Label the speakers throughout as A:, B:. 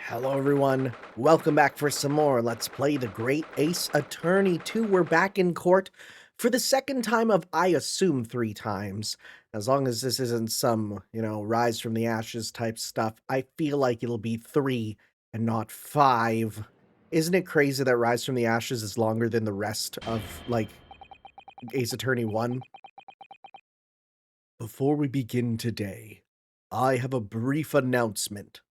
A: Hello everyone, welcome back for some more Let's Play The Great Ace Attorney 2. We're back in court for the second time of, I assume, 3 times. As long as this isn't some, rise from the ashes type stuff, I feel like it'll be 3 and not 5. Isn't it crazy that Rise from the Ashes is longer than the rest of, Ace Attorney 1? Before we begin today, I have a brief announcement.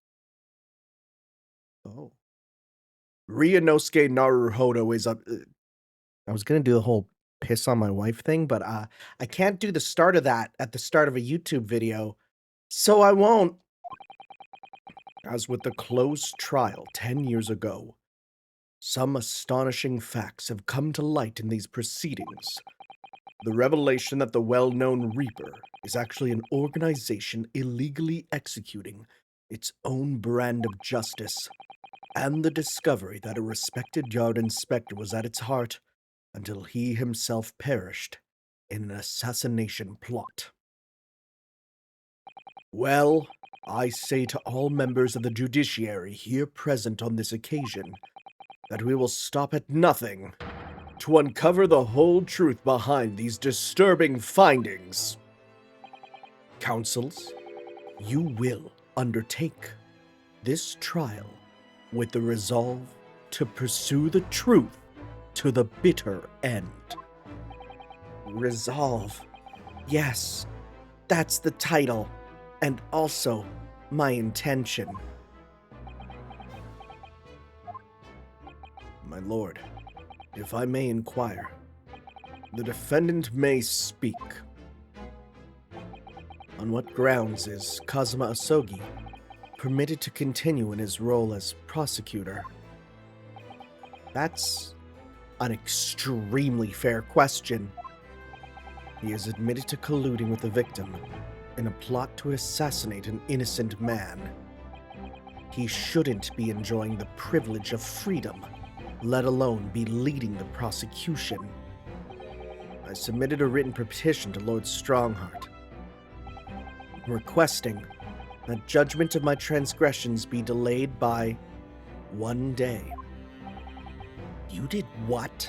A: Oh. Ryunosuke Naruhodo is up. I was gonna do the whole piss on my wife thing, but I can't do the start of that at the start of a YouTube video, so I won't. As with the closed trial 10 years ago, some astonishing facts have come to light in these proceedings. The revelation that the well-known Reaper is actually an organization illegally executing its own brand of justice, and the discovery that a respected yard inspector was at its heart until he himself perished in an assassination plot. Well, I say to all members of the judiciary here present on this occasion that we will stop at nothing to uncover the whole truth behind these disturbing findings. Counsels, you will undertake this trial with the resolve to pursue the truth to the bitter end. Resolve. Yes, that's the title, and also my intention. My lord, if I may inquire, the defendant may speak. On what grounds is Kazuma Asogi permitted to continue in his role as prosecutor? That's an extremely fair question. He is admitted to colluding with the victim in a plot to assassinate an innocent man. He shouldn't be enjoying the privilege of freedom, let alone be leading the prosecution. I submitted a written petition to Lord Stronghart, requesting that judgment of my transgressions be delayed by 1 day. You did what?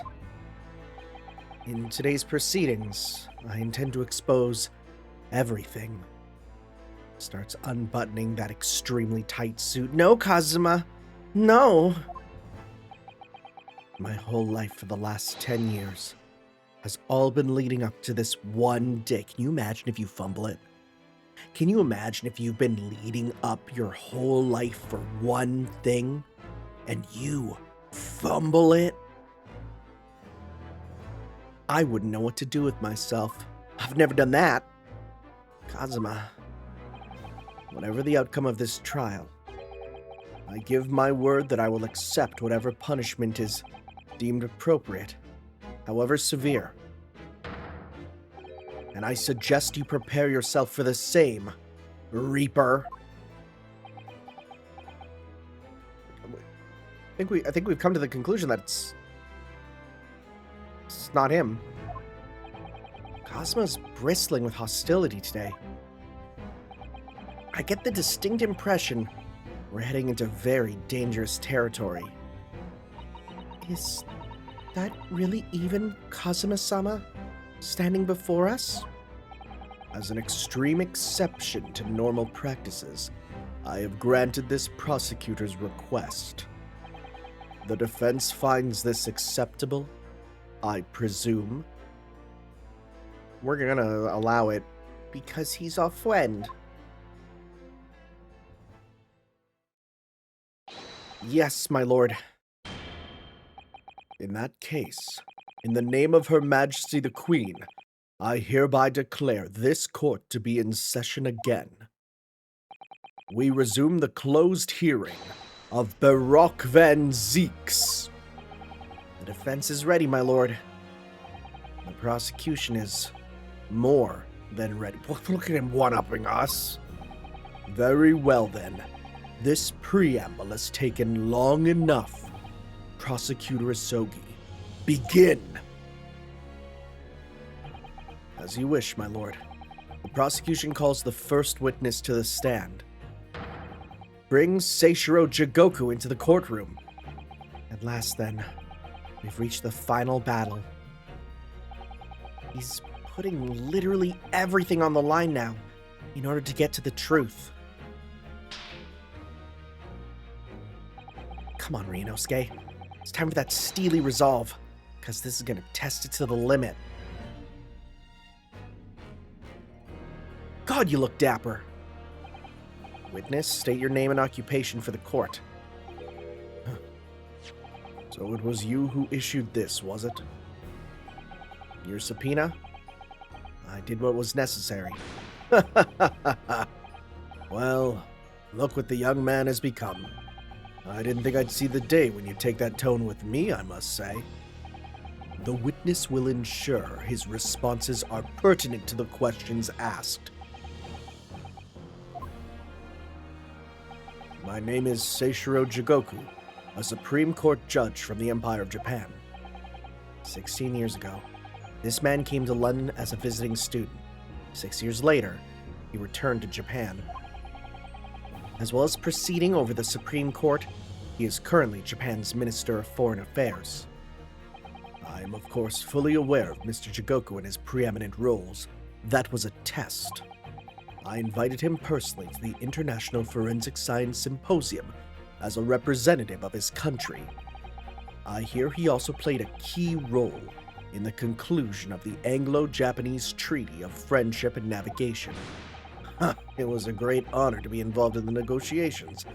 A: In today's proceedings, I intend to expose everything. Starts unbuttoning that extremely tight suit. No, Kazuma! No! My whole life for the last 10 years has all been leading up to this one day. Can you imagine if you fumble it? Can you imagine if you've been leading up your whole life for one thing and you fumble it? I wouldn't know what to do with myself. I've never done that. Kazuma, whatever the outcome of this trial, I give my word that I will accept whatever punishment is deemed appropriate, however severe. And I suggest you prepare yourself for the same, Reaper. I think we've come to the conclusion that it's not him. Kazuma's bristling with hostility today. I get the distinct impression we're heading into very dangerous territory. Is that really even Kazuma-sama standing before us? As an extreme exception to normal practices, I have granted this prosecutor's request. The defense finds this acceptable, I presume. We're gonna allow it because he's our friend. Yes, my lord. In that case, in the name of Her Majesty the Queen, I hereby declare this court to be in session again. We resume the closed hearing of Baroque van Zeeks. The defense is ready, my lord. The prosecution is more than ready. Look at him one-upping us. Very well, then. This preamble has taken long enough. Prosecutor Asogi, begin! As you wish, my lord. The prosecution calls the first witness to the stand. Bring Seishiro Jigoku into the courtroom. At last, then, we've reached the final battle. He's putting literally everything on the line now in order to get to the truth. Come on, Ryunosuke. It's time for that steely resolve, because this is going to test it to the limit. God, you look dapper. Witness, state your name and occupation for the court. So it was you who issued this, was it? Your subpoena? I did what was necessary. Well, look what the young man has become. I didn't think I'd see the day when you take that tone with me, I must say. The witness will ensure his responses are pertinent to the questions asked. My name is Seishiro Jigoku, a Supreme Court judge from the Empire of Japan. 16 years ago, this man came to London as a visiting student. 6 years later, he returned to Japan. As well as proceeding over the Supreme Court, he is currently Japan's Minister of Foreign Affairs. I am, of course, fully aware of Mr. Jigoku and his preeminent roles. That was a test. I invited him personally to the International Forensic Science Symposium as a representative of his country. I hear he also played a key role in the conclusion of the Anglo-Japanese Treaty of Friendship and Navigation. It was a great honor to be involved in the negotiations.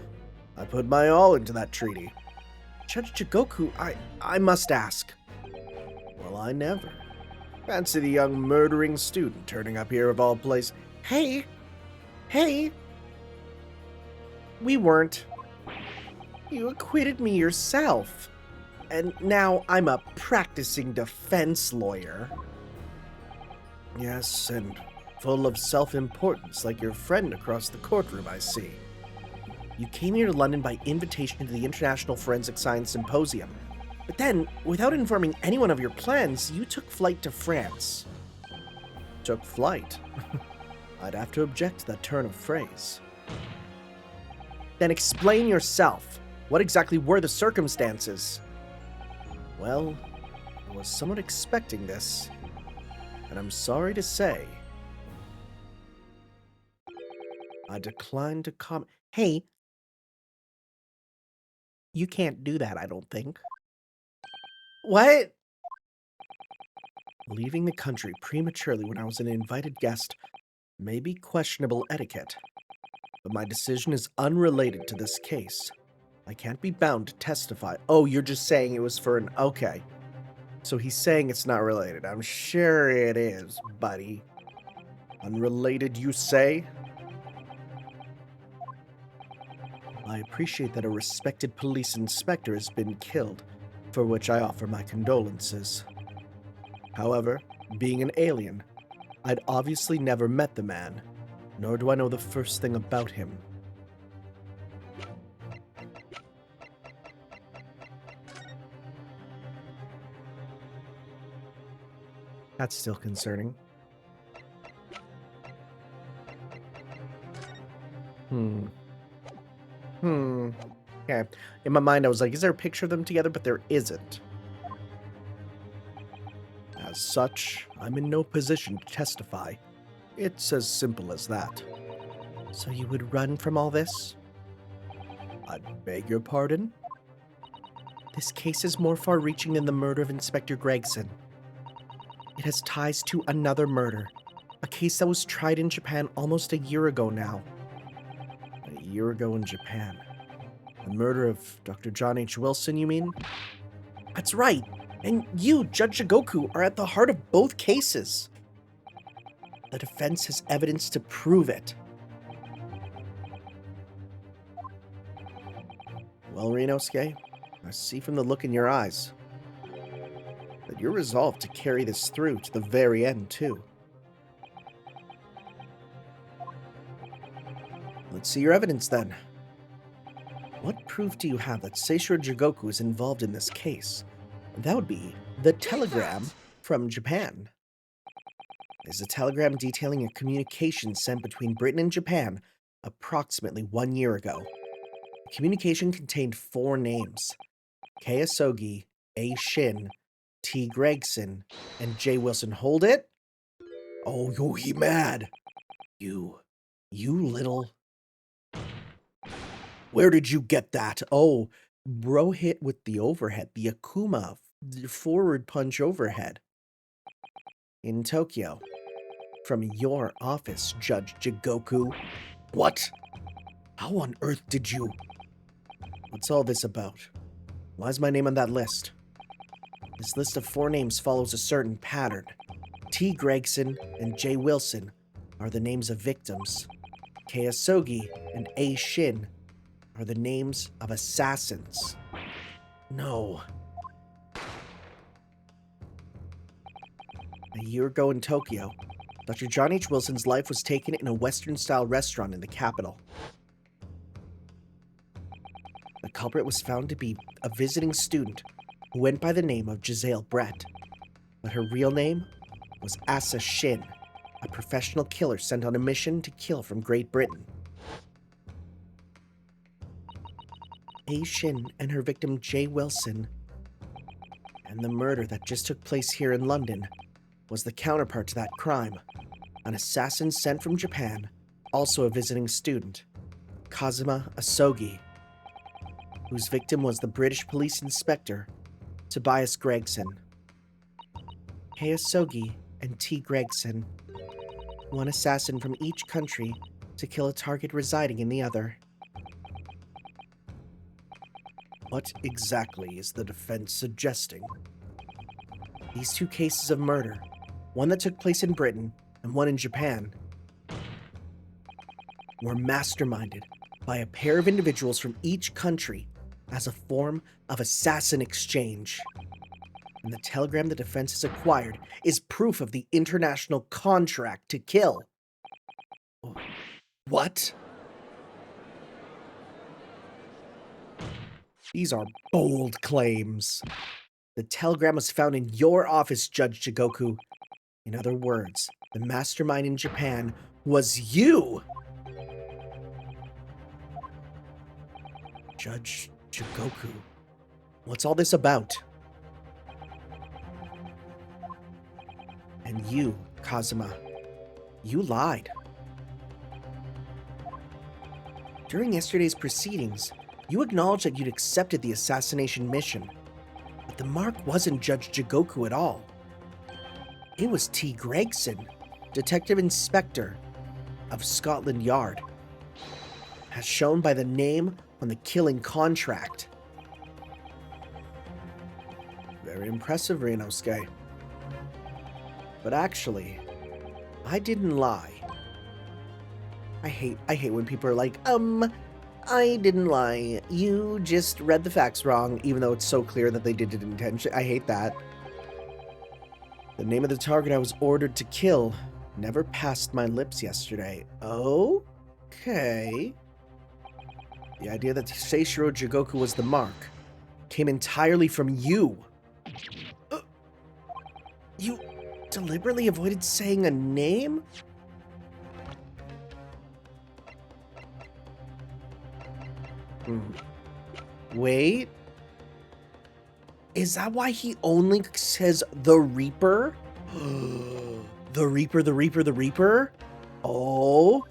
A: I put my all into that treaty. Judge Jigoku, I must ask. Well, I never. Fancy the young murdering student turning up here of all places. Hey! We weren't. You acquitted me yourself. And now I'm a practicing defense lawyer. Yes, and full of self-importance like your friend across the courtroom, I see. You came here to London by invitation to the International Forensic Science Symposium. But then, without informing anyone of your plans, you took flight to France. Took flight? I'd have to object to that turn of phrase. Then explain yourself. What exactly were the circumstances? Well, I was somewhat expecting this, and I'm sorry to say, I declined to comment. Hey, you can't do that, I don't think. What? Leaving the country prematurely when I was an invited guest may be questionable etiquette, but my decision is unrelated to this case. I can't be bound to testify. Oh, you're just saying it was for an... Okay. So he's saying it's not related. I'm sure it is, buddy. Unrelated, you say? I appreciate that a respected police inspector has been killed, for which I offer my condolences. However, being an alien, I'd obviously never met the man, nor do I know the first thing about him. That's still concerning. Okay. In my mind, I was like, is there a picture of them together? But there isn't. As such, I'm in no position to testify. It's as simple as that. So you would run from all this? I beg your pardon? This case is more far-reaching than the murder of Inspector Gregson. It has ties to another murder, a case that was tried in Japan almost a year ago now. A year ago in Japan. The murder of Dr. John H. Wilson, you mean? That's right, and you, Judge Jigoku, are at the heart of both cases. The defense has evidence to prove it. Well, Ryunosuke, I see from the look in your eyes that you're resolved to carry this through to the very end, too. Let's see your evidence, then. What proof do you have that Seishiro Jigoku is involved in this case? That would be the telegram from Japan. There's a telegram detailing a communication sent between Britain and Japan approximately 1 year ago. Communication contained 4 names: K. Asogi, A. Shin, T. Gregson, and J. Wilson. Hold it? Oh, he mad. You little... Where did you get that? Oh, bro hit with the overhead, the Akuma, the forward punch overhead. In Tokyo. From your office, Judge Jigoku. What? How on earth did you... What's all this about? Why is my name on that list? This list of 4 names follows a certain pattern. T. Gregson and J. Wilson are the names of victims. K. Asogi and A. Shin are the names of assassins. No. A year ago in Tokyo, Dr. John H. Wilson's life was taken in a Western-style restaurant in the capital. The culprit was found to be a visiting student who went by the name of Giselle Brett, but her real name was Asa Shin, a professional killer sent on a mission to kill from Great Britain. A. Shin and her victim J. Wilson, and the murder that just took place here in London was the counterpart to that crime, an assassin sent from Japan, also a visiting student, Kazuma Asogi, whose victim was the British police inspector, Tobias Gregson. K. Asogi and T. Gregson, one assassin from each country to kill a target residing in the other. What exactly is the defense suggesting? These 2 cases of murder, one that took place in Britain and one in Japan, were masterminded by a pair of individuals from each country as a form of assassin exchange. And the telegram the defense has acquired is proof of the international contract to kill. What? These are bold claims. The telegram was found in your office, Judge Jigoku. In other words, the mastermind in Japan was you! Judge Jigoku, what's all this about? And you, Kazuma, you lied. During yesterday's proceedings, you acknowledged that you'd accepted the assassination mission, but the mark wasn't Judge Jigoku at all. It was T. Gregson, Detective Inspector of Scotland Yard, as shown by the name on the killing contract. Very impressive, Ryunosuke. But actually, I didn't lie. I hate when people are like, I didn't lie. You just read the facts wrong, even though it's so clear that they did it intentionally. I hate that. The name of the target I was ordered to kill never passed my lips yesterday. Okay. The idea that Seishiro Jigoku was the mark came entirely from you. You deliberately avoided saying a name? Wait. Is that why he only says the Reaper? The Reaper, the Reaper, the Reaper? Oh.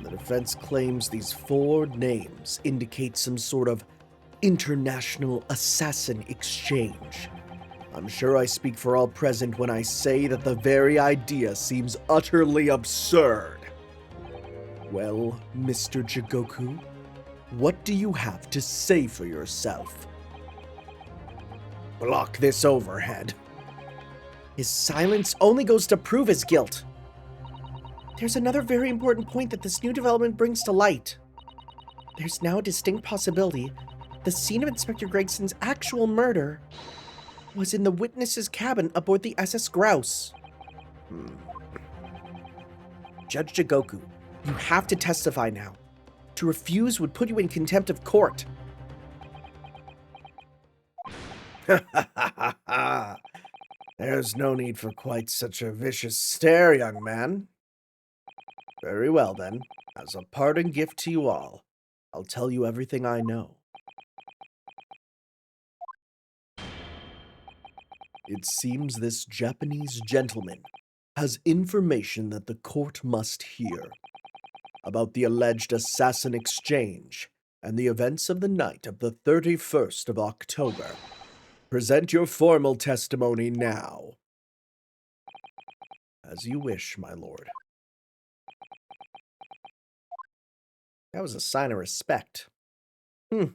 A: The defense claims these 4 names indicate some sort of international assassin exchange. I'm sure I speak for all present when I say that the very idea seems utterly absurd. Well, Mr. Jigoku, what do you have to say for yourself? Block this overhead. His silence only goes to prove his guilt. There's another very important point that this new development brings to light. There's now a distinct possibility the scene of Inspector Gregson's actual murder was in the witness's cabin aboard the SS Grouse. Judge Jigoku, you have to testify now. To refuse would put you in contempt of court. There's no need for quite such a vicious stare, young man. Very well, then. As a parting gift to you all, I'll tell you everything I know. It seems this Japanese gentleman has information that the court must hear about the alleged assassin exchange and the events of the night of the 31st of October. Present your formal testimony now. As you wish, my lord. That was a sign of respect. I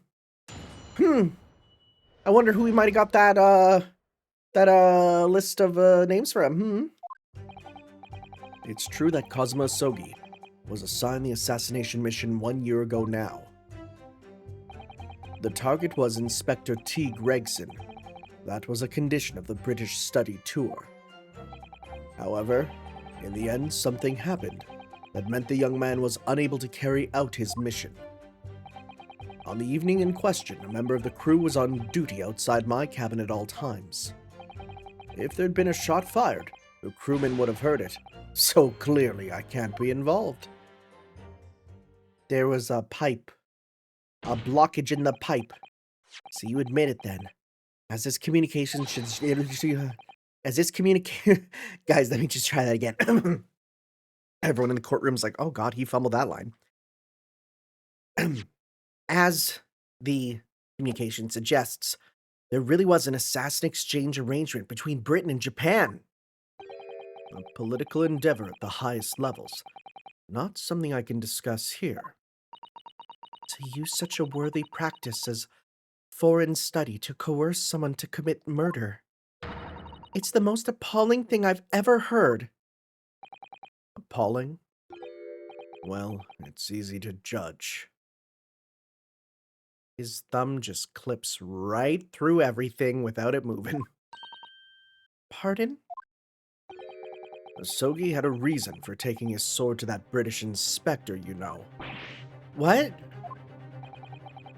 A: wonder who we might have got that list of names from. It's true that Kazuma Sogi was assigned the assassination mission 1 year ago now. The target was Inspector T. Gregson. That was a condition of the British study tour. However, in the end, something happened that meant the young man was unable to carry out his mission. On the evening in question, a member of the crew was on duty outside my cabin at all times. If there'd been a shot fired, the crewman would have heard it, so clearly I can't be involved. There was a blockage in the pipe. So you admit it then. As this communication should... Guys, let me just try that again. Everyone in the courtroom's like, oh god, he fumbled that line. As the communication suggests, there really was an assassin exchange arrangement between Britain and Japan. A political endeavor at the highest levels. Not something I can discuss here. To use such a worthy practice as foreign study to coerce someone to commit murder. It's the most appalling thing I've ever heard. Appalling? Well, it's easy to judge. His thumb just clips right through everything without it moving. Pardon? Sogi had a reason for taking his sword to that British inspector, you know. What?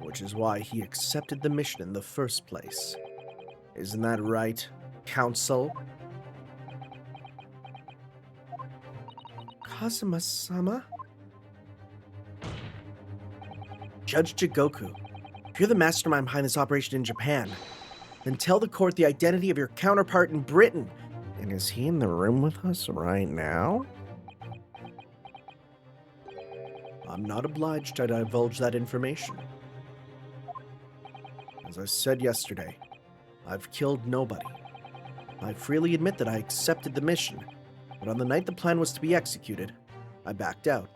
A: Which is why he accepted the mission in the first place. Isn't that right, Counsel? Kazuma-sama? Judge Jigoku, if you're the mastermind behind this operation in Japan, then tell the court the identity of your counterpart in Britain. And is he in the room with us right now? I'm not obliged to divulge that information. As I said yesterday, I've killed nobody. I freely admit that I accepted the mission, but on the night the plan was to be executed, I backed out.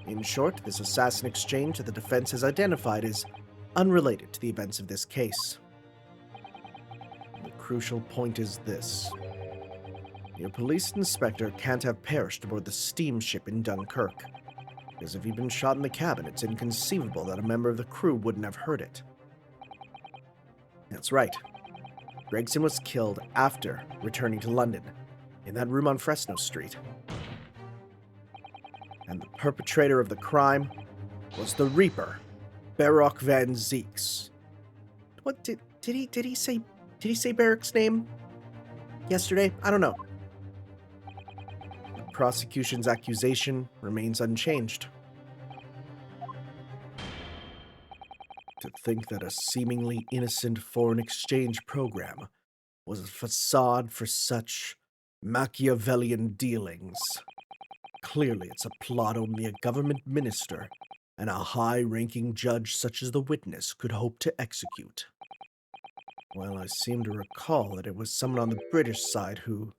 A: In short, this assassin exchange that the defense has identified is unrelated to the events of this case. The crucial point is this. Your police inspector can't have perished aboard the steamship in Dunkirk, because if he'd been shot in the cabin, it's inconceivable that a member of the crew wouldn't have heard it. That's right. Gregson was killed after returning to London, in that room on Fresno Street. And the perpetrator of the crime was the Reaper, Baroque Van Zeeks. What did he say Baroque's name yesterday? I don't know. The prosecution's accusation remains unchanged. To think that a seemingly innocent foreign exchange program was a facade for such Machiavellian dealings. Clearly, it's a plot only a government minister and a high-ranking judge such as the witness could hope to execute. Well, I seem to recall that it was someone on the British side who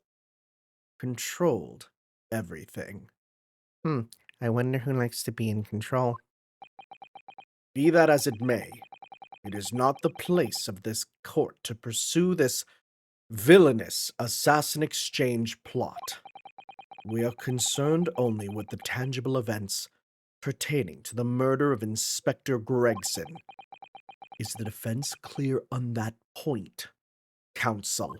A: controlled everything. I wonder who likes to be in control. Be that as it may, it is not the place of this court to pursue this villainous assassin exchange plot. We are concerned only with the tangible events pertaining to the murder of Inspector Gregson. Is the defense clear on that point, Counsel?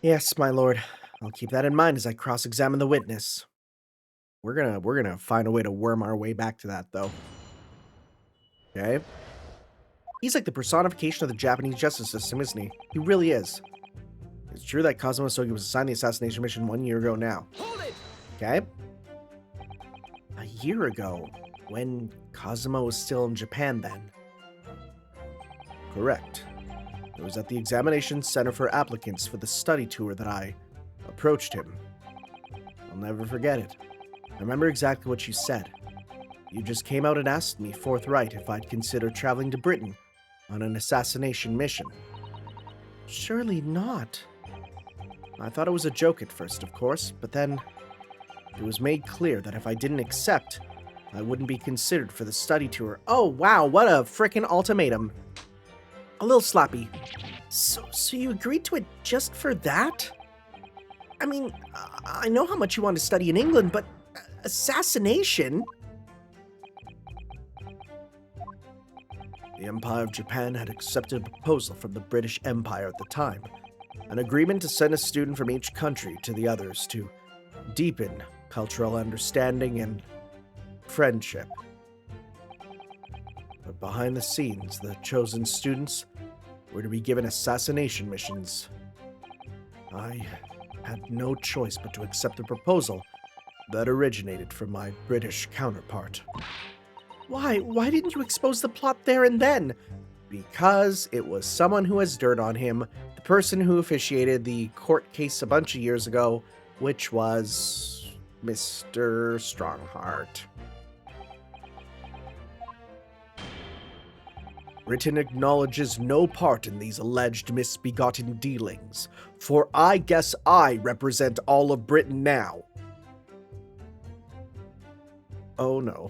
A: Yes, my lord. I'll keep that in mind as I cross-examine the witness. We're gonna find a way to worm our way back to that, though. Okay. He's like the personification of the Japanese justice system, isn't he? He really is. It's true that Kazuma Sogi was assigned the assassination mission 1 year ago now.
B: Hold it!
A: Okay? A year ago, when Kazuma was still in Japan then. Correct. It was at the examination center for applicants for the study tour that I approached him. I'll never forget it. I remember exactly what you said. You just came out and asked me forthright if I'd consider traveling to Britain on an assassination mission. Surely not. I thought it was a joke at first, of course, but then it was made clear that if I didn't accept, I wouldn't be considered for the study tour. Oh, wow, what a frickin' ultimatum. A little sloppy. So you agreed to it just for that? I mean, I know how much you want to study in England, but assassination? The Empire of Japan had accepted a proposal from the British Empire at the time, an agreement to send a student from each country to the others to deepen cultural understanding and friendship. But behind the scenes, the chosen students were to be given assassination missions. I had no choice but to accept the proposal that originated from my British counterpart. Why didn't you expose the plot there and then? Because it was someone who has dirt on him, the person who officiated the court case a bunch of years ago, which was Mr. Stronghart. Britain acknowledges no part in these alleged misbegotten dealings, for I guess I represent all of Britain now. Oh no.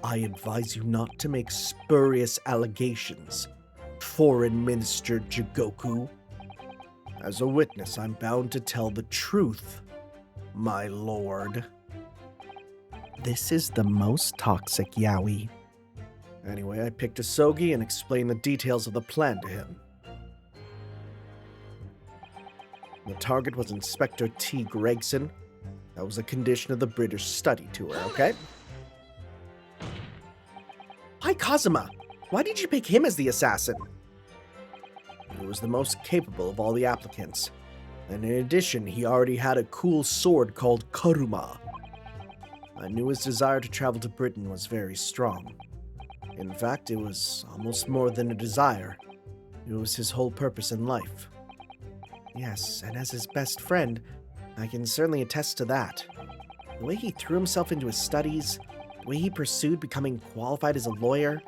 A: I advise you not to make spurious allegations, Foreign Minister Jigoku. As a witness, I'm bound to tell the truth, my lord. This is the most toxic yaoi. Anyway, I picked a Sogi and explained the details of the plan to him. The target was Inspector T. Gregson. That was a condition of the British study tour, okay? Why Kazuma? Why did you pick him as the assassin? He was the most capable of all the applicants. And in addition, he already had a cool sword called Karuma. I knew his desire to travel to Britain was very strong. In fact, it was almost more than a desire. It was his whole purpose in life. Yes, and as his best friend, I can certainly attest to that. The way he threw himself into his studies, the way he pursued becoming qualified as a lawyer,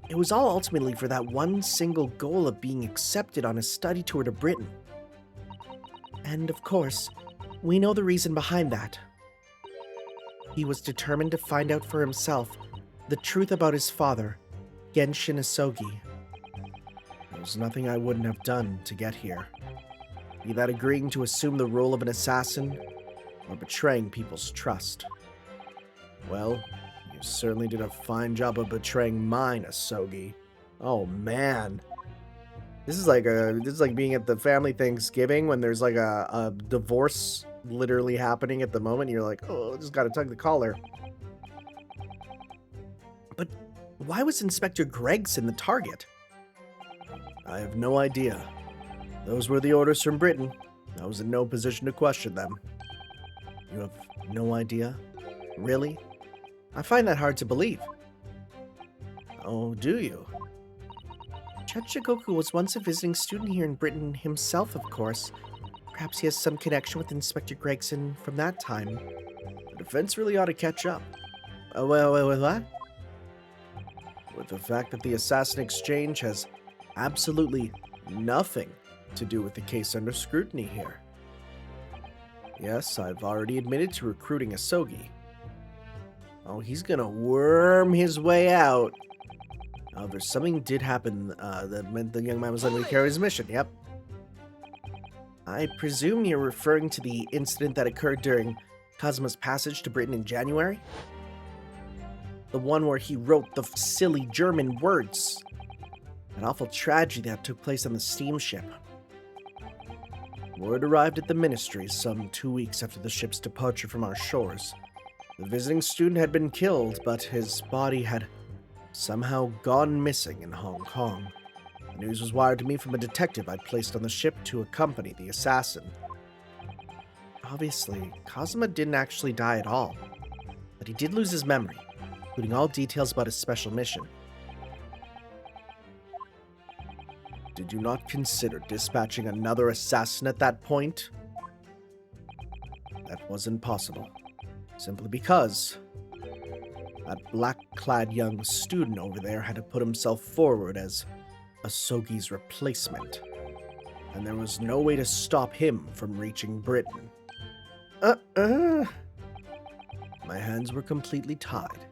A: it was all ultimately for that one single goal of being accepted on a study tour to Britain. And of course, we know the reason behind that. He was determined to find out for himself the truth about his father, Genshin Asogi. There was nothing I wouldn't have done to get here. Be that agreeing to assume the role of an assassin, or betraying people's trust. Well, you certainly did a fine job of betraying mine, Asogi. Oh man. This is like being at the family Thanksgiving when there's like a divorce literally happening at the moment. You're like, oh, I just gotta tug the collar. But why was Inspector Gregson the target? I have no idea. Those were the orders from Britain. I was in no position to question them. You have no idea? Really? I find that hard to believe. Oh, do you? Jigoku was once a visiting student here in Britain himself, of course. Perhaps he has some connection with Inspector Gregson from that time. The defense really ought to catch up. With what? With the fact that the assassin exchange has absolutely nothing to do with the case under scrutiny here. Yes, I've already admitted to recruiting Asogi. Oh, he's gonna worm his way out. However, something did happen that meant the young man was unable to carry his mission. Yep. I presume you're referring to the incident that occurred during Kazuma's passage to Britain in January? The one where he wrote the silly German words. An awful tragedy that took place on the steamship. Word arrived at the ministry some 2 weeks after the ship's departure from our shores. The visiting student had been killed, but his body had somehow gone missing in Hong Kong. News was wired to me from a detective I'd placed on the ship to accompany the assassin. Obviously, Kazuma didn't actually die at all, but he did lose his memory, including all details about his special mission. Did you not consider dispatching another assassin at that point? That wasn't possible, simply because that black-clad young student over there had to put himself forward as Asogi's replacement, and there was no way to stop him from reaching Britain. My hands were completely tied.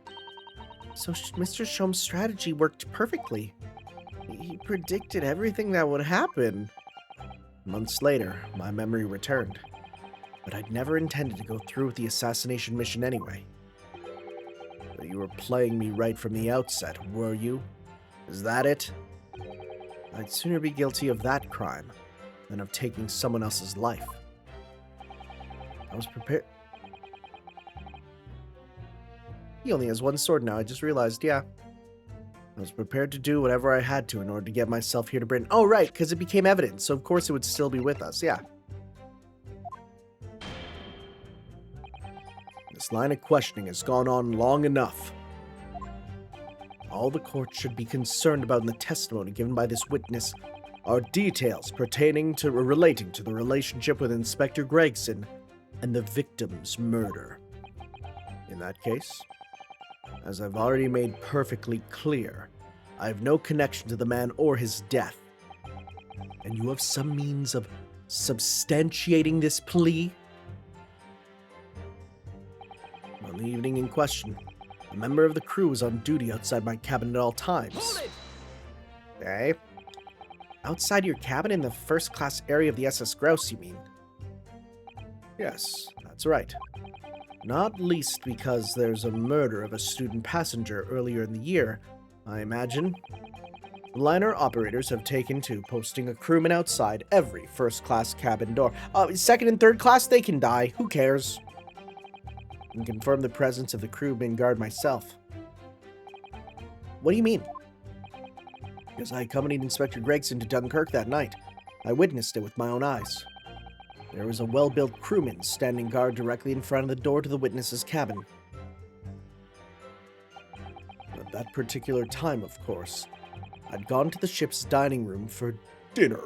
A: So Mr. Shom's strategy worked perfectly. He predicted everything that would happen. Months later, my memory returned, but I'd never intended to go through with the assassination mission anyway. But you were playing me right from the outset, were you? Is that it? I'd sooner be guilty of that crime than of taking someone else's life. I was prepared. He only has one sword now, I just realized, yeah. I was prepared to do whatever I had to in order to get myself here to Britain. Oh, right, because it became evidence, so of course it would still be with us, yeah. This line of questioning has gone on long enough. All the court should be concerned about in the testimony given by this witness are details pertaining to or relating to the relationship with Inspector Gregson and the victim's murder. In that case, as I've already made perfectly clear, I have no connection to the man or his death. And you have some means of substantiating this plea? On the evening in question, a member of the crew was on duty outside my cabin at all times. Okay. Outside your cabin in the first-class area of the SS Grouse, you mean? Yes, that's right. Not least because there's a murder of a student passenger earlier in the year, I imagine. The liner operators have taken to posting a crewman outside every first-class cabin door. Second and third class, they can die. Who cares? I can confirm the presence of the crewman guard myself. What do you mean? Because I accompanied Inspector Gregson to Dunkirk that night. I witnessed it with my own eyes. There was a well-built crewman standing guard directly in front of the door to the witness's cabin. At that particular time, of course, I'd gone to the ship's dining room for dinner.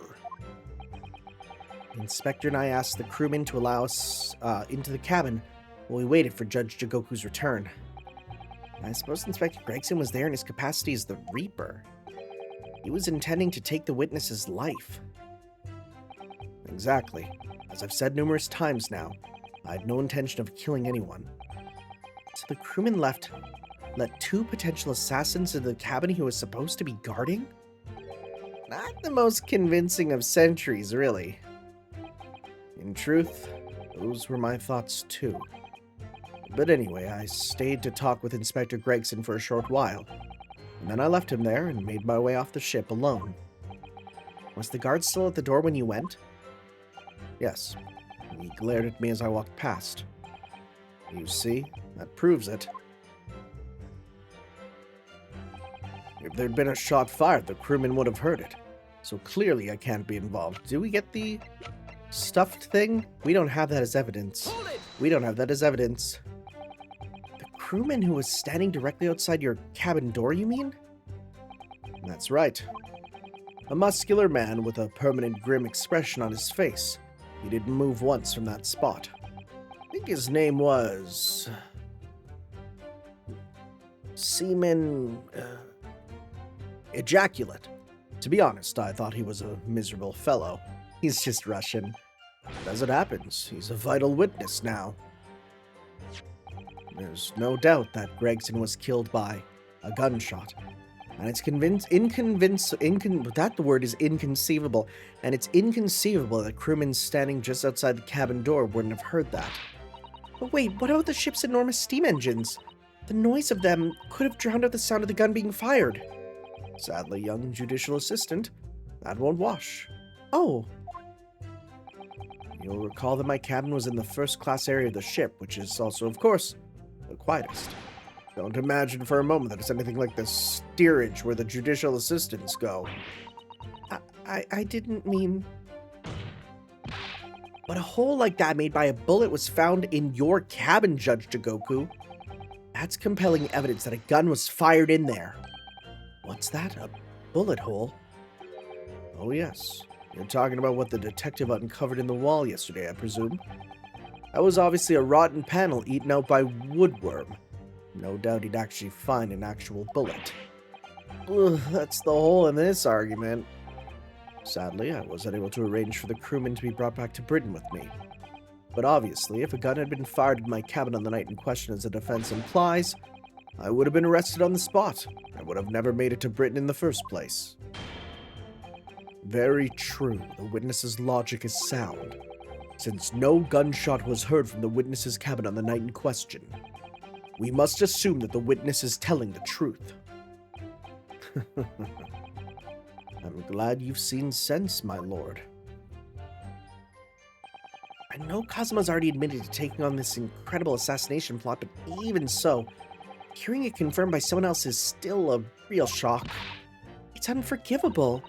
A: The inspector and I asked the crewman to allow us into the cabin while we waited for Judge Jigoku's return. I suppose Inspector Gregson was there in his capacity as the Reaper. He was intending to take the witness's life. Exactly. As I've said numerous times now, I had no intention of killing anyone. So the crewman let two potential assassins into the cabin he was supposed to be guarding? Not the most convincing of sentries, really. In truth, those were my thoughts too. But anyway, I stayed to talk with Inspector Gregson for a short while, and then I left him there and made my way off the ship alone. Was the guard still at the door when you went? Yes. He glared at me as I walked past. You see, that proves it. If there'd been a shot fired, the crewman would have heard it. So clearly I can't be involved. Do we get the stuffed thing? We don't have that as evidence. We don't have that as evidence. The crewman who was standing directly outside your cabin door, you mean? That's right. A muscular man with a permanent grim expression on his face. He didn't move once from that spot. I think his name was... Seaman... Ejaculate. To be honest, I thought he was a miserable fellow. He's just Russian. But as it happens, he's a vital witness now. There's no doubt that Gregson was killed by a gunshot. And it's that word is inconceivable. And it's inconceivable that crewmen standing just outside the cabin door wouldn't have heard that. But wait, what about the ship's enormous steam engines? The noise of them could have drowned out the sound of the gun being fired. Sadly, young judicial assistant, that won't wash. Oh. You'll recall that my cabin was in the first-class area of the ship, which is also, of course, the quietest. Don't imagine for a moment that it's anything like the steerage where the judicial assistants go. I didn't mean... But a hole like that made by a bullet was found in your cabin, Judge Jigoku. That's compelling evidence that a gun was fired in there. What's that? A bullet hole? Oh yes. You're talking about what the detective uncovered in the wall yesterday, I presume. That was obviously a rotten panel eaten out by woodworm. No doubt he'd actually find an actual bullet. Ugh, that's the hole in this argument. Sadly, I wasn't able to arrange for the crewmen to be brought back to Britain with me. But obviously, if a gun had been fired in my cabin on the night in question as the defense implies, I would have been arrested on the spot. I would have never made it to Britain in the first place. Very true. The witness's logic is sound, since no gunshot was heard from the witness's cabin on the night in question. We must assume that the witness is telling the truth. I'm glad you've seen sense, my lord. I know Kazuma's already admitted to taking on this incredible assassination plot, but even so, hearing it confirmed by someone else is still a real shock. It's unforgivable.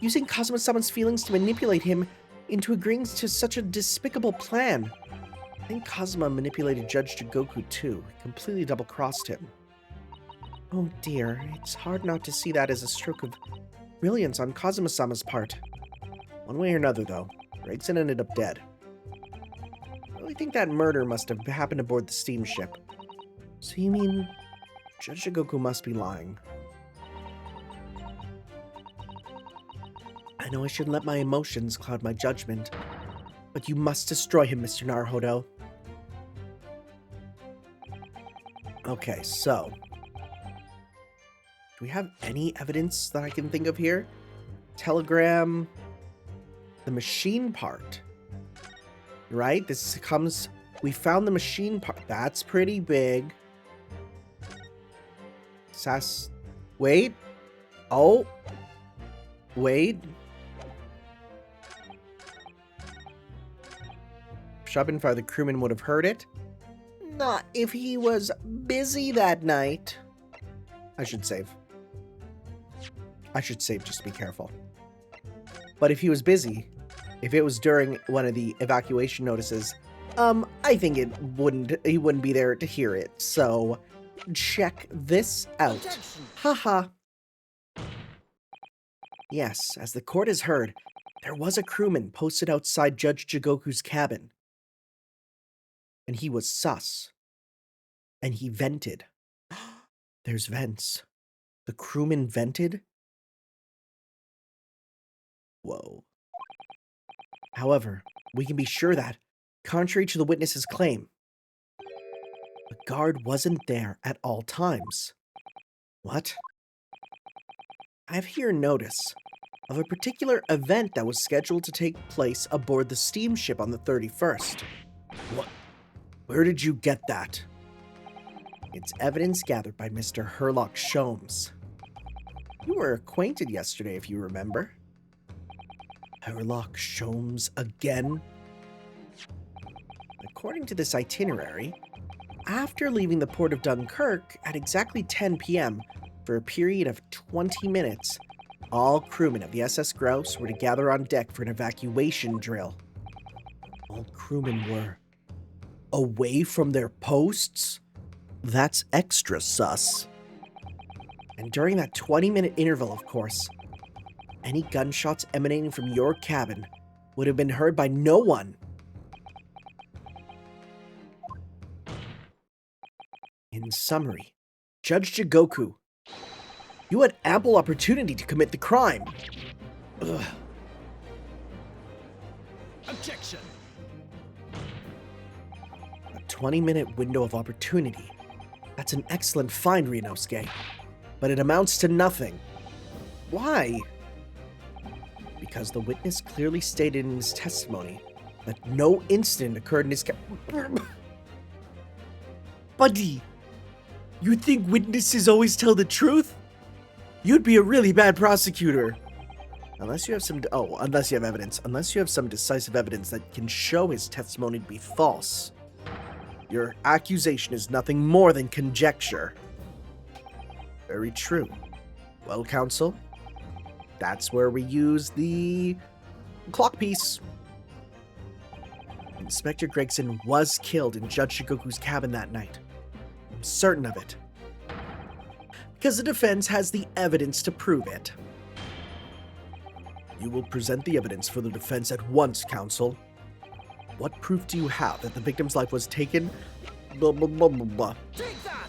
A: Using Kazuma-sama's feelings to manipulate him into agreeing to such a despicable plan. I think Kazuma manipulated Judge Jigoku too. He completely double-crossed him. Oh dear, it's hard not to see that as a stroke of brilliance on Kazuma-sama's part. One way or another, though, Gregson ended up dead. I really think that murder must have happened aboard the steamship. So you mean Judge Jigoku must be lying? I know I shouldn't let my emotions cloud my judgment, but you must destroy him, Mr. Naruhodo. Okay, so... do we have any evidence that I can think of here? Telegram... the machine part. Right? This comes... we found the machine part. That's pretty big. Wait. Oh. Wait. Schopenhauer, the crewman, would have heard it. Not if he was busy that night. I should save just to be careful. But if he was busy, if it was during one of the evacuation notices, I think he wouldn't be there to hear it. So check this out. Haha. Yes, as the court has heard, there was a crewman posted outside Judge Jigoku's cabin. And he was sus. And he vented. There's vents. The crewman vented? Whoa. However, we can be sure that, contrary to the witness's claim, the guard wasn't there at all times. What? I have here notice of a particular event that was scheduled to take place aboard the steamship on the 31st. What? Where did you get that? It's evidence gathered by Mr. Herlock Sholmes. You were acquainted yesterday, if you remember. Herlock Sholmes again? According to this itinerary, after leaving the port of Dunkirk at exactly 10 p.m. for a period of 20 minutes, all crewmen of the SS Grouse were to gather on deck for an evacuation drill. All crewmen were away from their posts? That's extra sus. And during that 20-minute interval, of course, any gunshots emanating from your cabin would have been heard by no one. In summary, Judge Jigoku, you had ample opportunity to commit the crime. Ugh.
B: Objection!
A: A 20-minute window of opportunity. That's an excellent find, Ryunosuke. But it amounts to nothing. Why? Because the witness clearly stated in his testimony that no incident occurred in his Buddy, you think witnesses always tell the truth? You'd be a really bad prosecutor. Unless you have unless you have some decisive evidence that can show his testimony to be false. Your accusation is nothing more than conjecture. Very true. Well, counsel, That's where we use the clock piece. Inspector Gregson was killed in Judge Jigoku's cabin that night. I'm certain of it. Because the defense has the evidence to prove it. You will present the evidence for the defense at once, counsel. What proof do you have that the victim's life was taken? Blah, blah, blah, blah, blah.
B: Take that!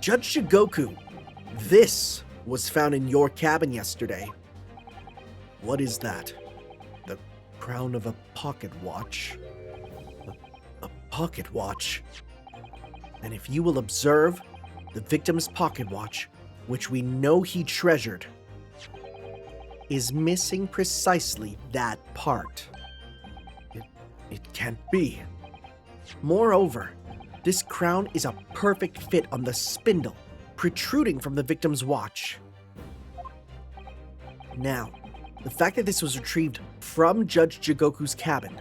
A: Judge Jigoku, this was found in your cabin yesterday. What is that? The crown of a pocket watch. A pocket watch? And if you will observe, the victim's pocket watch, which we know he treasured, is missing precisely that part. It can't be. Moreover, this crown is a perfect fit on the spindle protruding from the victim's watch. Now, the fact that this was retrieved from Judge Jigoku's cabin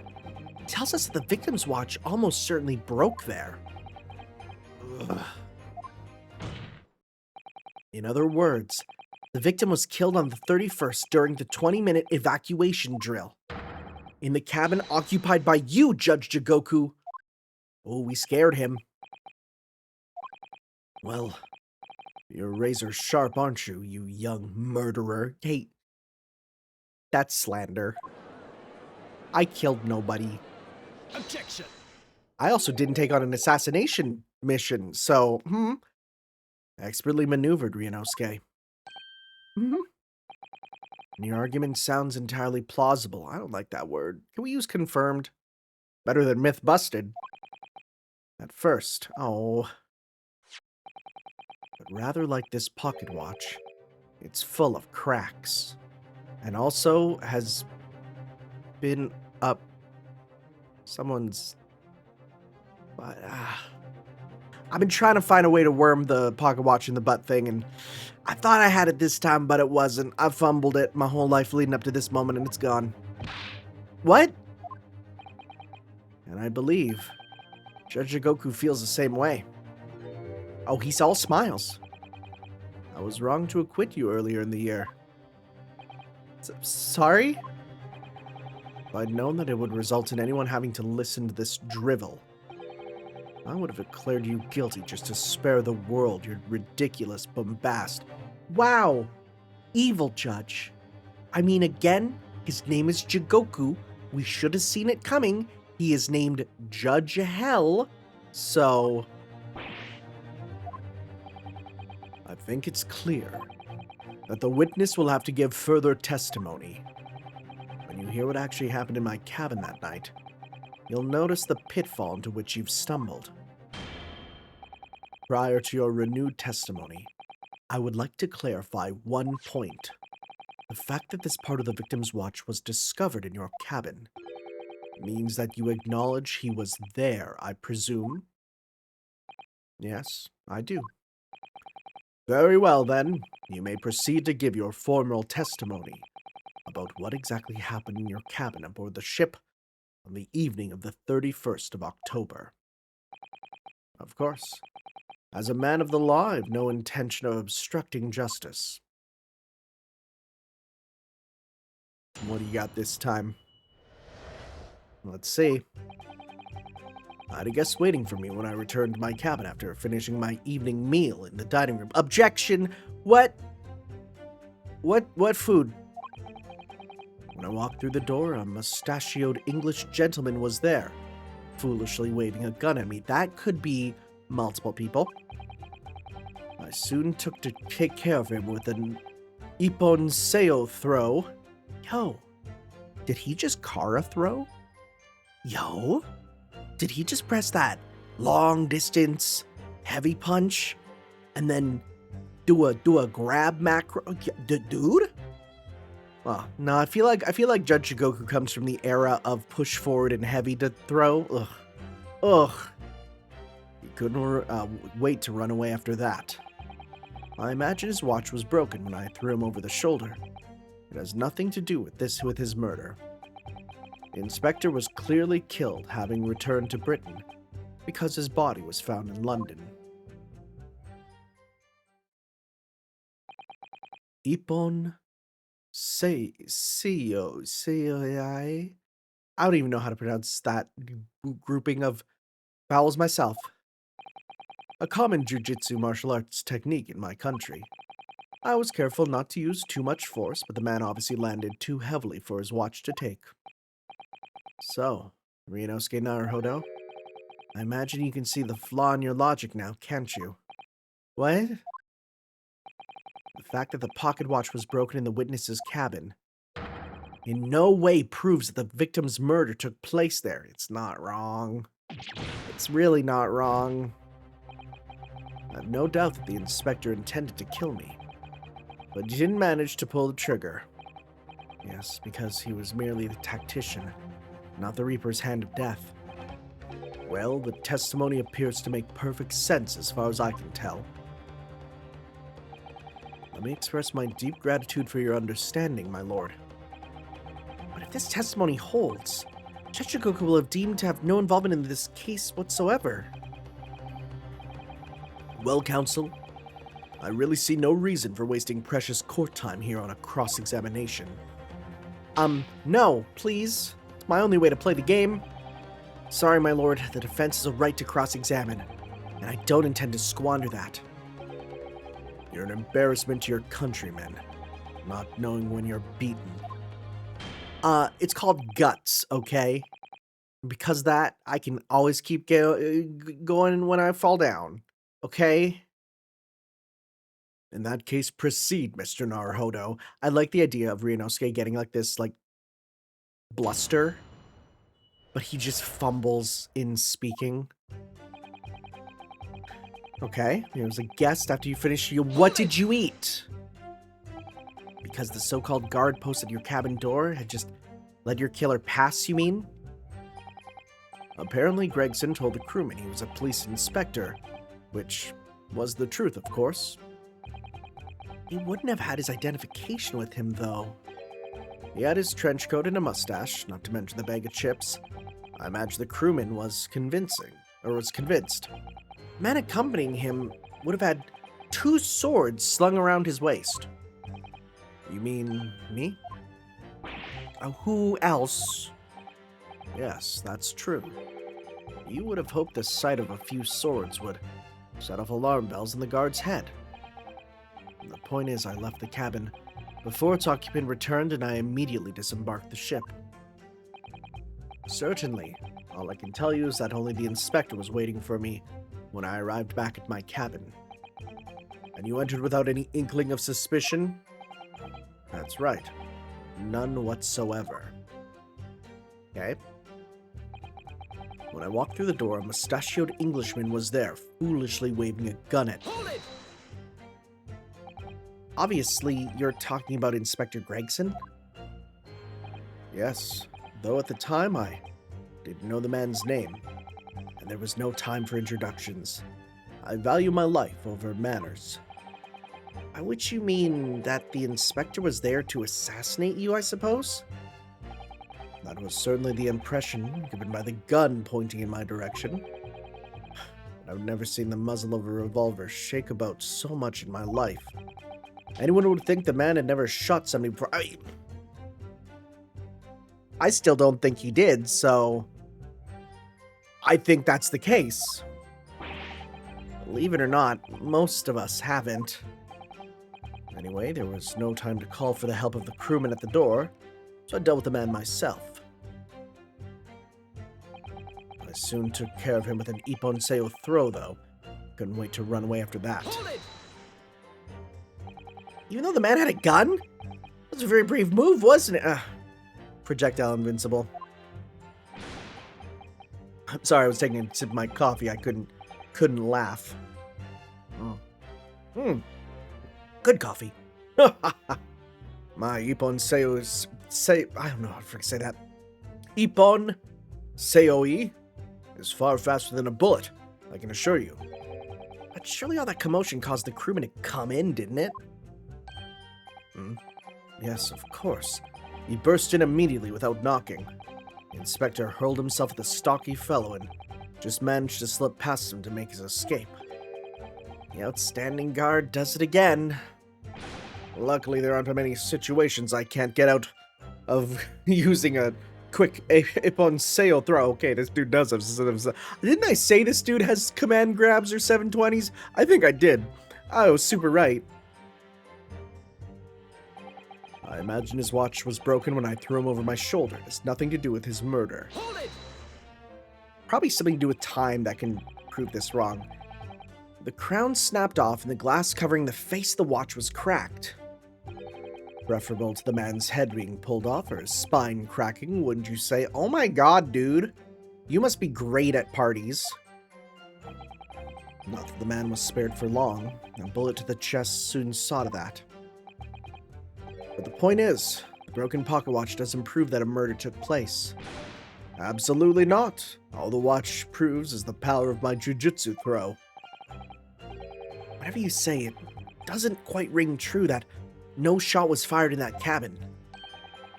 A: tells us that the victim's watch almost certainly broke there. Ugh. In other words, the victim was killed on the 31st during the 20-minute evacuation drill. In the cabin occupied by you, Judge Jigoku. Oh, we scared him. Well, you're razor sharp, aren't you, you young murderer? Hey, that's slander. I killed nobody.
B: Objection!
A: I also didn't take on an assassination mission, so, expertly maneuvered, Ryunosuke. And your argument sounds entirely plausible. I don't like that word. Can we use confirmed? Better than myth busted. At first, but rather like this pocket watch, it's full of cracks. And also has been up someone's... I've been trying to find a way to worm the pocket watch in the butt thing, and I thought I had it this time, but it wasn't. I fumbled it my whole life leading up to this moment, and it's gone. What? And I believe Judge Jigoku feels the same way. Oh, he's all smiles. I was wrong to acquit you earlier in the year. Sorry? If I'd known that it would result in anyone having to listen to this drivel, I would have declared you guilty just to spare the world your ridiculous bombast. Wow! Evil judge. I mean, again, his name is Jigoku. We should have seen it coming. He is named Judge Hell, so... I think it's clear that the witness will have to give further testimony. When you hear what actually happened in my cabin that night, you'll notice the pitfall into which you've stumbled. Prior to your renewed testimony, I would like to clarify one point. The fact that this part of the victim's watch was discovered in your cabin means that you acknowledge he was there, I presume? Yes, I do. Very well, then. You may proceed to give your formal testimony about what exactly happened in your cabin aboard the ship on the evening of the 31st of October. Of course. As a man of the law, I have no intention of obstructing justice. What do you got this time? Let's see. I had a guest waiting for me when I returned to my cabin after finishing my evening meal in the dining room. Objection! What? What food? When I walked through the door, a mustachioed English gentleman was there, foolishly waving a gun at me. That could be multiple people. I soon took to take care of him with an Ippon-seo throw. Yo, did he just Kara throw? Yo, did he just press that long distance heavy punch and then do a grab macro? Dude? Well, no, I feel like Judge Jigoku comes from the era of push forward and heavy to throw. Ugh. He couldn't wait to run away after that. I imagine his watch was broken when I threw him over the shoulder. It has nothing to do with his murder. The inspector was clearly killed having returned to Britain because his body was found in London. Ippon Seiyai. I don't even know how to pronounce that grouping of vowels myself. A common jujitsu martial arts technique in my country. I was careful not to use too much force, but the man obviously landed too heavily for his watch to take. So, Ryunosuke Naruhodo, I imagine you can see the flaw in your logic now, can't you? What? The fact that the pocket watch was broken in the witness's cabin in no way proves that the victim's murder took place there. It's not wrong. It's really not wrong. I have no doubt that the inspector intended to kill me, but he didn't manage to pull the trigger. Yes, because he was merely the tactician, not the Reaper's hand of death. Well, the testimony appears to make perfect sense as far as I can tell. Let me express my deep gratitude for your understanding, my lord. But if this testimony holds, Jigoku will have deemed to have no involvement in this case whatsoever. Well, counsel, I really see no reason for wasting precious court time here on a cross-examination. No, please. It's my only way to play the game. Sorry, my lord, the defense has a right to cross-examine, and I don't intend to squander that. You're an embarrassment to your countrymen, not knowing when you're beaten. It's called guts, okay? Because of that, I can always keep going when I fall down, okay? In that case, proceed, Mr. Naruhodo. I like the idea of Ryunosuke getting like this, like, bluster, but he just fumbles in speaking. Okay, here's a guest after you finish your what did you eat? Because the so-called guard post at your cabin door had just let your killer pass, you mean? Apparently, Gregson told the crewman he was a police inspector, which was the truth, of course. He wouldn't have had his identification with him, though. He had his trench coat and a mustache, not to mention the bag of chips. I imagine the crewman was convinced. Man accompanying him would have had 2 swords slung around his waist. You mean me? Who else? Yes, that's true. You would have hoped the sight of a few swords would set off alarm bells in the guard's head. The point is, I left the cabin before its occupant returned, and I immediately disembarked the ship. Certainly. All I can tell you is that only the inspector was waiting for me when I arrived back at my cabin. And you entered without any inkling of suspicion? That's right. None whatsoever. Okay. When I walked through the door, a mustachioed Englishman was there, foolishly waving a gun at me. Hold it! Obviously, you're talking about Inspector Gregson? Yes, though at the time I didn't know the man's name, and there was no time for introductions. I value my life over manners. By which you mean that the inspector was there to assassinate you, I suppose? That was certainly the impression given by the gun pointing in my direction. But I've never seen the muzzle of a revolver shake about so much in my life. Anyone would think the man had never shot somebody before. I still don't think he did, so I think that's the case. Believe it or not, most of us haven't. Anyway, there was no time to call for the help of the crewman at the door, so I dealt with the man myself. I soon took care of him with an Ippon Seiyo throw, though. Couldn't wait to run away after that. Even though the man had a gun? That was a very brave move, wasn't it? Projectile invincible. I'm sorry, I was taking a sip of my coffee. I couldn't laugh. Good coffee. My Ippon Seiyo is... I don't know how to say that. Ippon Seiyoi is far faster than a bullet, I can assure you. But surely all that commotion caused the crewman to come in, didn't it? Yes, of course. He burst in immediately without knocking. The inspector hurled himself at the stocky fellow and just managed to slip past him to make his escape. The outstanding guard does it again. Luckily, there aren't many situations I can't get out of using a quick Ippon Seo throw. Okay, this dude does have some. Didn't I say this dude has command grabs or 720s? I think I did. I was super right. I imagine his watch was broken when I threw him over my shoulder. It has nothing to do with his murder.
B: Hold it!
A: Probably something to do with time that can prove this wrong. The crown snapped off and the glass covering the face of the watch was cracked. Preferable to the man's head being pulled off or his spine cracking, wouldn't you say? Oh my god, dude. You must be great at parties. Not that the man was spared for long. A bullet to the chest soon saw to that. But the point is, the broken pocket watch doesn't prove that a murder took place. Absolutely not. All the watch proves is the power of my jujutsu throw. Whatever you say, it doesn't quite ring true that no shot was fired in that cabin.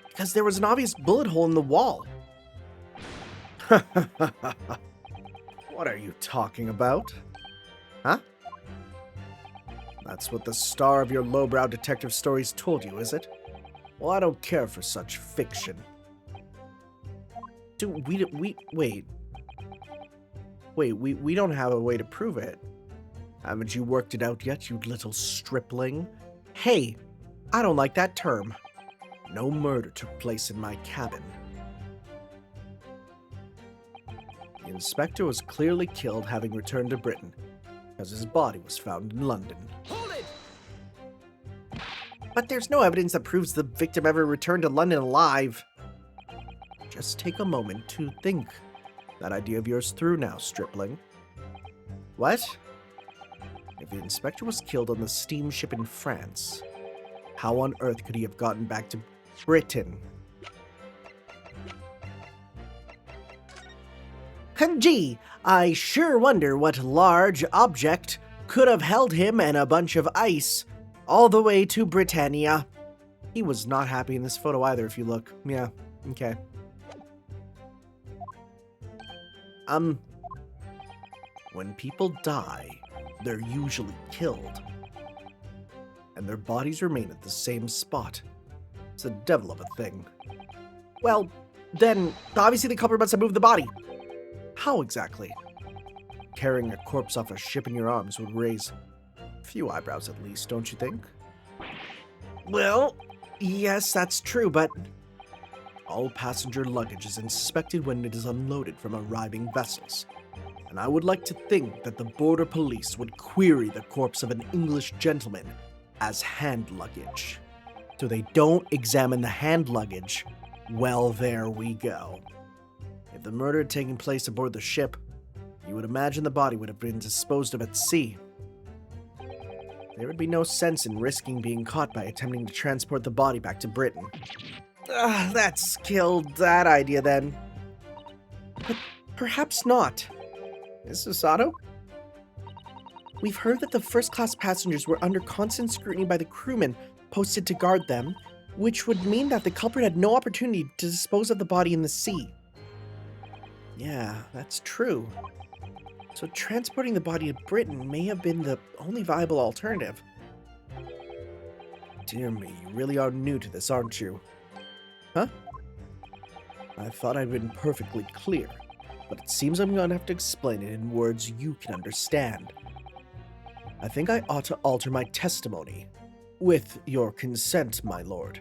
A: Because there was an obvious bullet hole in the wall. What are you talking about? Huh? That's what the star of your lowbrow detective stories told you, is it? Well, I don't care for such fiction. Dude, wait, we don't have a way to prove it. Haven't you worked it out yet, you little stripling? Hey, I don't like that term. No murder took place in my cabin. The inspector was clearly killed having returned to Britain, because his body was found in London.
B: Hold it!
A: But there's no evidence that proves the victim ever returned to London alive. Just take a moment to think that idea of yours through now, stripling. What? If the inspector was killed on the steamship in France, how on earth could he have gotten back to Britain? Gee, I sure wonder what large object could have held him and a bunch of ice all the way to Britannia. He was not happy in this photo either, if you look. Yeah, okay. When people die, they're usually killed. And their bodies remain at the same spot. It's a devil of a thing. Well, then, obviously the culprit must have moved the body. How exactly? Carrying a corpse off a ship in your arms would raise a few eyebrows at least, don't you think? Well, yes, that's true, but all passenger luggage is inspected when it is unloaded from arriving vessels. And I would like to think that the border police would query the corpse of an English gentleman as hand luggage. So they don't examine the hand luggage. Well, there we go. If the murder had taken place aboard the ship, you would imagine the body would have been disposed of at sea. There would be no sense in risking being caught by attempting to transport the body back to Britain. That's killed that idea then. But perhaps not. Mrs. Sato? We've heard that the first-class passengers were under constant scrutiny by the crewmen posted to guard them, which would mean that the culprit had no opportunity to dispose of the body in the sea. Yeah, that's true. So transporting the body to Britain may have been the only viable alternative. Dear me, you really are new to this, aren't you? Huh? I thought I'd been perfectly clear, but it seems I'm gonna have to explain it in words you can understand. I think I ought to alter my testimony. With your consent, my lord.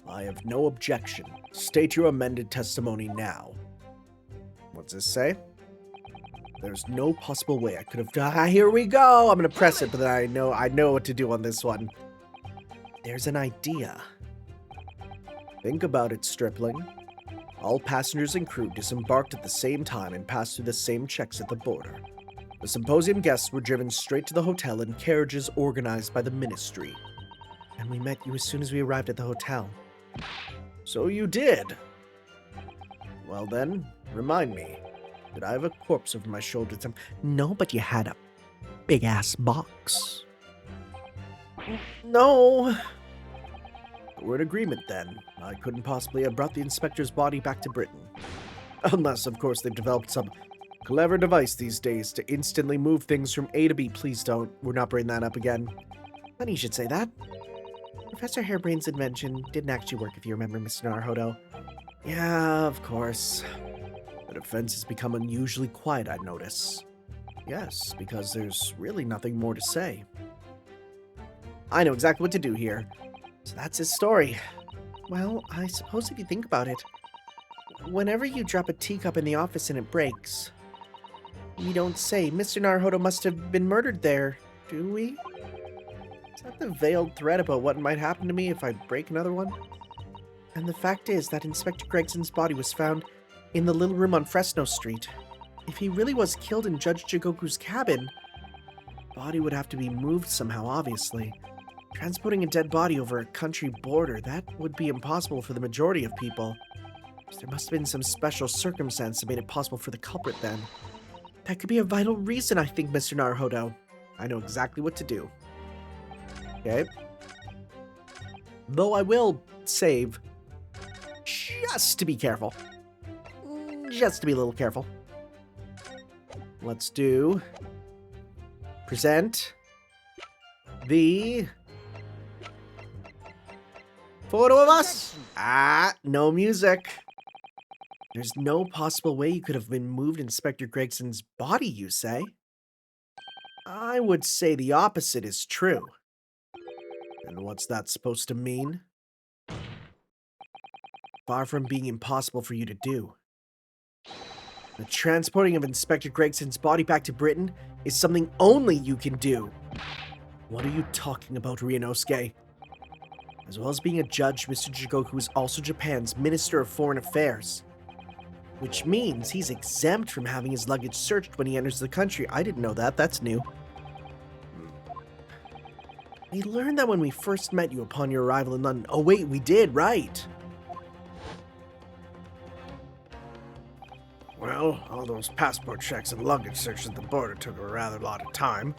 A: I have no objection. State your amended testimony now. What's this say? There's no possible way I could have done. Here we go! I'm gonna press it, but then I know what to do on this one. There's an idea. Think about it, stripling. All passengers and crew disembarked at the same time and passed through the same checks at the border. The symposium guests were driven straight to the hotel in carriages organized by the ministry. And we met you as soon as we arrived at the hotel. So you did. Well then, remind me. Did I have a corpse over my shoulder? No, but you had a big-ass box. No. We're in agreement then. I couldn't possibly have brought the inspector's body back to Britain. Unless, of course, they've developed some clever device these days to instantly move things from A to B. Please don't. We're not bringing that up again. Funny you should say that. Professor Hairbrain's invention didn't actually work, if you remember, Mr. Naruhodo. Yeah, of course. The defense has become unusually quiet, I notice. Yes, because there's really nothing more to say. I know exactly what to do here. So that's his story. Well, I suppose if you think about it, whenever you drop a teacup in the office and it breaks, we don't say Mr. Naruhodo must have been murdered there, do we? Is that the veiled threat about what might happen to me if I break another one? And the fact is that Inspector Gregson's body was found in the little room on Fresno Street. If he really was killed in Judge Jigoku's cabin, the body would have to be moved somehow, obviously. Transporting a dead body over a country border, that would be impossible for the majority of people. There must have been some special circumstance that made it possible for the culprit then. That could be a vital reason, I think, Mr. Naruhodo. I know exactly what to do. Okay. Though I will save, just to be careful. Just to be a little careful. Let's do... present the photo of us. No music. There's no possible way you could have been moved Inspector Gregson's body, you say? I would say the opposite is true. And what's that supposed to mean? Far from being impossible for you to do. The transporting of Inspector Gregson's body back to Britain is something only you can do. What are you talking about, Ryunosuke? As well as being a judge, Mr. Jigoku is also Japan's Minister of Foreign Affairs. Which means he's exempt from having his luggage searched when he enters the country. I didn't know that. That's new. We learned that when we first met you upon your arrival in London. Oh wait, we did, right. Well, all those passport checks and luggage searches at the border took a rather lot of time.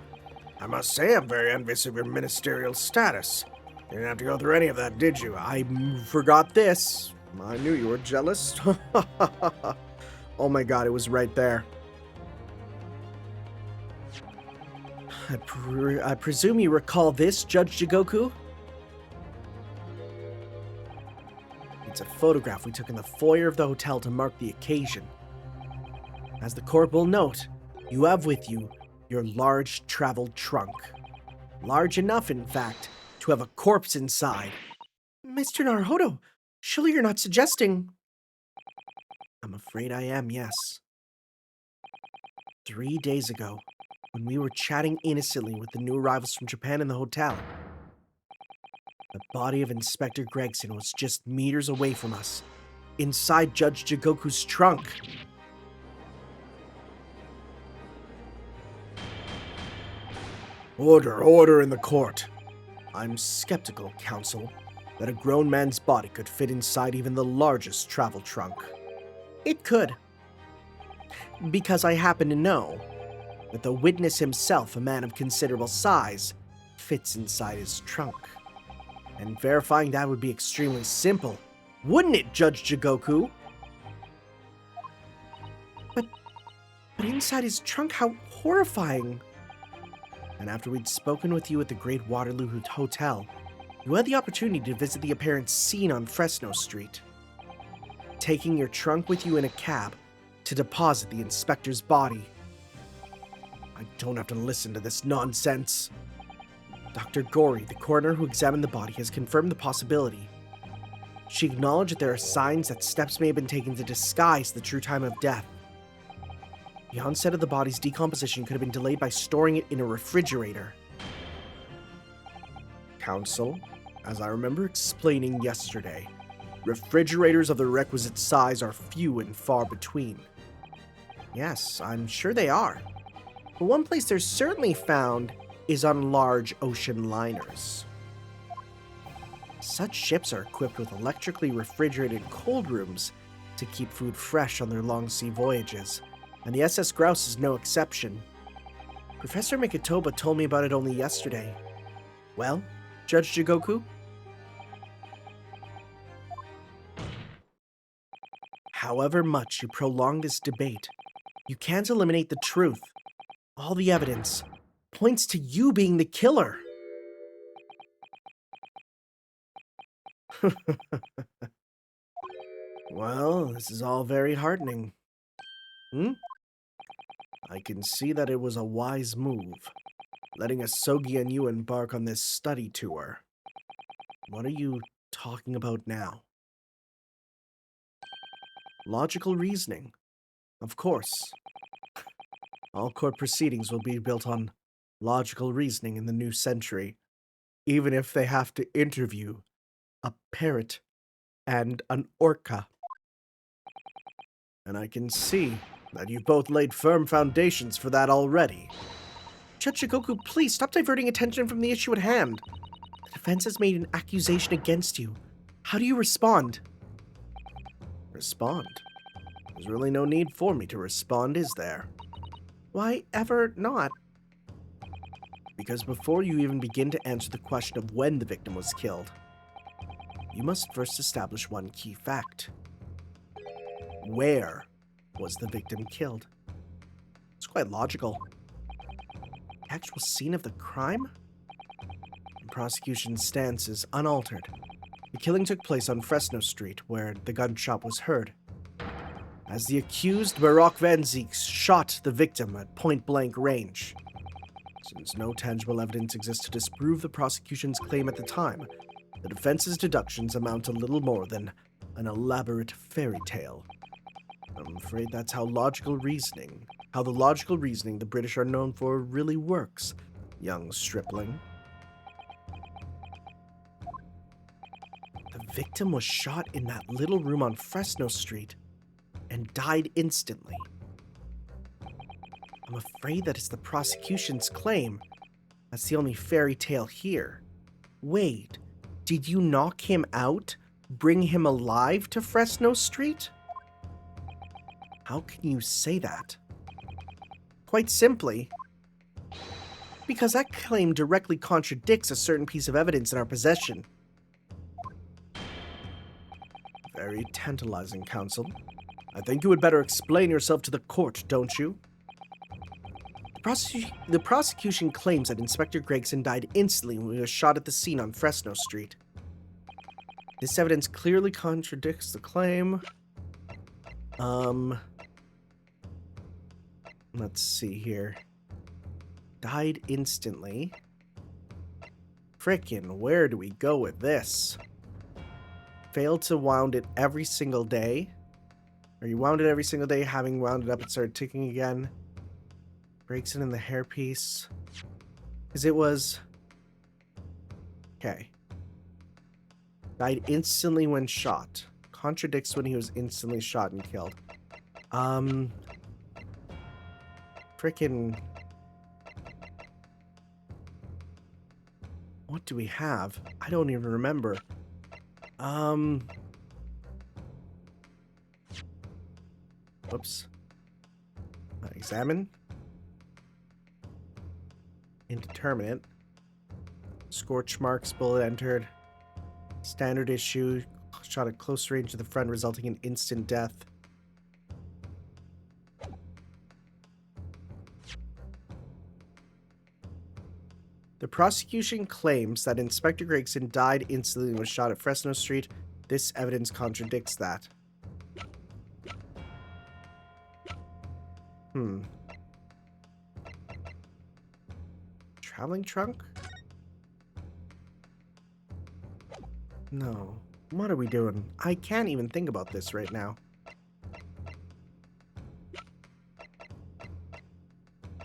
A: I must say I'm very envious of your ministerial status. You didn't have to go through any of that, did you? I forgot this. I knew you were jealous. Oh my god, it was right there. I presume you recall this, Judge Jigoku? It's a photograph we took in the foyer of the hotel to mark the occasion. As the court will note, you have with you your large travel trunk. Large enough, in fact, to have a corpse inside. Mr. Naruhodo, surely you're not suggesting... I'm afraid I am, yes. 3 days ago, when we were chatting innocently with the new arrivals from Japan in the hotel, the body of Inspector Gregson was just meters away from us, inside Judge Jigoku's trunk. Order in the court. I'm skeptical, counsel, that a grown man's body could fit inside even the largest travel trunk. It could. Because I happen to know that the witness himself, a man of considerable size, fits inside his trunk. And verifying that would be extremely simple, wouldn't it, Judge Jigoku? But inside his trunk, how horrifying. And after we'd spoken with you at the Great Waterloo Hotel, you had the opportunity to visit the apparent scene on Fresno Street, taking your trunk with you in a cab to deposit the inspector's body. I don't have to listen to this nonsense. Dr. Gori, the coroner who examined the body, has confirmed the possibility. She acknowledged that there are signs that steps may have been taken to disguise the true time of death. The onset of the body's decomposition could have been delayed by storing it in a refrigerator. Counsel, as I remember explaining yesterday, refrigerators of the requisite size are few and far between. Yes, I'm sure they are. But one place they're certainly found is on large ocean liners. Such ships are equipped with electrically refrigerated cold rooms to keep food fresh on their long sea voyages, and the SS Grouse is no exception. Professor Mikitoba told me about it only yesterday. Well, Judge Jigoku? However much you prolong this debate, you can't eliminate the truth. All the evidence points to you being the killer. Well, this is all very heartening. Hmm? I can see that it was a wise move, letting Asogi and you embark on this study tour. What are you talking about now? Logical reasoning. Of course. All court proceedings will be built on logical reasoning in the new century, even if they have to interview a parrot and an orca. And I can see that you've both laid firm foundations for that already. Judge Jigoku, please stop diverting attention from the issue at hand. The defense has made an accusation against you. How do you respond? Respond? There's really no need for me to respond, is there? Why ever not? Because before you even begin to answer the question of when the victim was killed, you must first establish one key fact. Where was the victim killed? It's quite logical. The actual scene of the crime? The prosecution's stance is unaltered. The killing took place on Fresno Street, where the gunshot was heard. As the accused, Barak Van Zeek shot the victim at point-blank range. Since no tangible evidence exists to disprove the prosecution's claim at the time, the defense's deductions amount to little more than an elaborate fairy tale. I'm afraid that's how the logical reasoning the British are known for really works, young stripling. The victim was shot in that little room on Fresno Street and died instantly. I'm afraid that it's the prosecution's claim. That's the only fairy tale here. Wait, did you knock him out? Bring him alive to Fresno Street? How can you say that? Quite simply, because that claim directly contradicts a certain piece of evidence in our possession. Very tantalizing, counsel. I think you would better explain yourself to the court, don't you? The prosecution claims that Inspector Gregson died instantly when he was shot at the scene on Fresno Street. This evidence clearly contradicts the claim. Let's see here. Died instantly. Frickin', where do we go with this? Failed to wound it every single day. Or you wound it every single day, having wound it up, it started ticking again. Gregson in the hairpiece. Because it was... Okay. Died instantly when shot. Contradicts when he was instantly shot and killed. Frickin'... What do we have? I don't even remember. Whoops. Examine. Indeterminate. Scorch marks, bullet entered. Standard issue. Shot at close range to the front, resulting in instant death. The prosecution claims that Inspector Gregson died instantly and was shot at Fresno Street. This evidence contradicts that. Traveling trunk? No. What are we doing? I can't even think about this right now.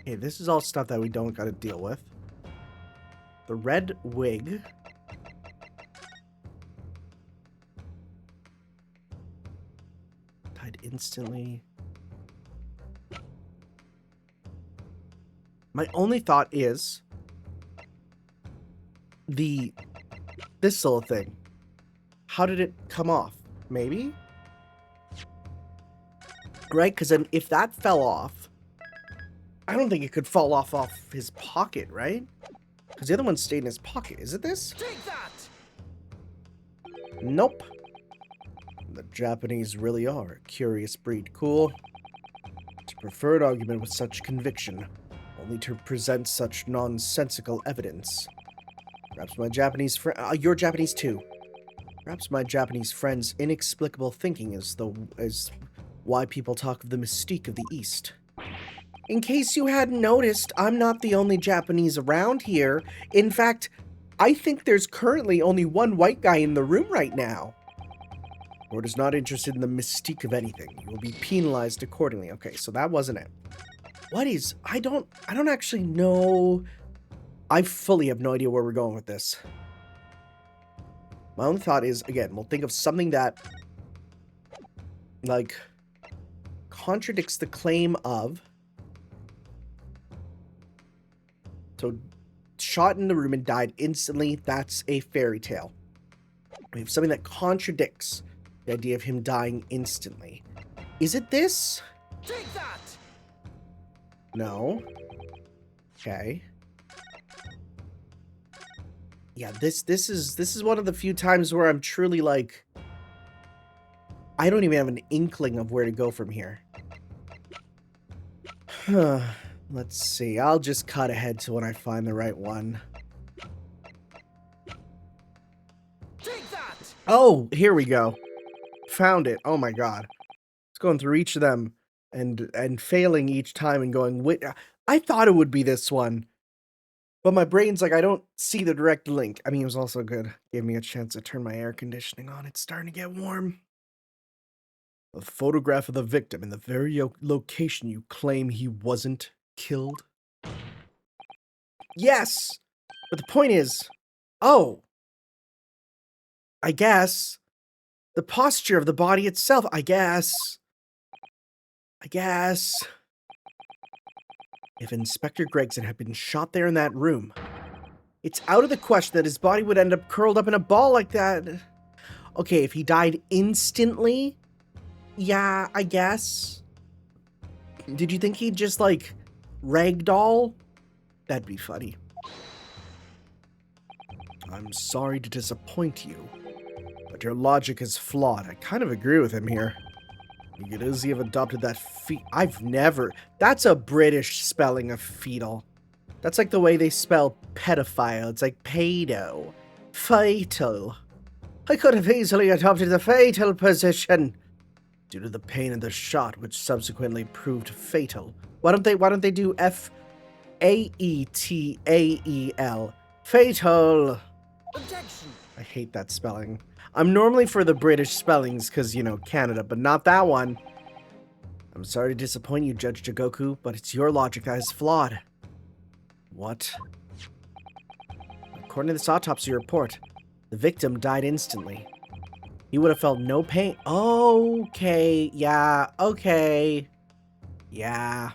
A: Okay, this is all stuff that we don't gotta deal with. The red wig. Died instantly. My only thought is this little thing. How did it come off? Maybe? Right? Because then if that fell off, I don't think it could fall off his pocket, right? Because the other one stayed in his pocket. Is it this?
B: Take that!
A: Nope. The Japanese really are a curious breed. Cool. To prefer an argument with such conviction, only to present such nonsensical evidence. Perhaps my Japanese friend... you're Japanese too. Perhaps my Japanese friend's inexplicable thinking is why people talk of the mystique of the East. In case you hadn't noticed, I'm not the only Japanese around here. In fact, I think there's currently only one white guy in the room right now. Lord is not interested in the mystique of anything. You will be penalized accordingly. Okay, so that wasn't it. What is... I don't actually know... I fully have no idea where we're going with this. My own thought is, again, we'll think of something that, like, contradicts the claim of... So, shot in the room and died instantly, that's a fairy tale. We have something that contradicts the idea of him dying instantly. Is it this?
B: Take that!
A: No. Okay. Yeah, this is one of the few times where I'm truly like, I don't even have an inkling of where to go from here. Let's see. I'll just cut ahead to when I find the right one.
B: Take that!
A: Oh, here we go. Found it. Oh my god. It's going through each of them and failing each time and going, wait, I thought it would be this one. But my brain's like, I don't see the direct link. I mean, it was also good. Gave me a chance to turn my air conditioning on. It's starting to get warm. A photograph of the victim in the very location you claim he wasn't killed. Yes! But the point is, oh, I guess, the posture of the body itself, I guess. If Inspector Gregson had been shot there in that room, it's out of the question that his body would end up curled up in a ball like that. Okay, if he died instantly, yeah, I guess. Did you think he'd just, like, ragdoll? That'd be funny. I'm sorry to disappoint you, but your logic is flawed. I kind of agree with him here. You could easily have adopted that I've never... That's a British spelling of fetal. That's like the way they spell pedophile. It's like pedo. Fatal. I could have easily adopted the fatal position. Due to the pain of the shot, which subsequently proved fatal. Why don't they do F-A-E-T-A-E-L? Fatal.
B: Objection.
A: I hate that spelling. I'm normally for the British spellings because, you know, Canada, but not that one. I'm sorry to disappoint you, Judge Jigoku, but it's your logic that is flawed. What? According to this autopsy report, the victim died instantly. He would have felt no pain. Okay, yeah, okay. Yeah.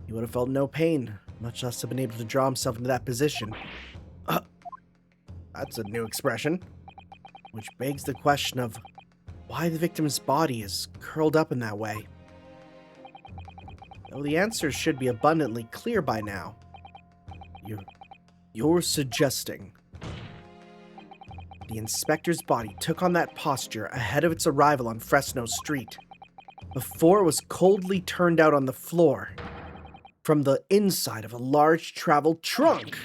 A: He would have felt no pain, much less have been able to draw himself into that position. That's a new expression. Which begs the question of why the victim's body is curled up in that way. Though the answer should be abundantly clear by now. You're suggesting the inspector's body took on that posture ahead of its arrival on Fresno Street, before it was coldly turned out on the floor from the inside of a large travel trunk.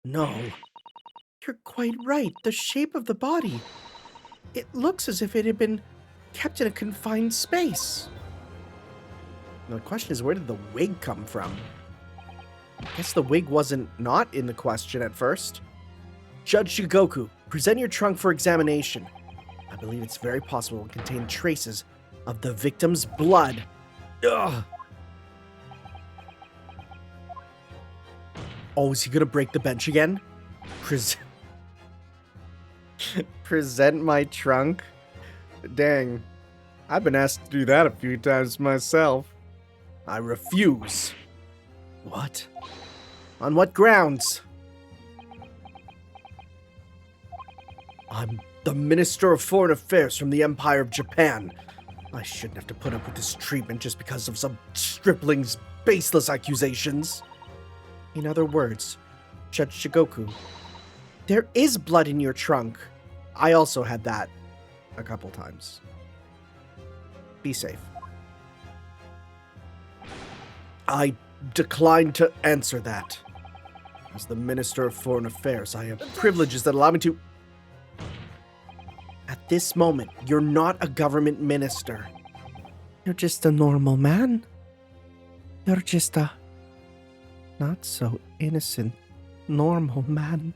A: No. You're quite right. The shape of the body. It looks as if it had been kept in a confined space. Now, the question is, where did the wig come from? I guess the wig wasn't not in the question at first. Judge Jigoku, present your trunk for examination. I believe it's very possible it will contain traces of the victim's blood. Ugh. Oh, is he gonna break the bench again? Present my trunk? Dang. I've been asked to do that a few times myself. I refuse. What? On what grounds? I'm the Minister of Foreign Affairs from the Empire of Japan. I shouldn't have to put up with this treatment just because of some stripling's baseless accusations. In other words, Judge Jigoku, there is blood in your trunk. I also had that a couple times. Be safe. I decline to answer that. As the Minister of Foreign Affairs, I have privileges that allow me to... this moment, you're not a government minister. You're just a normal man. You're just a not so innocent, normal man.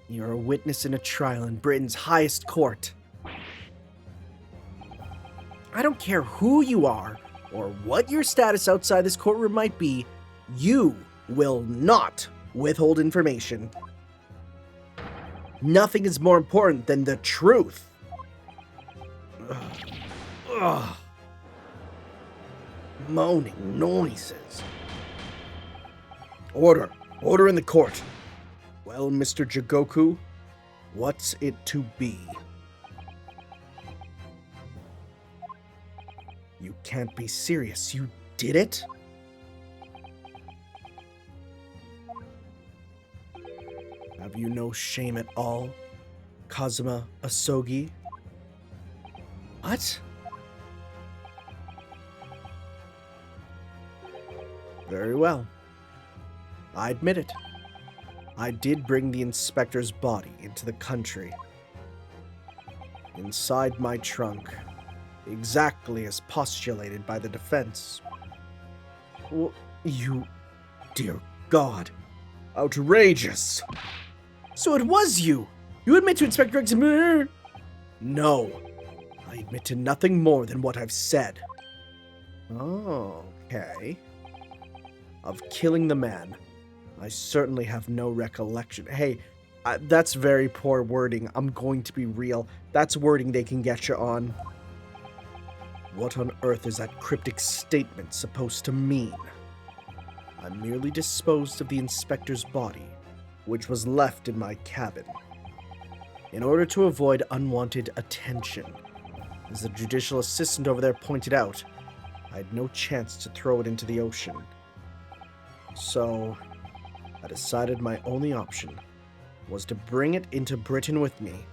A: You're a witness in a trial in Britain's highest court. I don't care who you are or what your status outside this courtroom might be, you will not withhold information. Nothing is more important than the truth. Ugh. Ugh. Moaning noises. Order. Order in the court. Well, Mr. Jigoku, what's it to be? You can't be serious. You did it? Have you no shame at all, Kazuma Asogi? What? Very well. I admit it. I did bring the inspector's body into the country. Inside my trunk, exactly as postulated by the defense. Well, you... Dear God. Outrageous! So it was you! You admit to Inspector Greg's murder? No. I admit to nothing more than what I've said. Oh, okay. Of killing the man. I certainly have no recollection. Hey, that's very poor wording. I'm going to be real. That's wording they can get you on. What on earth is that cryptic statement supposed to mean? I merely disposed of the inspector's body, which was left in my cabin, in order to avoid unwanted attention. As the judicial assistant over there pointed out, I had no chance to throw it into the ocean. So, I decided my only option was to bring it into Britain with me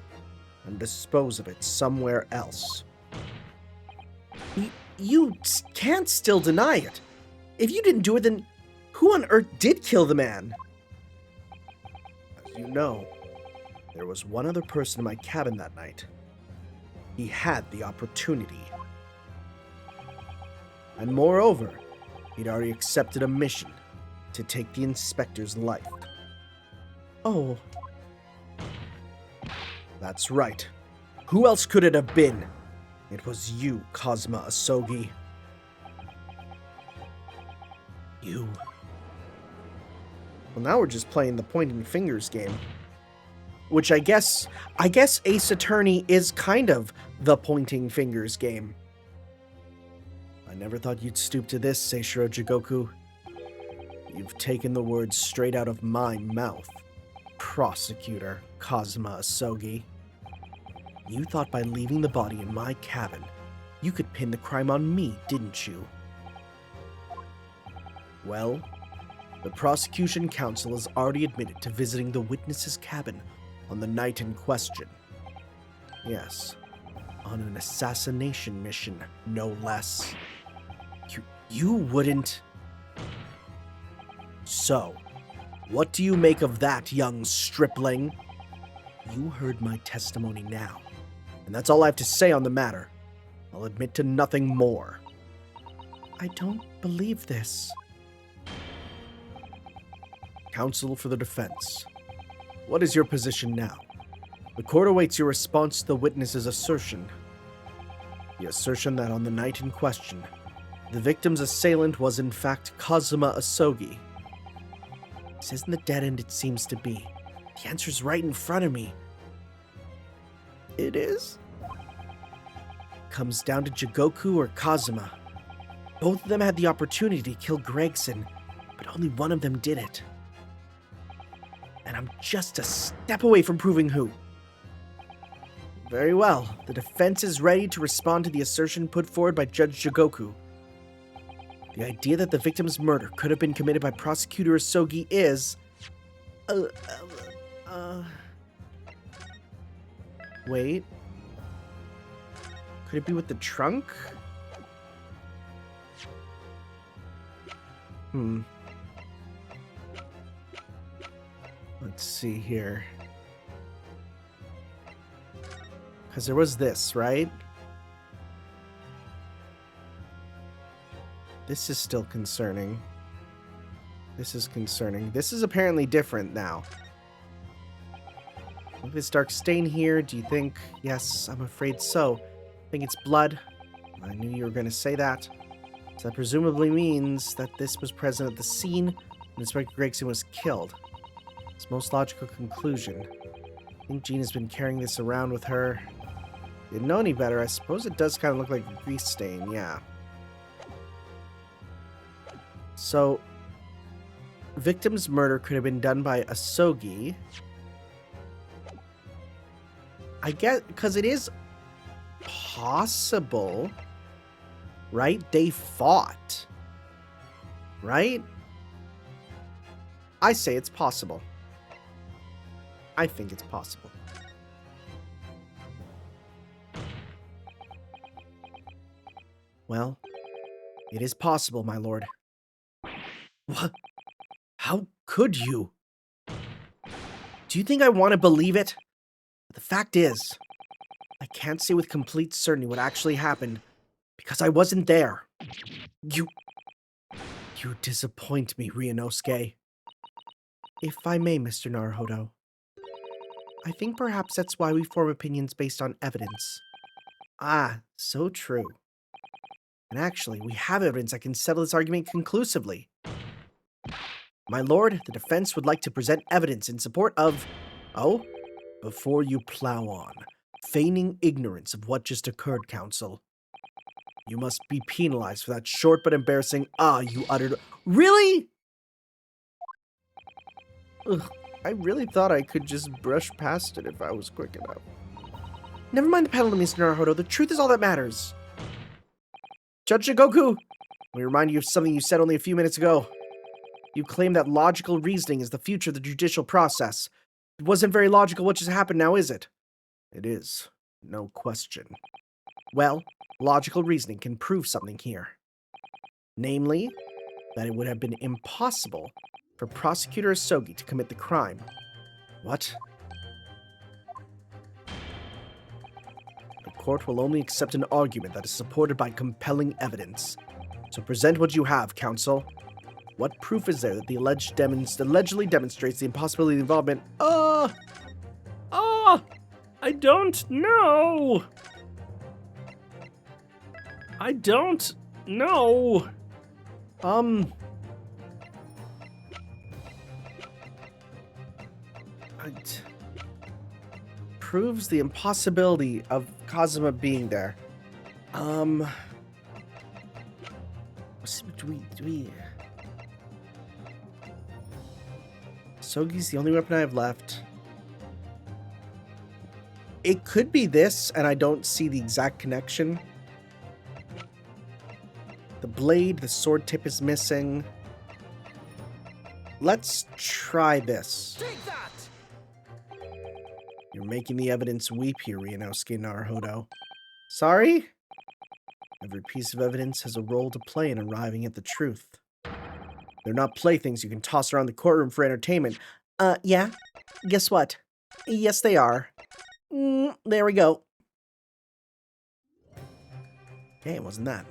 A: and dispose of it somewhere else. You can't still deny it. If you didn't do it, then who on earth did kill the man? As you know, there was one other person in my cabin that night. He had the opportunity. And moreover, he'd already accepted a mission to take the inspector's life. Oh. That's right. Who else could it have been? It was you, Kazuma Asogi. You. Well, now we're just playing the pointing fingers game. Which I guess Ace Attorney is kind of the pointing fingers game. I never thought you'd stoop to this, Seishiro Jigoku. You've taken the words straight out of my mouth, Prosecutor Kazuma Asogi. You thought by leaving the body in my cabin, you could pin the crime on me, didn't you? Well, the prosecution counsel has already admitted to visiting the witness's cabin on the night in question. Yes, on an assassination mission, no less. You wouldn't... So, what do you make of that, young stripling? You heard my testimony now, and that's all I have to say on the matter. I'll admit to nothing more. I don't believe this. Counsel for the defense. What is your position now? The court awaits your response to the witness's assertion. The assertion that on the night in question, the victim's assailant was in fact Kazuma Asogi. This isn't the dead end it seems to be. The answer's right in front of me. It is? Comes down to Jigoku or Kazuma. Both of them had the opportunity to kill Gregson, but only one of them did it. And I'm just a step away from proving who. Very well. The defense is ready to respond to the assertion put forward by Judge Jigoku. The idea that the victim's murder could have been committed by Prosecutor Asogi is... Wait. Could it be with the trunk? Let's see here. Because there was this, right? This is still concerning. This is concerning. This is apparently different now. Look at this dark stain here. Do you think? Yes, I'm afraid so. I think it's blood. I knew you were going to say that. So that presumably means that this was present at the scene when Inspector Gregson was killed. It's most logical conclusion. I think Jean has been carrying this around with her. Didn't know any better. I suppose it does kind of look like a grease stain, yeah. So, victim's murder could have been done by Asogi. I get, because it is possible, right? They fought, right? I say it's possible. I think it's possible. Well, it is possible, my lord. What? How could you? Do you think I want to believe it? The fact is, I can't say with complete certainty what actually happened because I wasn't there. You disappoint me, Ryunosuke. If I may, Mr. Naruhodo. I think perhaps that's why we form opinions based on evidence. Ah, so true. And actually, we have evidence that can settle this argument conclusively. My lord, the defense would like to present evidence in support of... Oh? Before you plow on, feigning ignorance of what just occurred, counsel. You must be penalized for that short but embarrassing you uttered. Really? Ugh, I really thought I could just brush past it if I was quick enough. Never mind the penalty, Mr. Naruhodo. The truth is all that matters. Judge Jigoku, let me remind you of something you said only a few minutes ago. You claim that logical reasoning is the future of the judicial process. It wasn't very logical what just happened now, is it? It is. No question. Well, logical reasoning can prove something here. Namely, that it would have been impossible for Prosecutor Asogi to commit the crime. What? The court will only accept an argument that is supported by compelling evidence. So present what you have, counsel. What proof is there that the allegedly demonstrates the impossibility of involvement? I don't know. I don't know. It proves the impossibility of Kazuma being there. Do we... Sogi's the only weapon I have left. It could be this, and I don't see the exact connection. The blade, the sword tip is missing. Let's try this.
B: Take that!
A: You're making the evidence weep here, Ryunosuke Naruhodo. Sorry? Every piece of evidence has a role to play in arriving at the truth. They're not playthings you can toss around the courtroom for entertainment. Yeah? Guess what? Yes, they are. There we go. Okay, it wasn't that.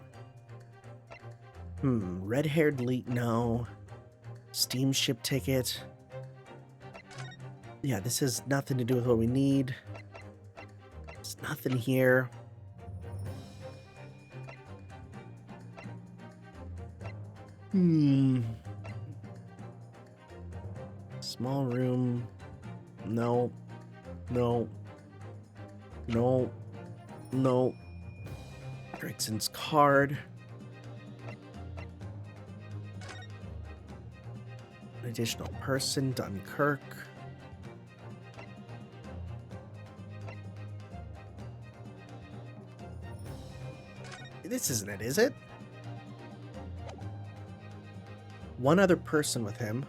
A: Red-haired leak, no. Steamship ticket. Yeah, this has nothing to do with what we need. There's nothing here. Small room. No. No. No. No. Gregson's card. An additional person, Dunkirk. This isn't it, is it? One other person with him.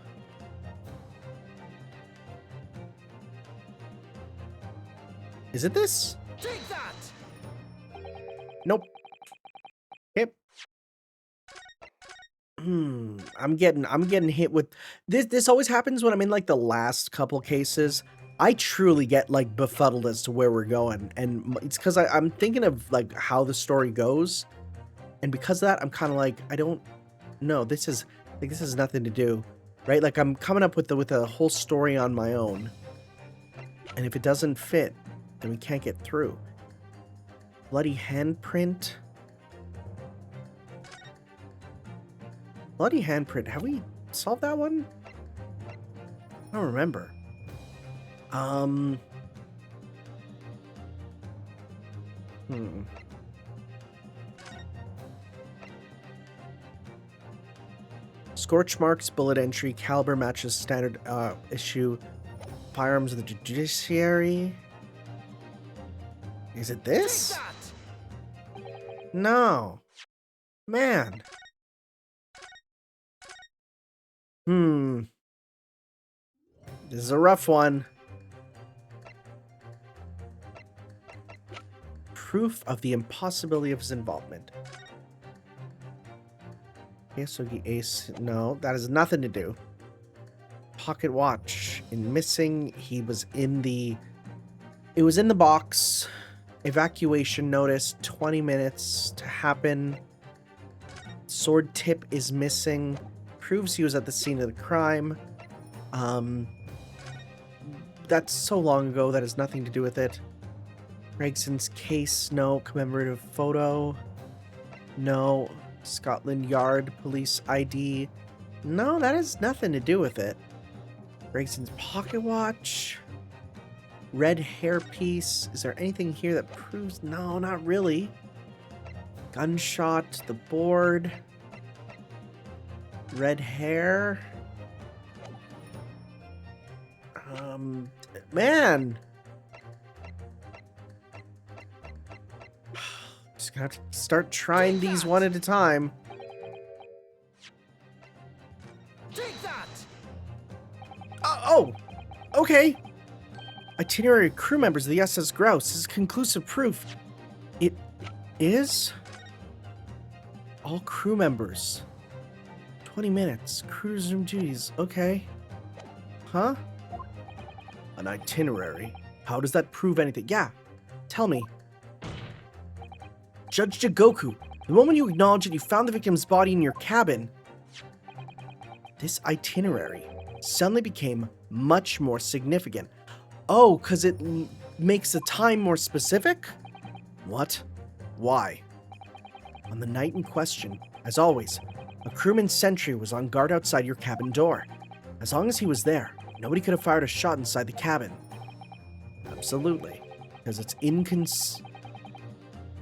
A: Is it this?
B: Take that!
A: Nope. Yep. I'm getting hit with this. This always happens when I'm in like the last couple cases. I truly get, like, befuddled as to where we're going, and it's because I'm thinking of, like, how the story goes, and because of that, I'm kinda like, I don't know, this has nothing to do, right? Like, I'm coming up with a whole story on my own, and if it doesn't fit, then we can't get through. Bloody handprint? Bloody handprint, have we solved that one? I don't remember. Scorch marks, bullet entry, caliber matches standard issue, firearms of the judiciary. Is it
B: Take
A: this?
B: that!
A: No. Man. This is a rough one. Proof of the impossibility of his involvement. Yasogi Ace. No, that has nothing to do. Pocket watch. In missing, he was in the... It was in the box. Evacuation notice. 20 minutes to happen. Sword tip is missing. Proves he was at the scene of the crime. That's so long ago. That has nothing to do with it. Gregson's case. No. Commemorative photo. No. Scotland Yard police ID. No, that has nothing to do with it. Gregson's pocket watch. Red hairpiece. Is there anything here that proves? No, not really. Gunshot. The board. Red hair. Man. Just gonna have to start trying these one at a time.
B: Take that!
A: Oh, okay. Itinerary of crew members of the SS Grouse is conclusive proof. It is? All crew members. 20 minutes. Crew resume duties. Okay. Huh? An itinerary? How does that prove anything? Yeah. Tell me. Judge Jigoku, the moment you acknowledge that you found the victim's body in your cabin, this itinerary suddenly became much more significant. Oh, because it makes the time more specific? What? Why? On the night in question, as always, a crewman sentry was on guard outside your cabin door. As long as he was there, nobody could have fired a shot inside the cabin. Absolutely. Because it's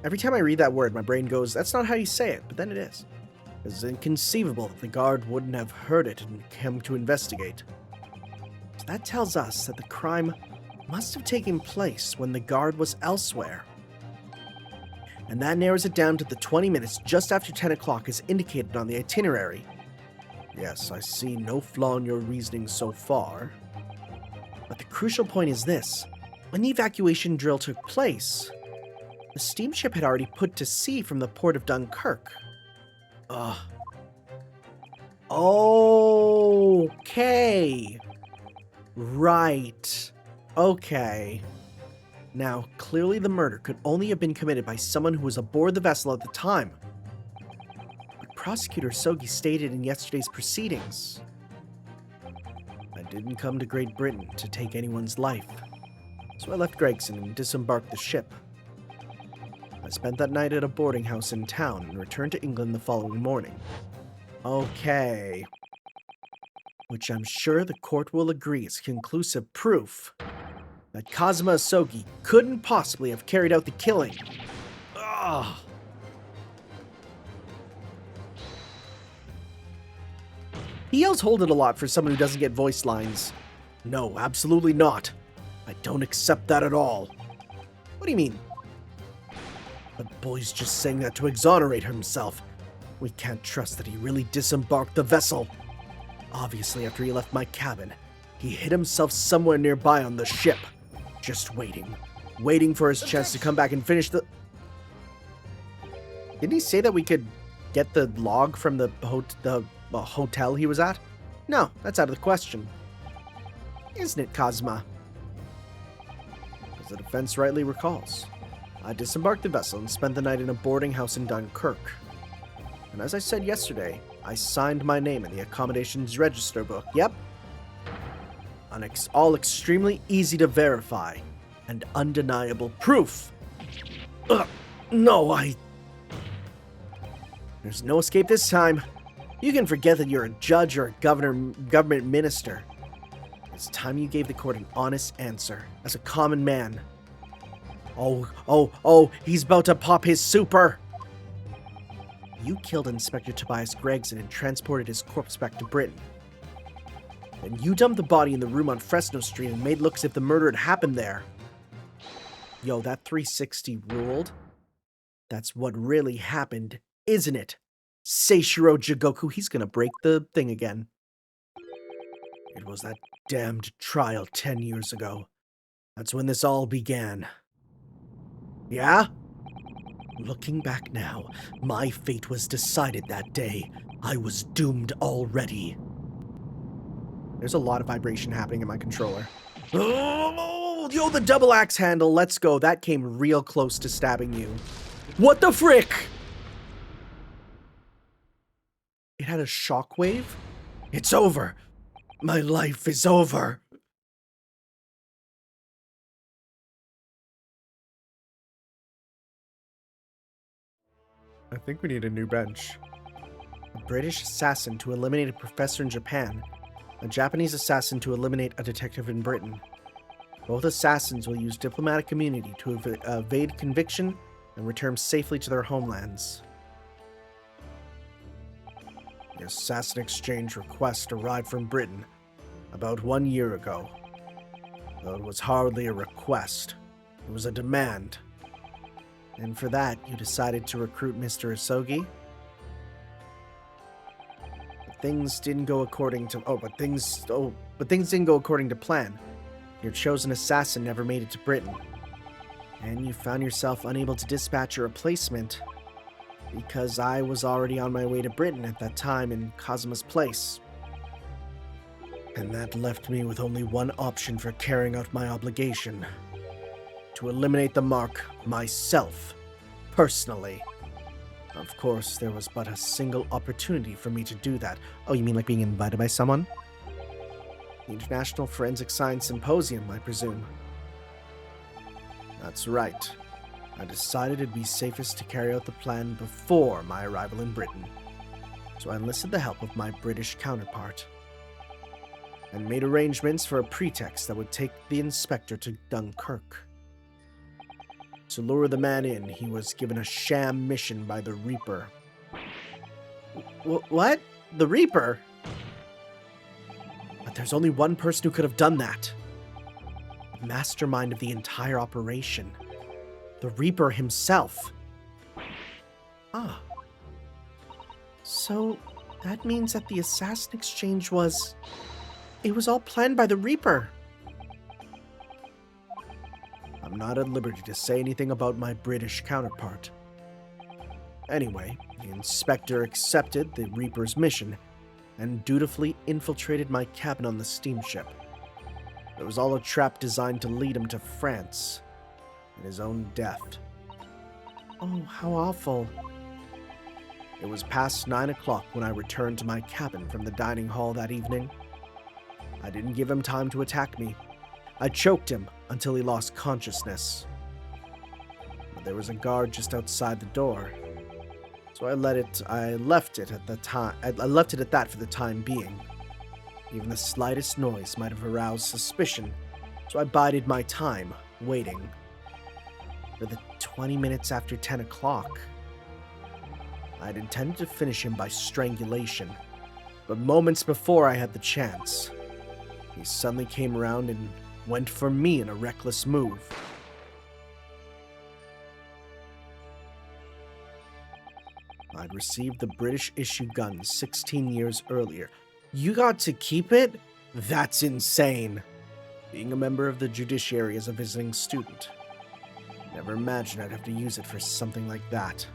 A: Every time I read that word, my brain goes, that's not how you say it, but then it is. It's inconceivable that the guard wouldn't have heard it and come to investigate. So that tells us that the crime must have taken place when the guard was elsewhere. And that narrows it down to the 20 minutes just after 10 o'clock as indicated on the itinerary. Yes, I see no flaw in your reasoning so far. But the crucial point is this. When the evacuation drill took place, the steamship had already put to sea from the port of Dunkirk. Okay. Right. Okay. Now, clearly the murder could only have been committed by someone who was aboard the vessel at the time. But Prosecutor Sogi stated in yesterday's proceedings, I didn't come to Great Britain to take anyone's life. So I left Gregson and disembarked the ship. I spent that night at a boarding house in town and returned to England the following morning. Okay. Which I'm sure the court will agree is conclusive proof that Kazuma Asogi couldn't possibly have carried out the killing. Ugh. He yells hold it a lot for someone who doesn't get voice lines. No, absolutely not. I don't accept that at all. What do you mean? The boy's just saying that to exonerate himself. We can't trust that he really disembarked the vessel. Obviously, after he left my cabin, he hid himself somewhere nearby on the ship. Just waiting for his chance to come back and finish the... Didn't he say that we could get the log from the hotel he was at? No, that's out of the question. Isn't it, Kazuma? As the defense rightly recalls, I disembarked the vessel and spent the night in a boarding house in Dunkirk. And as I said yesterday, I signed my name in the accommodations register book. Yep. All extremely easy to verify and undeniable proof. No, There's no escape this time. You can forget that you're a judge or a government minister. It's time you gave the court an honest answer as a common man. Oh, he's about to pop his super. You killed Inspector Tobias Gregson and transported his corpse back to Britain. And you dumped the body in the room on Fresno Street and made look as if the murder had happened there. Yo, that 360 ruled. That's what really happened, isn't it? Seishiro Jigoku, he's gonna break the thing again. It was that damned trial 10 years ago. That's when this all began. Yeah? Looking back now, my fate was decided that day. I was doomed already. There's a lot of vibration happening in my controller. Oh, yo, the double axe handle, let's go. That came real close to stabbing you. What the frick? It had a shockwave? It's over. My life is over. I think we need a new bench. A British assassin to eliminate a professor in Japan. A Japanese assassin to eliminate a detective in Britain. Both assassins will use diplomatic immunity to evade conviction and return safely to their homelands. The assassin exchange request arrived from Britain about 1 year ago. Though it was hardly a request, it was a demand. And for that, you decided to recruit Mr. Isogi? But things didn't go according to... But things didn't go according to plan. Your chosen assassin never made it to Britain. And you found yourself unable to dispatch a replacement because I was already on my way to Britain at that time in Cosmo's place. And that left me with only one option for carrying out my obligation. To eliminate the mark myself, personally. Of course, there was but a single opportunity for me to do that. Oh, you mean like being invited by someone? The International Forensic Science Symposium, I presume. That's right. I decided it'd be safest to carry out the plan before my arrival in Britain. So I enlisted the help of my British counterpart and made arrangements for a pretext that would take the inspector to Dunkirk. To lure the man in, he was given a sham mission by the Reaper. What? The Reaper? But there's only one person who could have done that. The mastermind of the entire operation. The Reaper himself. Ah. So, that means that the assassin exchange was... It was all planned by the Reaper. I'm not at liberty to say anything about my British counterpart. Anyway, the inspector accepted the Reaper's mission and dutifully infiltrated my cabin on the steamship. It was all a trap designed to lead him to France and his own death. Oh, how awful. It was past 9 o'clock when I returned to my cabin from the dining hall that evening. I didn't give him time to attack me. I choked him until he lost consciousness. But there was a guard just outside the door, so I left it at that for the time being. Even the slightest noise might have aroused suspicion, so I bided my time, waiting. For the 20 minutes after 10 o'clock, I had intended to finish him by strangulation, but moments before I had the chance, he suddenly came around and went for me in a reckless move. I'd received the British-issue gun 16 years earlier. You got to keep it? That's insane. Being a member of the judiciary as a visiting student. Never imagined I'd have to use it for something like that.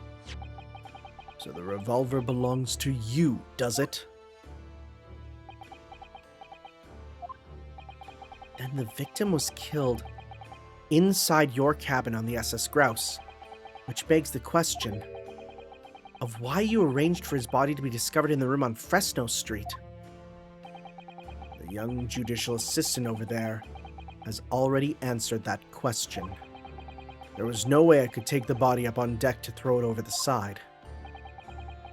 A: So the revolver belongs to you, does it? Then the victim was killed inside your cabin on the SS Grouse, which begs the question of why you arranged for his body to be discovered in the room on Fresno Street. The young judicial assistant over there has already answered that question. There was no way I could take the body up on deck to throw it over the side.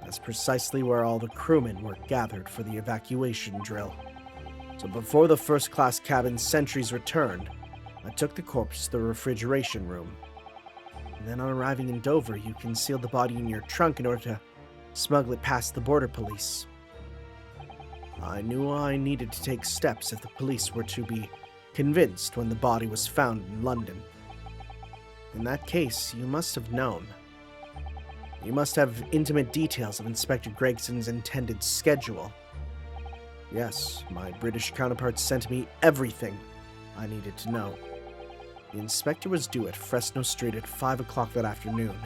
A: That's precisely where all the crewmen were gathered for the evacuation drill. So before the first-class cabin sentries returned, I took the corpse to the refrigeration room. And then on arriving in Dover, you concealed the body in your trunk in order to smuggle it past the border police. I knew I needed to take steps if the police were to be convinced when the body was found in London. In that case, you must have known. You must have intimate details of Inspector Gregson's intended schedule. Yes, my British counterpart sent me everything I needed to know. The inspector was due at Fresno Street at 5 o'clock that afternoon,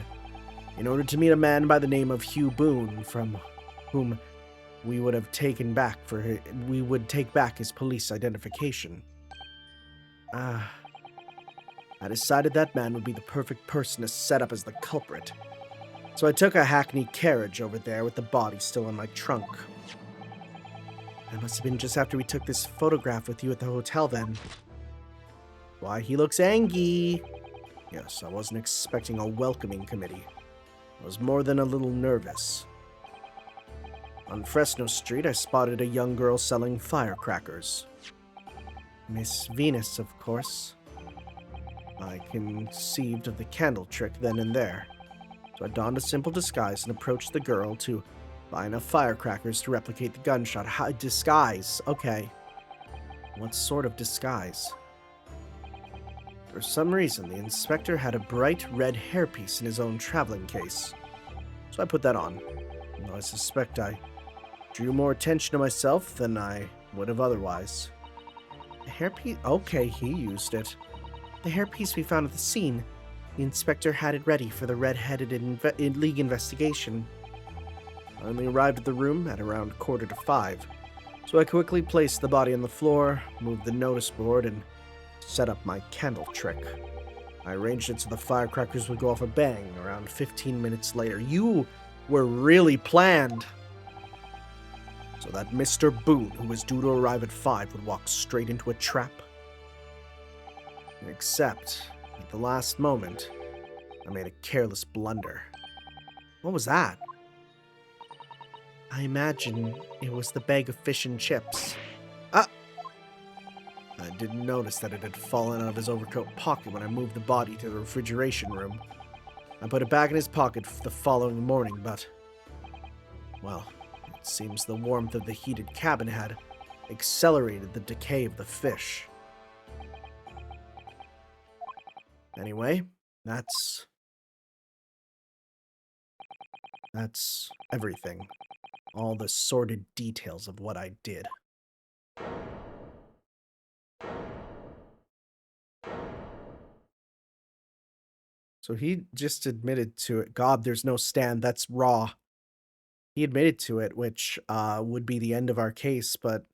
A: in order to meet a man by the name of Hugh Boone, from whom we would take back his police identification. I decided that man would be the perfect person to set up as the culprit. So I took a hackney carriage over there with the body still in my trunk. That must have been just after we took this photograph with you at the hotel then. Why, he looks angry. Yes, I wasn't expecting a welcoming committee. I was more than a little nervous. On Fresno Street, I spotted a young girl selling firecrackers. Miss Venus, of course. I conceived of the candle trick then and there. So I donned a simple disguise and approached the girl to buy enough firecrackers to replicate the gunshot. Disguise? Okay. What sort of disguise? For some reason, the inspector had a bright red hairpiece in his own traveling case. So I put that on. Though I suspect I drew more attention to myself than I would have otherwise. The hairpiece? Okay, he used it. The hairpiece we found at the scene. The inspector had it ready for the red-headed League investigation. I only arrived at the room at around 4:45, so I quickly placed the body on the floor, moved the notice board, and set up my candle trick. I arranged it so the firecrackers would go off a bang around 15 minutes later. You were really planned! So that Mr. Boone, who was due to arrive at 5, would walk straight into a trap. Except, at the last moment, I made a careless blunder. What was that? I imagine it was the bag of fish and chips. Ah! I didn't notice that it had fallen out of his overcoat pocket when I moved the body to the refrigeration room. I put it back in his pocket the following morning, but... well, it seems the warmth of the heated cabin had accelerated the decay of the fish. Anyway, that's everything. All the sordid details of what I did. So he just admitted to it. God, there's no stand. That's raw. He admitted to it, which would be the end of our case, but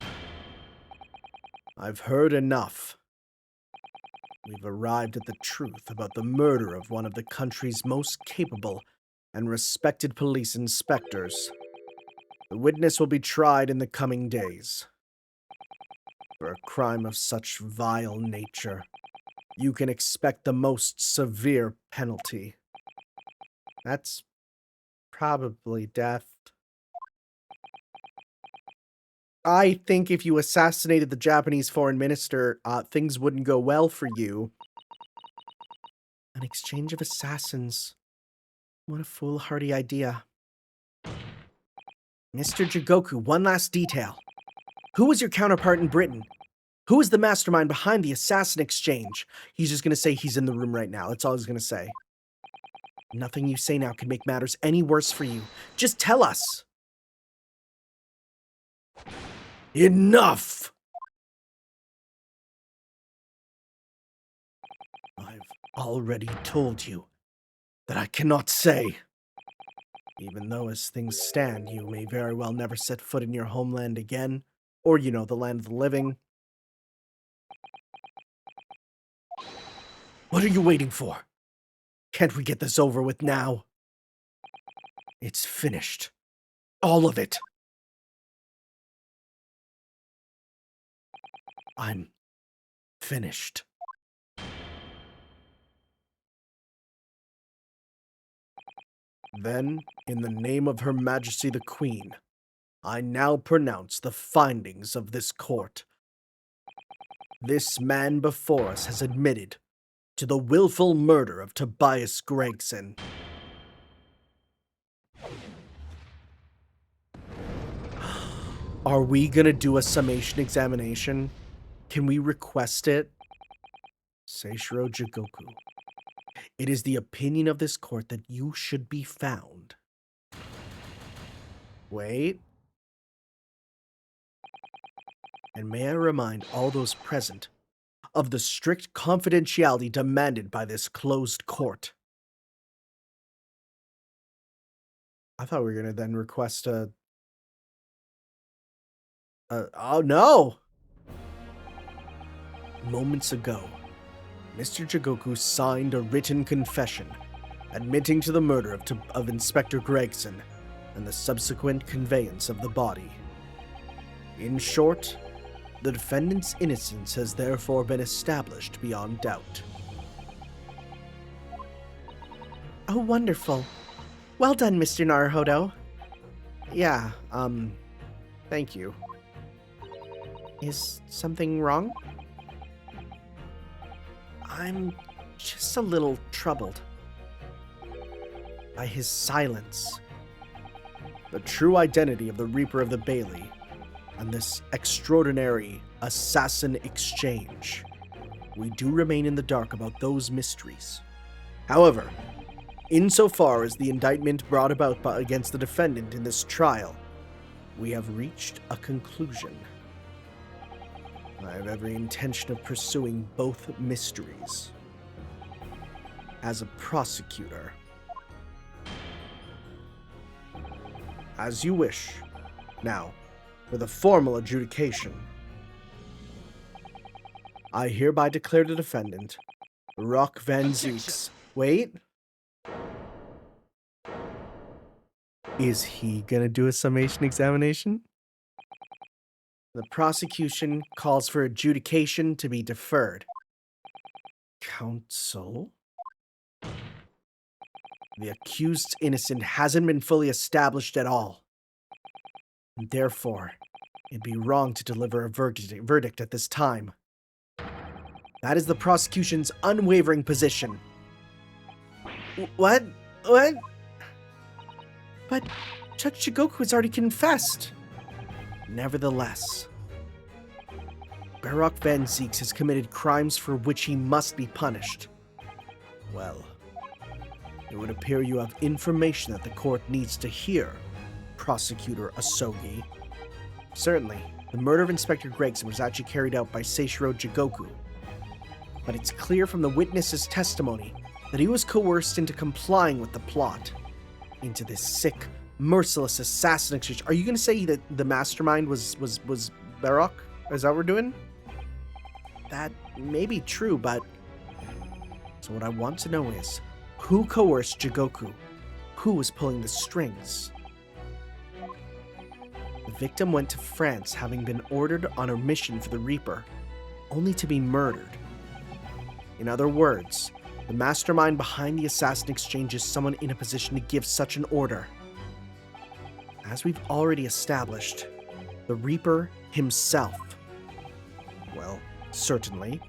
A: I've heard enough. We've arrived at the truth about the murder of one of the country's most capable and respected police inspectors. The witness will be tried in the coming days. For a crime of such vile nature, you can expect the most severe penalty. That's probably death. I think if you assassinated the Japanese foreign minister, things wouldn't go well for you. An exchange of assassins. What a foolhardy idea. Mr. Jigoku, one last detail. Who was your counterpart in Britain? Who is the mastermind behind the assassin exchange? He's just gonna say he's in the room right now. That's all he's gonna say. Nothing you say now can make matters any worse for you. Just tell us. Enough! I've already told you that I cannot say. Even though as things stand, you may very well never set foot in your homeland again, or, the land of the living. What are you waiting for? Can't we get this over with now? It's finished. All of it. I'm finished. Then, in the name of Her Majesty the Queen, I now pronounce the findings of this court. This man before us has admitted to the willful murder of Tobias Gregson. Are we gonna do a summation examination? Can we request it? Seishiro Jigoku. It is the opinion of this court that you should be found. Wait. And may I remind all those present of the strict confidentiality demanded by this closed court. I thought we were gonna then request oh no! Moments ago, Mr. Jigoku signed a written confession admitting to the murder of Inspector Gregson and the subsequent conveyance of the body. In short, the defendant's innocence has therefore been established beyond doubt. Oh, wonderful. Well done, Mr. Naruhodo. Yeah, thank you. Is something wrong? I'm just a little troubled by his silence. The true identity of the Reaper of the Bailey and this extraordinary assassin exchange. We do remain in the dark about those mysteries. However, insofar as the indictment brought about against the defendant in this trial, we have reached a conclusion. I have every intention of pursuing both mysteries. As a prosecutor. As you wish. Now, for the formal adjudication. I hereby declare the defendant, Rock Van Zeeks. Wait. Is he gonna do a summation examination? The prosecution calls for adjudication to be deferred. Counsel? The accused's innocence hasn't been fully established at all. And therefore, it'd be wrong to deliver a verdict at this time. That is the prosecution's unwavering position. What? What? But Judge Jigoku has already confessed. Nevertheless, Barok Van Zeeks has committed crimes for which he must be punished. Well, it would appear you have information that the court needs to hear, Prosecutor Asogi. Certainly, the murder of Inspector Gregson was actually carried out by Seishiro Jigoku. But it's clear from the witness's testimony that he was coerced into complying with the plot, into this sick, merciless assassin exchange. Are you going to say that the mastermind was Barok? Is that what we're doing? That may be true, but... So what I want to know is, who coerced Jigoku? Who was pulling the strings? The victim went to France having been ordered on a mission for the Reaper, only to be murdered. In other words, the mastermind behind the assassin exchange is someone in a position to give such an order. As we've already established, the Reaper himself. Well, certainly,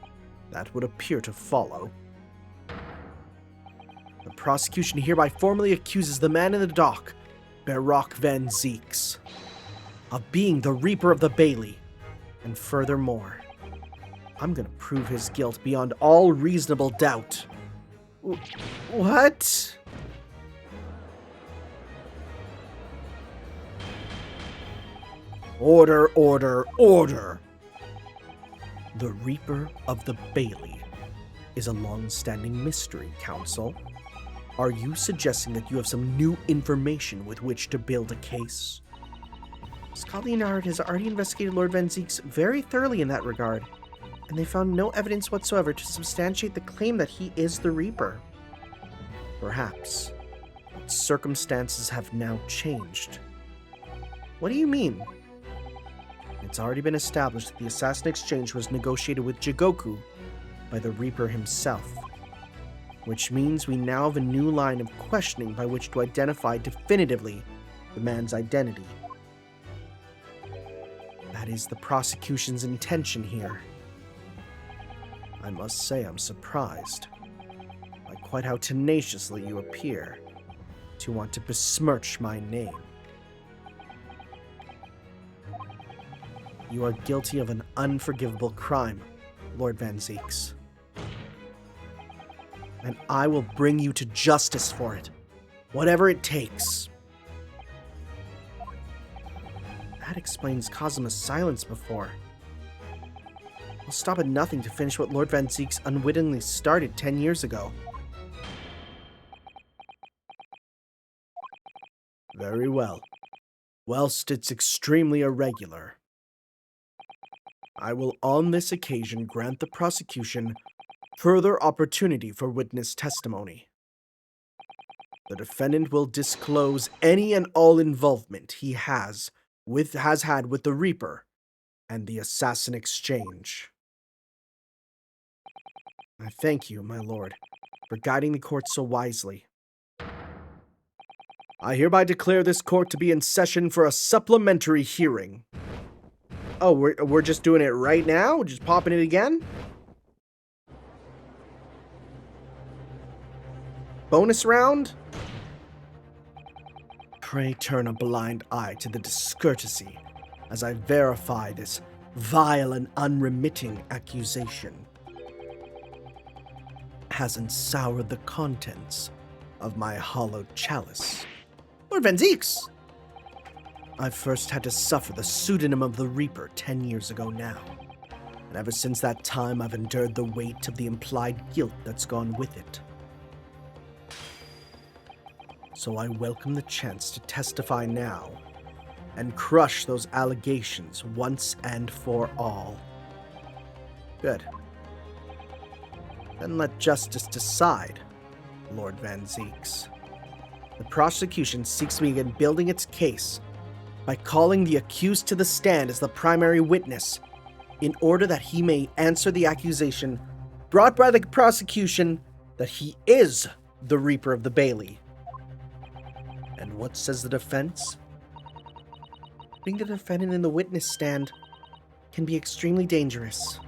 A: that would appear to follow. The prosecution hereby formally accuses the man in the dock, Barok Van Zeeks, of being the Reaper of the Bailey. And furthermore, I'm gonna prove his guilt beyond all reasonable doubt. What? Order, order, order! The Reaper of the Bailey is a long-standing mystery, Counsel. Are you suggesting that you have some new information with which to build a case? Scott Leonard has already investigated Lord Van Zeeks very thoroughly in that regard, and they found no evidence whatsoever to substantiate the claim that he is the Reaper. Perhaps, but circumstances have now changed. What do you mean? It's already been established that the Assassin Exchange was negotiated with Jigoku by the Reaper himself, which means we now have a new line of questioning by which to identify definitively the man's identity. That is the prosecution's intention here. I must say I'm surprised by quite how tenaciously you appear to want to besmirch my name. You are guilty of an unforgivable crime, Lord Van Zieks. And I will bring you to justice for it, whatever it takes. That explains Kazuma's silence before. We'll stop at nothing to finish what Lord Van Zieks unwittingly started 10 years ago. Very well. Whilst it's extremely irregular, I will on this occasion grant the prosecution further opportunity for witness testimony. The defendant will disclose any and all involvement he has had with the Reaper and the Assassin Exchange. I thank you, my lord, for guiding the court so wisely. I hereby declare this court to be in session for a supplementary hearing. Oh, we're just doing it right now? Just popping it again? Bonus round? Pray turn a blind eye to the discourtesy as I verify this vile and unremitting accusation. Hasn't soured the contents of my hollowed chalice. Lord Van Zieks! I first had to suffer the pseudonym of the Reaper 10 years ago now, and ever since that time I've endured the weight of the implied guilt that's gone with it. So I welcome the chance to testify now and crush those allegations once and for all. Good. Then let justice decide, Lord Van Zieks. The prosecution seeks to begin building its case by calling the accused to the stand as the primary witness in order that he may answer the accusation brought by the prosecution that he is the Reaper of the Bailey. And what says the defense? Putting the defendant in the witness stand can be extremely dangerous.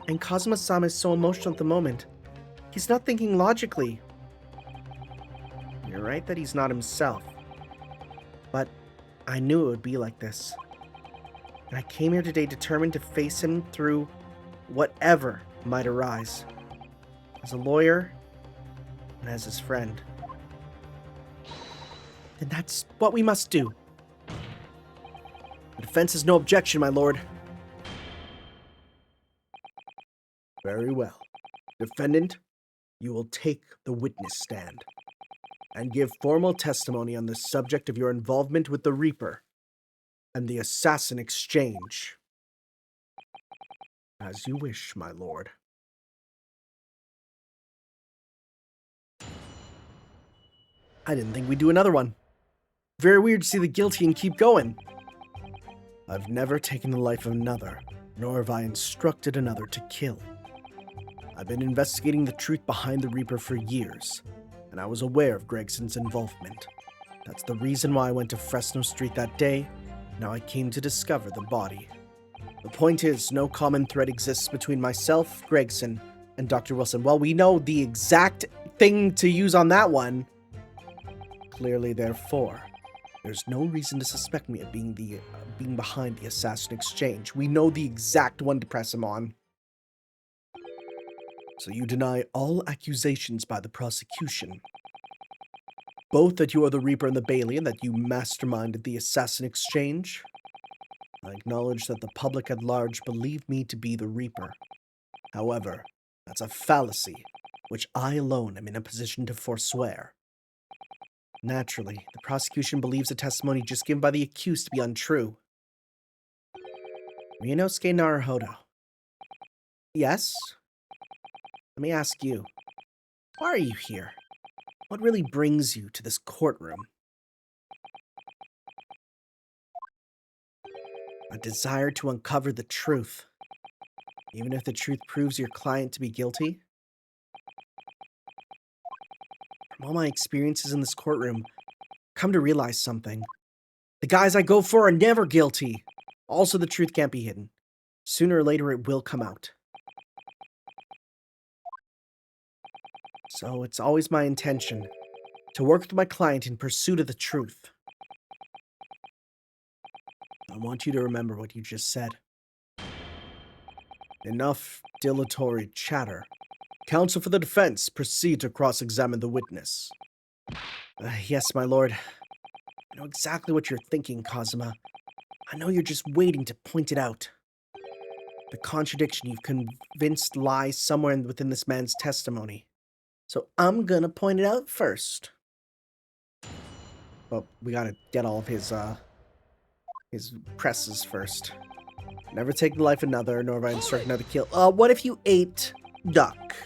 A: And Kazuma-sama is so emotional at the moment. He's not thinking logically. You're right that he's not himself. But I knew it would be like this. And I came here today determined to face him through whatever might arise. As a lawyer and as his friend. And that's what we must do. The defense has no objection, my lord. Very well. Defendant, you will take the witness stand and give formal testimony on the subject of your involvement with the Reaper and the Assassin Exchange. As you wish, my lord. I didn't think we'd do another one. Very weird to see the guilty and keep going. I've never taken the life of another, nor have I instructed another to kill. I've been investigating the truth behind the Reaper for years, and I was aware of Gregson's involvement. That's the reason why I went to Fresno Street that day. Now I came to discover the body. The point is, no common thread exists between myself, Gregson, and Dr. Wilson. Well, we know the exact thing to use on that one. Clearly, therefore, there's no reason to suspect me of being behind the Assassin Exchange. We know the exact one to press him on. So you deny all accusations by the prosecution. Both that you are the Reaper and the Bailey and that you masterminded the Assassin Exchange. I acknowledge that the public at large believe me to be the Reaper. However, that's a fallacy, which I alone am in a position to forswear. Naturally, the prosecution believes the testimony just given by the accused to be untrue. Ryunosuke Naruhodo, Yes? Let me ask you, why are you here? What really brings you to this courtroom? A desire to uncover the truth, even if the truth proves your client to be guilty? From all my experiences in this courtroom, I've come to realize something. The guys I go for are never guilty. Also, the truth can't be hidden. Sooner or later, it will come out. So it's always my intention to work with my client in pursuit of the truth. I want you to remember what you just said. Enough dilatory chatter. Counsel for the defense, proceed to cross-examine the witness. Yes, my lord. I know exactly what you're thinking, Kazuma. I know you're just waiting to point it out. The contradiction you've convinced lies somewhere within this man's testimony. So I'm gonna point it out first. Well, we gotta get all of his presses first. Never take the life of another, nor have I instruct another to kill. What if you ate duck?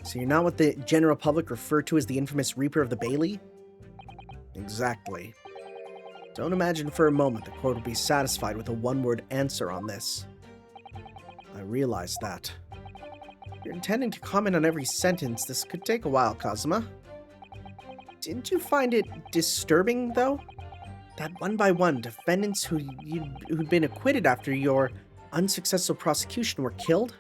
A: So you're not what the general public refer to as the infamous Reaper of the Bailey? Exactly. Don't imagine for a moment the court will be satisfied with a one-word answer on this. I realize that. If you're intending to comment on every sentence, this could take a while, Kazuma. Didn't you find it disturbing, though? That one by one, defendants who'd been acquitted after your unsuccessful prosecution were killed?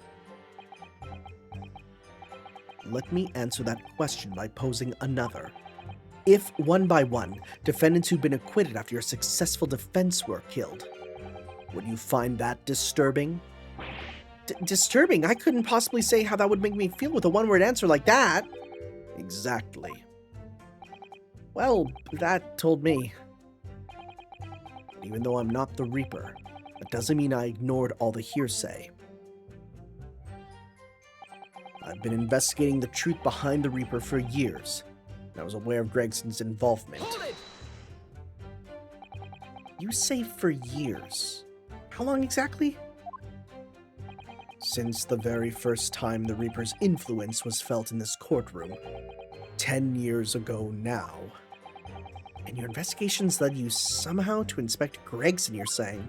A: Let me answer that question by posing another. If, one by one, defendants who'd been acquitted after your successful defense were killed, would you find that disturbing? Disturbing? I couldn't possibly say how that would make me feel with a one-word answer like that. Exactly. Well, that told me. Even though I'm not the Reaper, that doesn't mean I ignored all the hearsay. I've been investigating the truth behind the Reaper for years, and I was aware of Gregson's involvement. You say for years. How long exactly? Since the very first time the Reaper's influence was felt in this courtroom. 10 years ago now. And your investigations led you somehow to inspect Gregson, you're saying?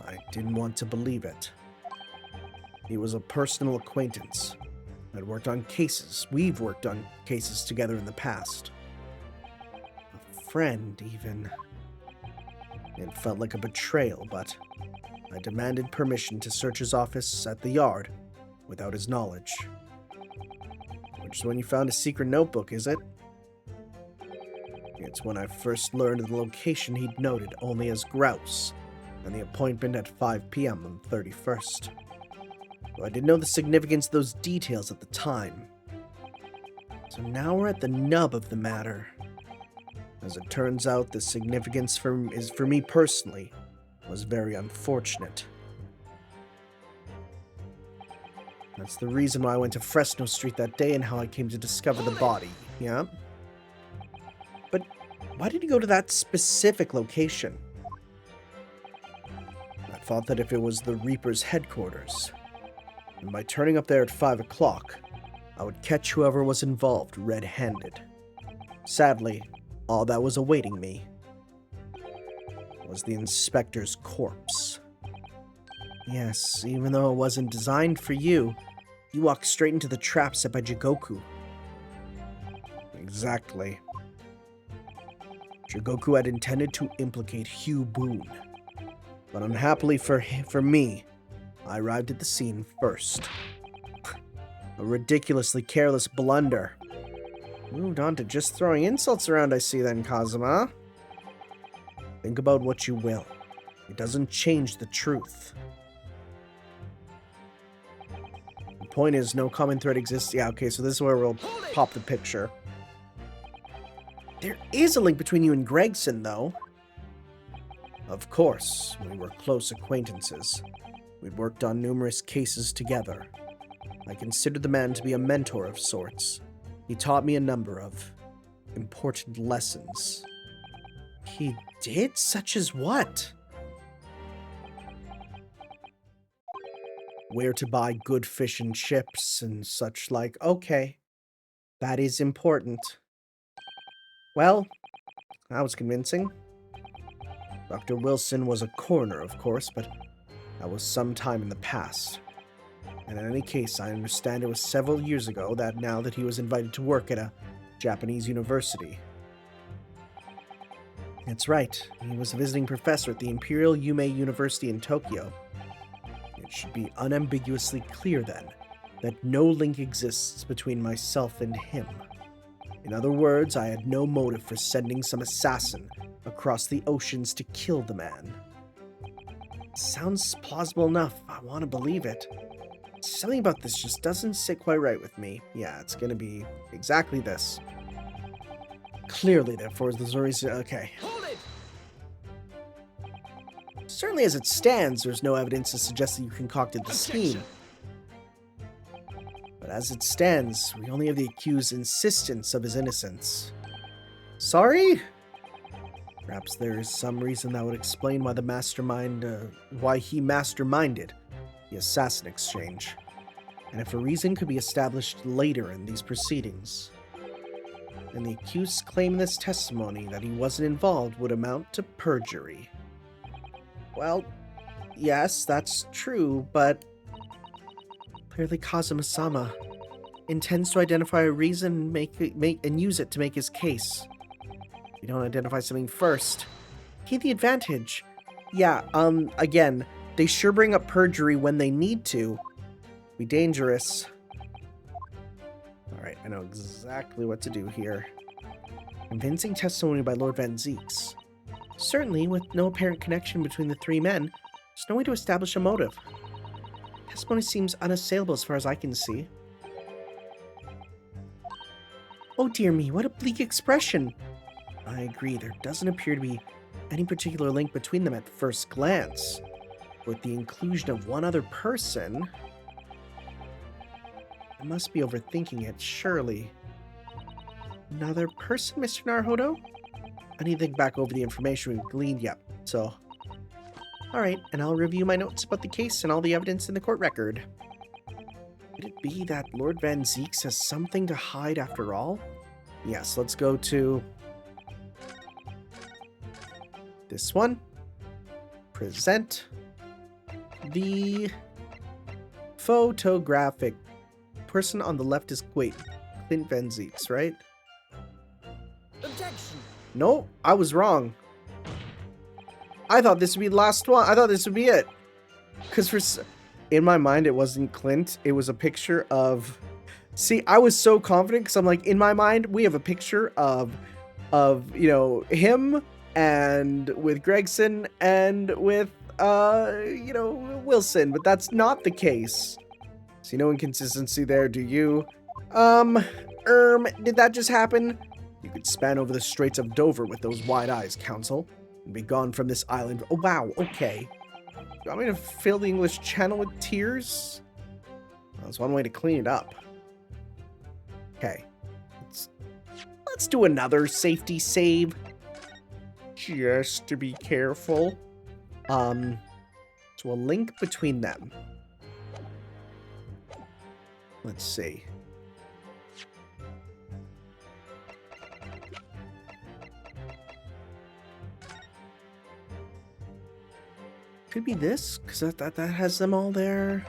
A: I didn't want to believe it. He was a personal acquaintance. I'd worked on cases. We've worked on cases together in the past. A friend, even. It felt like a betrayal, but I demanded permission to search his office at the yard without his knowledge. Which is when you found a secret notebook, is it? It's when I first learned of the location he'd noted only as Grouse, and the appointment at 5 p.m. on the 31st. Though I didn't know the significance of those details at the time. So now we're at the nub of the matter. As it turns out, the significance for me personally was very unfortunate. That's the reason why I went to Fresno Street that day and how I came to discover the body, yeah? But why did you go to that specific location? I thought that if it was the Reaper's headquarters, and by turning up there at 5 o'clock, I would catch whoever was involved red-handed. Sadly, all that was awaiting me was the inspector's corpse. Yes, even though it wasn't designed for you, you walked straight into the trap set by Jigoku. Exactly. Jigoku had intended to implicate Hugh Boone, but unhappily for me, I arrived at the scene first. A ridiculously careless blunder. Moved on to just throwing insults around, I see then, Kazuma. Think about what you will. It doesn't change the truth. The point is, no common thread exists. Yeah, okay, so this is where we'll pop the picture. There is a link between you and Gregson, though. Of course, we were close acquaintances. We'd worked on numerous cases together. I considered the man to be a mentor of sorts. He taught me a number of important lessons. He did? Such as what? where to buy good fish and chips and such like. Okay, that is important. Well, that was convincing. Dr. Wilson was a coroner, of course, but that was some time in the past. And in any case, I understand it was several years ago that now that he was invited to work at a Japanese university. That's right, he was a visiting professor at the Imperial Yume University in Tokyo. It should be unambiguously clear then that no link exists between myself and him. In other words, I had no motive for sending some assassin across the oceans to kill the man. Sounds plausible enough. I want to believe it. Something about this just doesn't sit quite right with me. Yeah, it's going to be exactly this. Clearly, therefore, the Zori's... Okay.
B: Hold it!
A: Certainly as it stands, there's no evidence to suggest that you concocted the scheme. But as it stands, we only have the accused's insistence of his innocence. Sorry? Perhaps there is some reason that would explain why why he masterminded the assassin exchange. And if a reason could be established later in these proceedings, then the accused's claim in this testimony that he wasn't involved would amount to perjury. Well, yes, that's true, but clearly Kazuma-sama intends to identify a reason and use it to make his case. If you don't identify something first, gain the advantage. Yeah, again, they sure bring up perjury when they need to. Be dangerous. Alright, I know exactly what to do here. Convincing testimony by Lord Van Zeeks. Certainly, with no apparent connection between the three men, there's no way to establish a motive. Testimony seems unassailable as far as I can see. Oh dear me, what a bleak expression! I agree, there doesn't appear to be any particular link between them at first glance. With the inclusion of one other person... I must be overthinking it, surely. Another person, Mr. Naruhodo? I need to think back over the information we've gleaned, yep, so... Alright, and I'll review my notes about the case and all the evidence in the court record. Could it be that Lord Van Zeeks has something to hide after all? Yes, let's go to... this one. Present the photographic person on the left is... Wait, Clint Van Zeeks, right?
B: Objection!
A: No, I was wrong. I thought this would be the last one. I thought this would be it. Because in my mind, it wasn't Clint. It was a picture of... See, I was so confident because I'm like, in my mind, we have a picture of you know, him and with Gregson and with, you know, Wilson. But that's not the case. See no inconsistency there, do you? Did that just happen? You could span over the Straits of Dover with those wide eyes, Counsel, and be gone from this island. Oh, wow, okay. You want me to fill the English Channel with tears? Well, that's one way to clean it up. Okay. Let's do another safety save. Just to be careful. So a link between them. Let's see. Could be this, because that has them all there.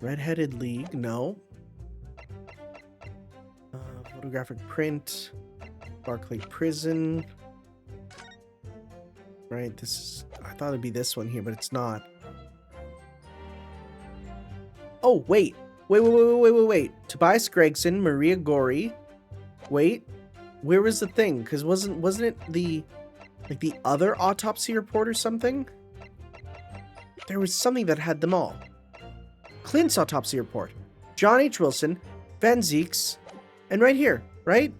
A: Red-Headed League, no. Photographic print. Barclay Prison. Right, this is... I thought it'd be this one here, but it's not. Oh, wait. Wait. Tobias Gregson, Maria Gori. Wait. Where was the thing? Because wasn't it the... like the other autopsy report or something? There was something that had them all. Clint's autopsy report. John H. Wilson, Van Zeeks, and right here, right?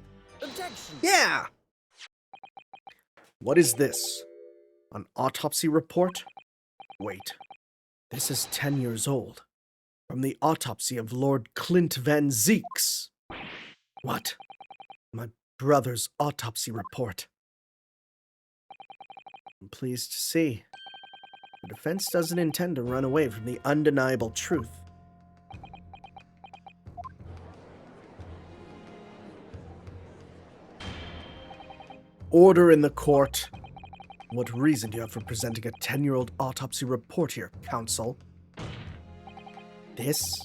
B: Objection!
A: Yeah! What is this? An autopsy report? Wait. This is 10 years old. From the autopsy of Lord Clint Van Zeeks. What? Am I brother's autopsy report. I'm pleased to see the defense doesn't intend to run away from the undeniable truth. Order in the court. What reason do you have for presenting a 10-year-old autopsy report here, counsel? This,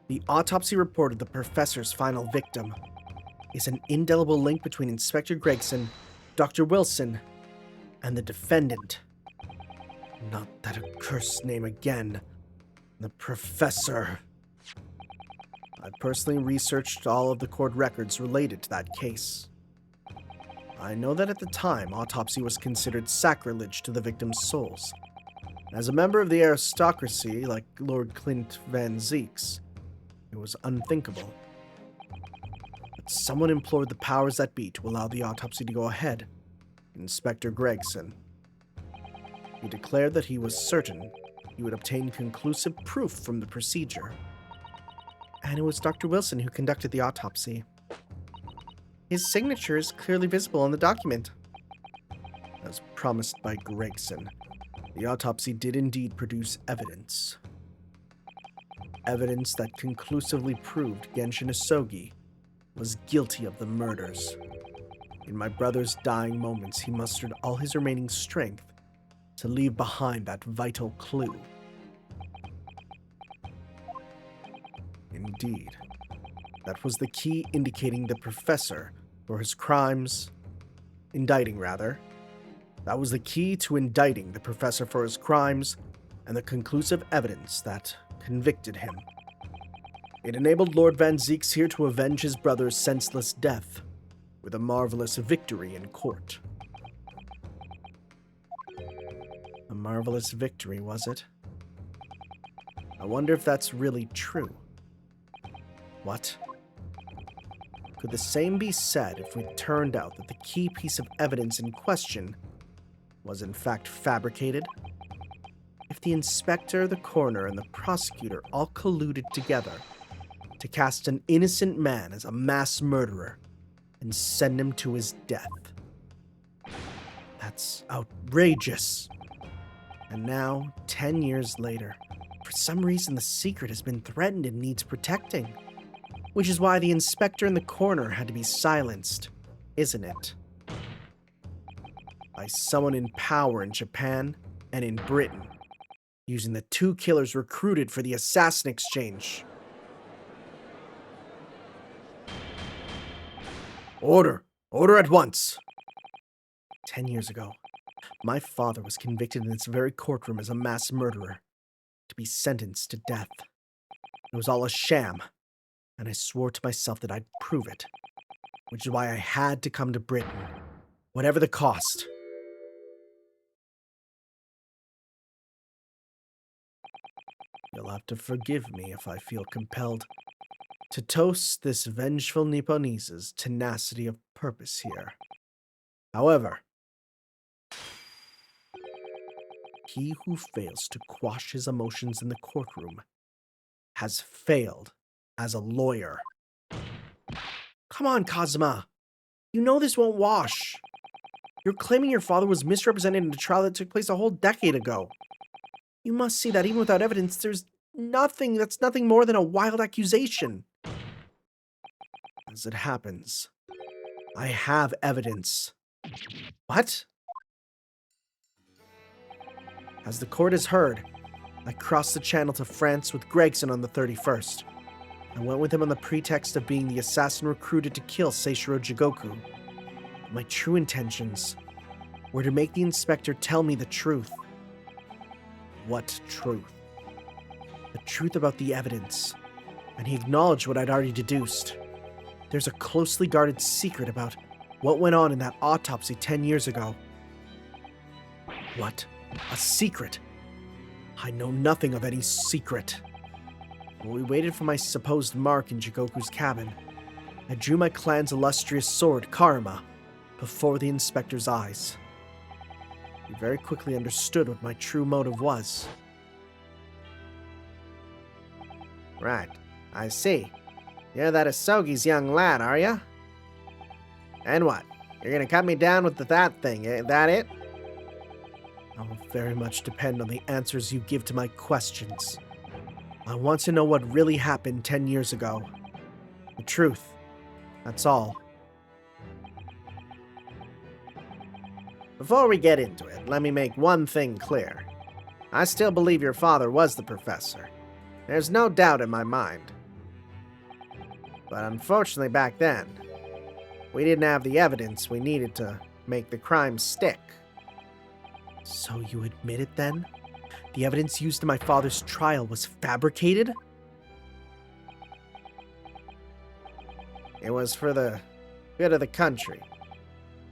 A: the autopsy report of the professor's final victim, is an indelible link between Inspector Gregson, Dr. Wilson, and the defendant. Not that accursed name again. The professor. I personally researched all of the court records related to that case. I know that at the time, autopsy was considered sacrilege to the victims' souls. As a member of the aristocracy, like Lord Clint Van Zeeks, it was unthinkable. But someone implored the powers that be to allow the autopsy to go ahead. Inspector Gregson. He declared that he was certain he would obtain conclusive proof from the procedure. And it was Dr. Wilson who conducted the autopsy. His signature is clearly visible on the document. As promised by Gregson, the autopsy did indeed produce evidence. Evidence that conclusively proved Genshin Isogi was guilty of the murders. In my brother's dying moments, he mustered all his remaining strength to leave behind that vital clue. Indeed, that was the key indicating the professor for his crimes. That was the key to indicting the professor for his crimes and the conclusive evidence that convicted him. It enabled Lord Van Zeeks here to avenge his brother's senseless death with a marvelous victory in court. A marvelous victory, was it? I wonder if that's really true. What? Could the same be said if it turned out that the key piece of evidence in question was in fact fabricated? If the inspector, the coroner, and the prosecutor all colluded together to cast an innocent man as a mass murderer and send him to his death. That's outrageous. And now, 10 years later, for some reason the secret has been threatened and needs protecting. Which is why the inspector and the coroner had to be silenced, isn't it? By someone in power in Japan and in Britain, using the two killers recruited for the assassin exchange. Order! Order at once! 10 years ago, my father was convicted in this very courtroom as a mass murderer, to be sentenced to death. It was all a sham, and I swore to myself that I'd prove it, which is why I had to come to Britain, whatever the cost. You'll have to forgive me if I feel compelled to toast this vengeful Nipponese's tenacity of purpose here. However, he who fails to quash his emotions in the courtroom has failed as a lawyer. Come on, Kazuma. You know this won't wash. You're claiming your father was misrepresented in a trial that took place a whole decade ago. You must see that even without evidence, that's nothing more than a wild accusation. As it happens, I have evidence. What? As the court has heard, I crossed the channel to France with Gregson on the 31st. I went with him on the pretext of being the assassin recruited to kill Seishiro Jigoku. My true intentions were to make the inspector tell me the truth. What truth? The truth about the evidence. And he acknowledged what I'd already deduced. There's a closely guarded secret about what went on in that autopsy 10 years ago. What? A secret? I know nothing of any secret. While we waited for my supposed mark in Jigoku's cabin, I drew my clan's illustrious sword, Karma, before the inspector's eyes. He very quickly understood what my true motive was. Right, I see. You're that Asogi's young lad, are ya? And what? You're gonna cut me down with that thing, eh? That it? That will very much depend on the answers you give to my questions. I want to know what really happened 10 years ago. The truth. That's all. Before we get into it, let me make one thing clear. I still believe your father was the professor. There's no doubt in my mind. But unfortunately back then, we didn't have the evidence we needed to make the crime stick. So you admit it then? The evidence used in my father's trial was fabricated? It was for the good of the country.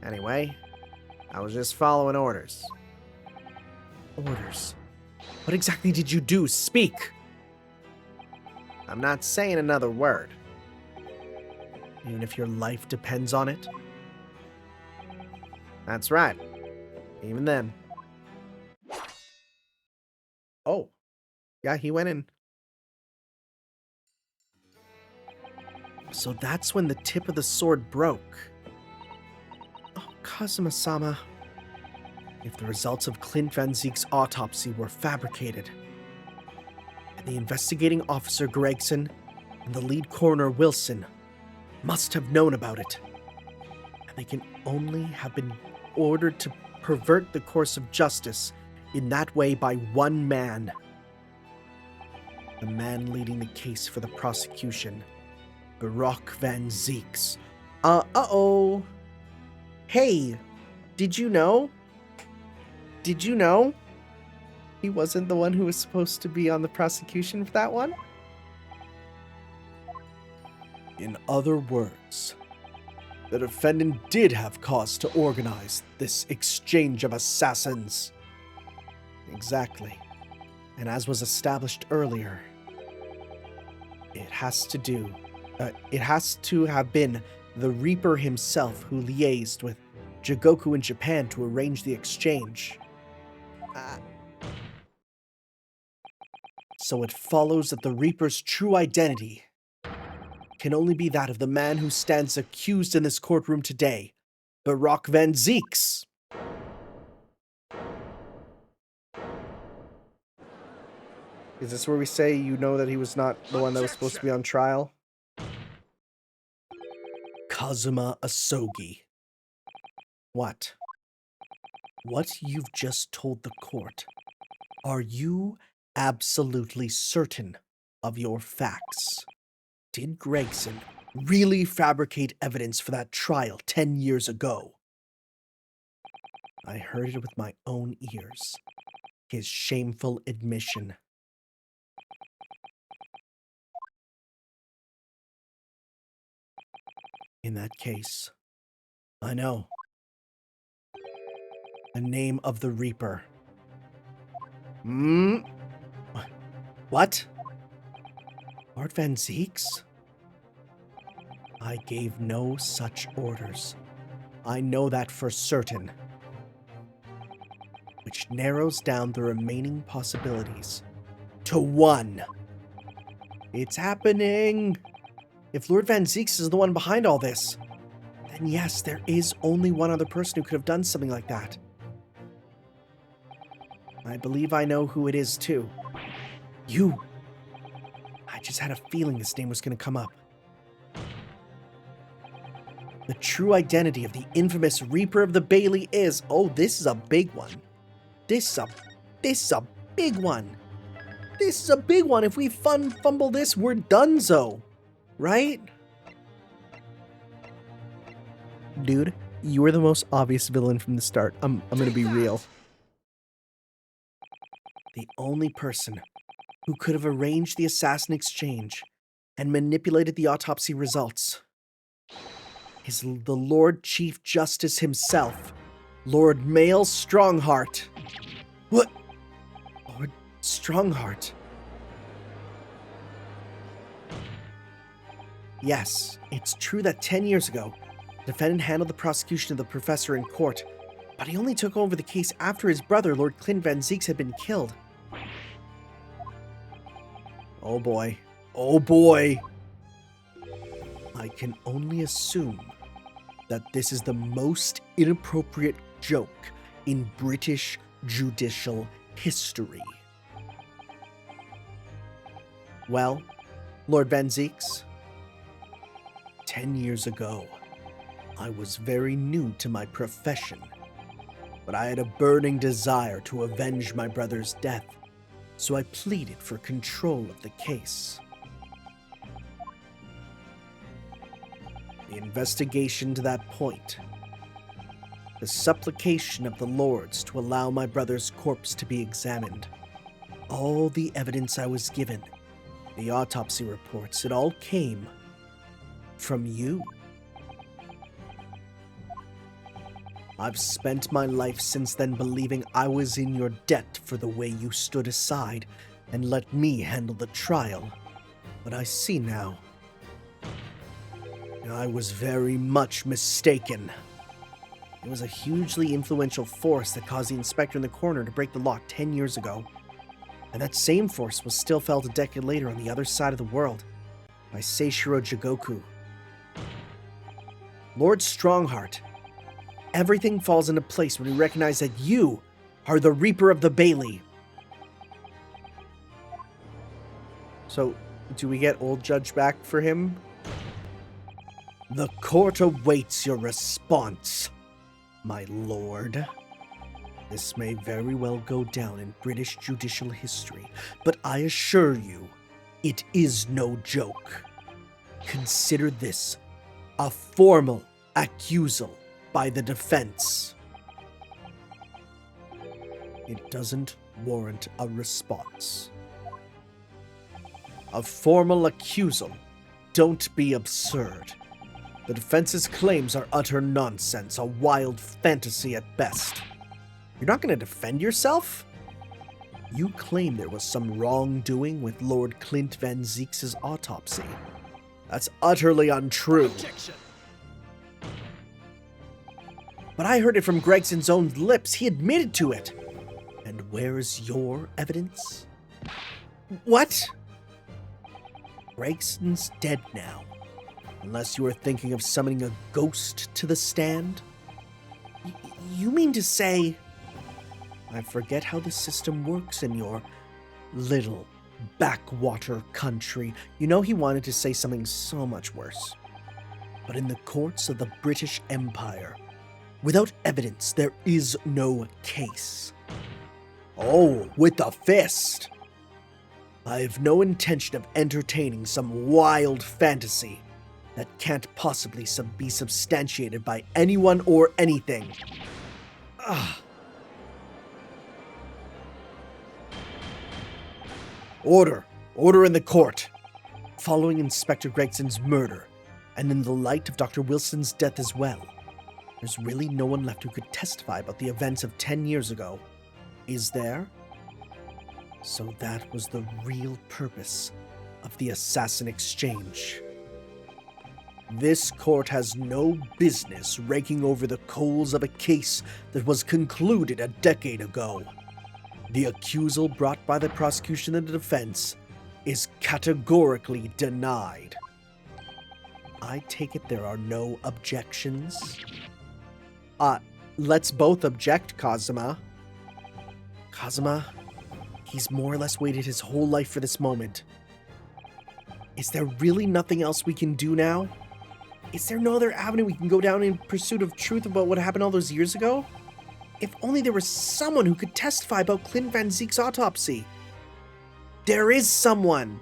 A: Anyway, I was just following orders. Orders? What exactly did you do? Speak! I'm not saying another word. Even if your life depends on it? That's right. Even then. Oh. Yeah, he went in. So that's when the tip of the sword broke. Oh, Kazuma-sama. If the results of Clint Van Zeek's autopsy were fabricated, and the investigating officer Gregson and the lead coroner Wilson must have known about it, and they can only have been ordered to pervert the course of justice in that way by one man. The man leading the case for the prosecution, Barak Van Zeeks. Uh-oh. Hey, did you know? Did you know? He wasn't the one who was supposed to be on the prosecution for that one? In other words, the defendant did have cause to organize this exchange of assassins. Exactly. And as was established earlier, it has to have been the Reaper himself who liaised with Jigoku in Japan to arrange the exchange. So it follows that the Reaper's true identity can only be that of the man who stands accused in this courtroom today, Barak Van Zeeks. Is this where we say you know that he was not the one that was supposed to be on trial? Kazuma Asogi. What? What you've just told the court, are you absolutely certain of your facts? Did Gregson really fabricate evidence for that trial 10 years ago? I heard it with my own ears. His shameful admission. In that case, I know. The name of the Reaper. What? Lord Van Zeeks? I gave no such orders. I know that for certain. Which narrows down the remaining possibilities to one. It's happening! If Lord Van Zeeks is the one behind all this, then yes, there is only one other person who could have done something like that. I believe I know who it is, too. You. I just had a feeling this name was going to come up. The true identity of the infamous Reaper of the Bailey is... Oh, this is a big one. This is a big one. This is a big one. If we fumble this, we're donezo. Right? Dude, you were the most obvious villain from the start. I'm gonna be real. The only person who could have arranged the assassin exchange and manipulated the autopsy results is the Lord Chief Justice himself, Lord Mael Stronghart. What? Lord Stronghart? Yes, it's true that 10 years ago, the defendant handled the prosecution of the professor in court, but he only took over the case after his brother, Lord Clint Van Zeeks, had been killed. Oh boy. Oh boy. I can only assume that this is the most inappropriate joke in British judicial history. Well, Lord Van Zieks, 10 years ago, I was very new to my profession, but I had a burning desire to avenge my brother's death, so I pleaded for control of the case. The investigation to that point, the supplication of the lords to allow my brother's corpse to be examined, all the evidence I was given, the autopsy reports, it all came from you. I've spent my life since then believing I was in your debt for the way you stood aside and let me handle the trial. But I see now. I was very much mistaken. It was a hugely influential force that caused the inspector and the coroner to break the law 10 years ago. And that same force was still felt a decade later on the other side of the world by Seishiro Jigoku. Lord Stronghart, everything falls into place when we recognize that you are the Reaper of the Bailey. So, do we get Old Judge back for him? The court awaits your response, my lord. This may very well go down in British judicial history, but I assure you, it is no joke. Consider this a formal accusal by the defense. It doesn't warrant a response. A formal accusal. Don't be absurd. The defense's claims are utter nonsense, a wild fantasy at best. You're not going to defend yourself? You claim there was some wrongdoing with Lord Clint Van Zieks' autopsy. That's utterly untrue.
B: Objection.
A: But I heard it from Gregson's own lips. He admitted to it. And where's your evidence? What? Gregson's dead now. Unless you are thinking of summoning a ghost to the stand? You mean to say... I forget how the system works in your little backwater country. You know, he wanted to say something so much worse. But in the courts of the British Empire, without evidence, there is no case. Oh, with a fist! I have no intention of entertaining some wild fantasy that can't possibly be substantiated by anyone or anything. Ugh. Order! Order in the court! Following Inspector Gregson's murder, and in the light of Dr. Wilson's death as well, there's really no one left who could testify about the events of 10 years ago. Is there? So that was the real purpose of the assassin exchange. This court has no business raking over the coals of a case that was concluded a decade ago. The accusal brought by the prosecution and the defense is categorically denied. I take it there are no objections? Let's both object, Kazuma. Kazuma, he's more or less waited his whole life for this moment. Is there really nothing else we can do now? Is there no other avenue we can go down in pursuit of truth about what happened all those years ago? If only there was someone who could testify about Clint Van Zieks' autopsy. There is someone!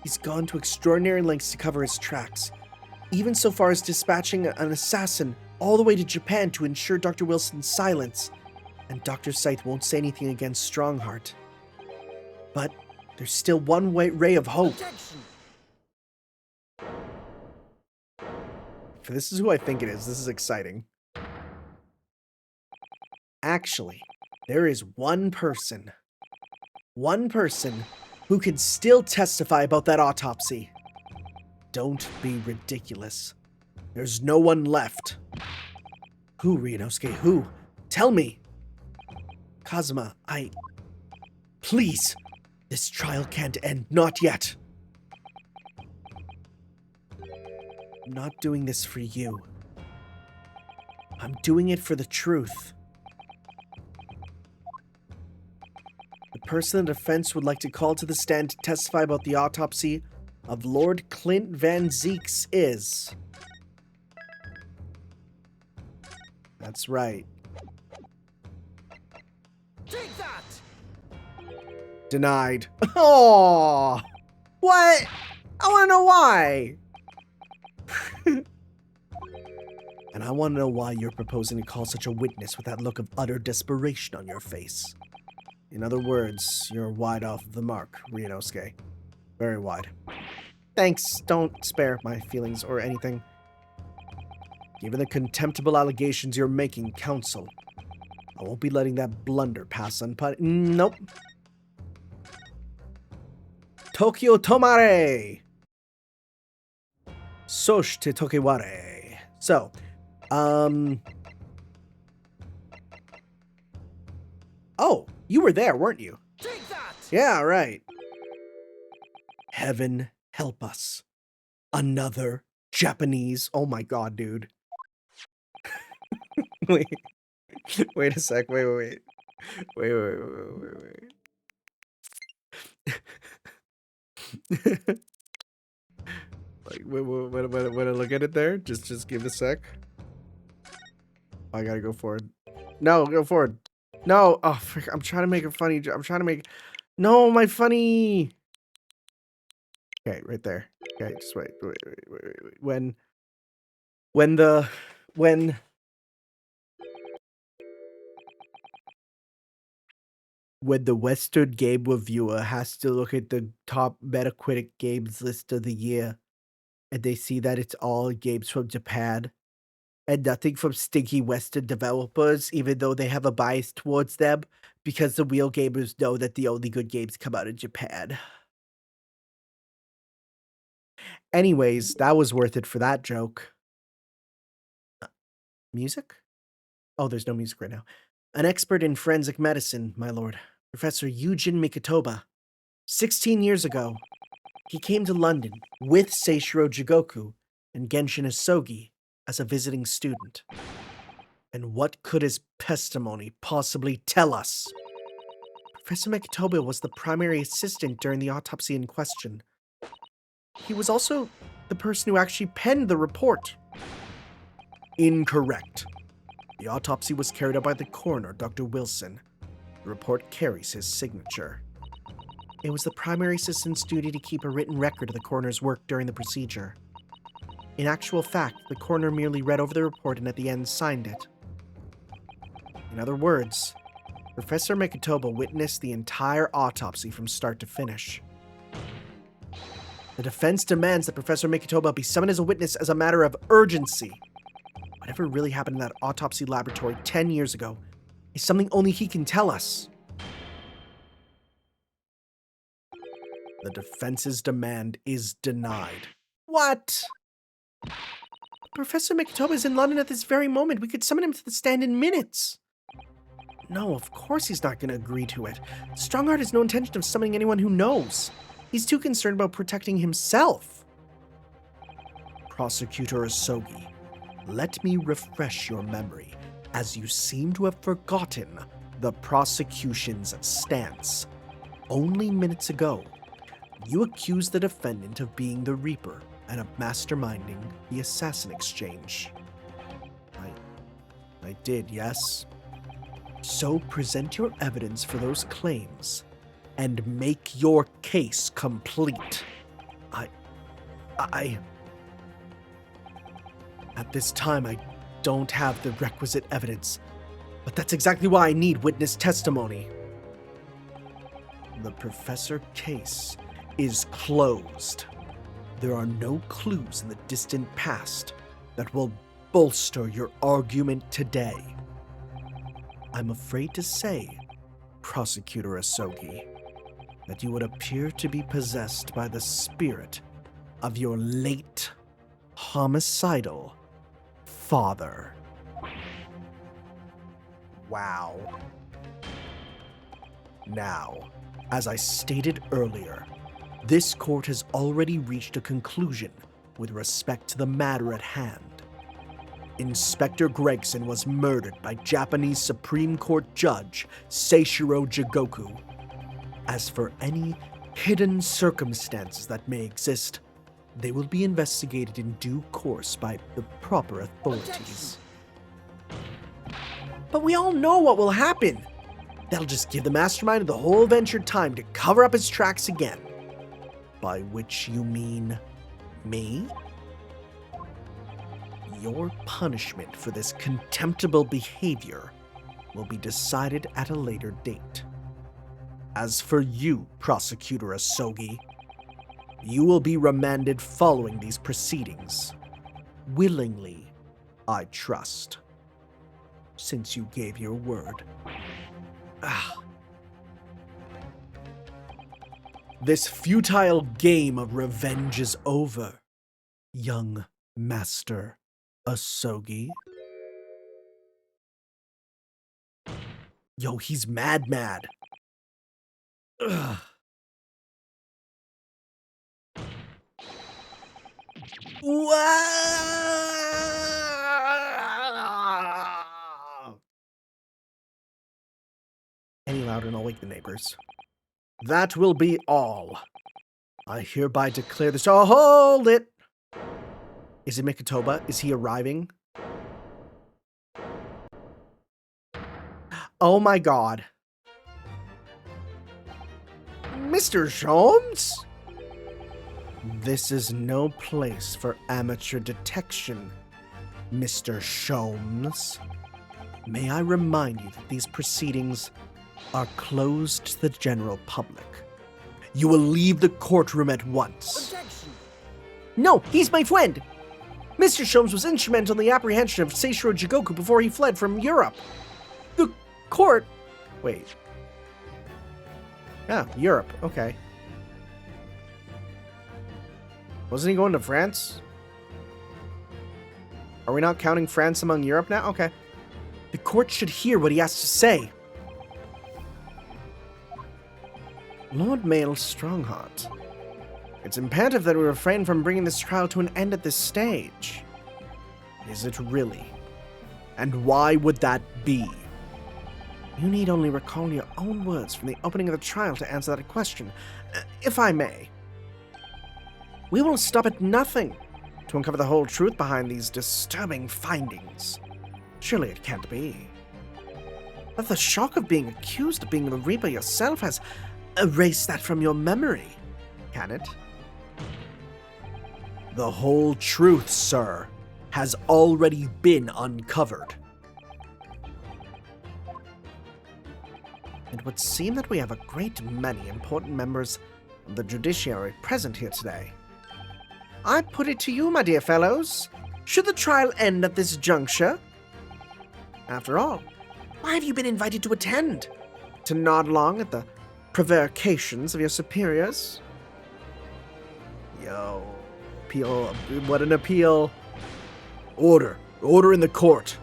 A: He's gone to extraordinary lengths to cover his tracks, even so far as dispatching an assassin all the way to Japan to ensure Dr. Wilson's silence, and Dr. Scythe won't say anything against Stronghart. But there's still one ray of hope.
B: Objection.
A: If this is who I think it is, this is exciting. Actually, there is one person who can still testify about that autopsy. Don't be ridiculous. There's no one left. Who, Ryunosuke? Who? Tell me. Kazuma, Please. This trial can't end. Not yet. I'm not doing this for you. I'm doing it for the truth. The person in defense would like to call to the stand to testify about the autopsy of Lord Clint Van Zeeks is... That's right.
B: Take that!
A: Denied. Oh, what? I want to know why. And I want to know why you're proposing to call such a witness with that look of utter desperation on your face. In other words, you're wide off the mark, Ryunosuke. Very wide. Thanks, don't spare my feelings or anything. Given the contemptible allegations you're making, counsel, I won't be letting that blunder pass unpunished. Nope. Tokyo Tomare! Sosh te Tokeware. So, oh, you were there, weren't you?
B: Take that!
A: Yeah, right. Heaven help us. Another Japanese. Oh my god, dude. Wait. Wait a sec. Wait. Like, when I look at it there, just give it a sec. I gotta go forward. No, go forward. No, oh, frick, I'm trying to make a funny. I'm trying to make. No, my funny. Okay, right there. Okay, just wait. When the Western Game Reviewer has to look at the top Metacritic games list of the year, and they see that it's all games from Japan and nothing from stinky Western developers, even though they have a bias towards them, because the real gamers know that the only good games come out of Japan. Anyways, that was worth it for that joke. Music? Oh, there's no music right now. An expert in forensic medicine, my lord, Professor Yujin Mikotoba. 16 years ago, he came to London with Seishiro Jigoku and Genshin Asogi as a visiting student. And what could his testimony possibly tell us? Professor Mikotoba was the primary assistant during the autopsy in question. He was also the person who actually penned the report. Incorrect. The autopsy was carried out by the coroner, Dr. Wilson. The report carries his signature. It was the primary assistant's duty to keep a written record of the coroner's work during the procedure. In actual fact, the coroner merely read over the report and at the end signed it. In other words, Professor Mikotoba witnessed the entire autopsy from start to finish. The defense demands that Professor Mikotoba be summoned as a witness as a matter of urgency. Whatever really happened in that autopsy laboratory 10 years ago is something only he can tell us. The defense's demand is denied. What? Professor Mikotoba is in London at this very moment. We could summon him to the stand in minutes. No, of course he's not going to agree to it. Stronghart has no intention of summoning anyone who knows. He's too concerned about protecting himself. Prosecutor Asogi, let me refresh your memory, as you seem to have forgotten the prosecution's stance. Only minutes ago, you accused the defendant of being the Reaper and of masterminding the assassin exchange. I did, yes? So present your evidence for those claims and make your case complete. At this time, I don't have the requisite evidence, but that's exactly why I need witness testimony. The professor case is closed. There are no clues in the distant past that will bolster your argument today. I'm afraid to say, Prosecutor Asogi, that you would appear to be possessed by the spirit of your late homicidal father. Wow. Now, as I stated earlier, this court has already reached a conclusion with respect to the matter at hand. Inspector Gregson was murdered by Japanese Supreme Court Judge Seishiro Jigoku. As for any hidden circumstances that may exist, they will be investigated in due course by the proper authorities. But we all know what will happen. That'll just give the Mastermind and the whole venture time to cover up his tracks again. By which you mean me? Your punishment for this contemptible behavior will be decided at a later date. As for you, Prosecutor Asogi, you will be remanded following these proceedings. Willingly, I trust. Since you gave your word. This futile game of revenge is over, young Master Asogi. Yo, he's mad. Ugh. Any louder and I'll wake the neighbors. That will be all. I hereby declare this. Oh, hold it! Is it Mikotoba? Is he arriving? Oh my god. Mr. Sholmes? This is no place for amateur detection, Mr. Sholmes. May I remind you that these proceedings are closed to the general public. You will leave the courtroom at once.
B: Objection.
A: No, he's my friend! Mr. Sholmes was instrumental in the apprehension of Seishiro Jigoku before he fled from Europe. The court... Wait. Yeah, Europe. Okay. Wasn't he going to France? Are we not counting France among Europe now? Okay. The court should hear what he has to say. Lord Mayor Stronghart, it's imperative that we refrain from bringing this trial to an end at this stage. Is it really? And why would that be? You need only recall your own words from the opening of the trial to answer that question, if I may. We will stop at nothing to uncover the whole truth behind these disturbing findings. Surely it can't be. But the shock of being accused of being the Reaper yourself has erased that from your memory, can it? The whole truth, sir, has already been uncovered. It would seem that we have a great many important members of the judiciary present here today. I put it to you, my dear fellows, should the trial end at this juncture? After all, why have you been invited to attend? To nod along at the prevarications of your superiors? Yo, appeal, what an appeal. Order in the court.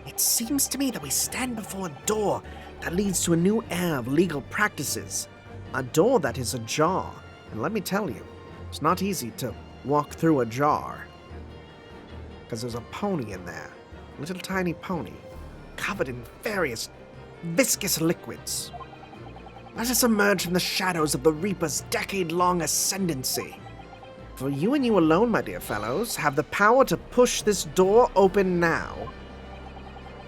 A: It seems to me that we stand before a door that leads to a new era of legal practices. A door that is ajar, and let me tell you, it's not easy to walk through a jar. Because there's a pony in there, a little tiny pony, covered in various viscous liquids. Let us emerge from the shadows of the Reaper's decade-long ascendancy. For you and you alone, my dear fellows, have the power to push this door open now.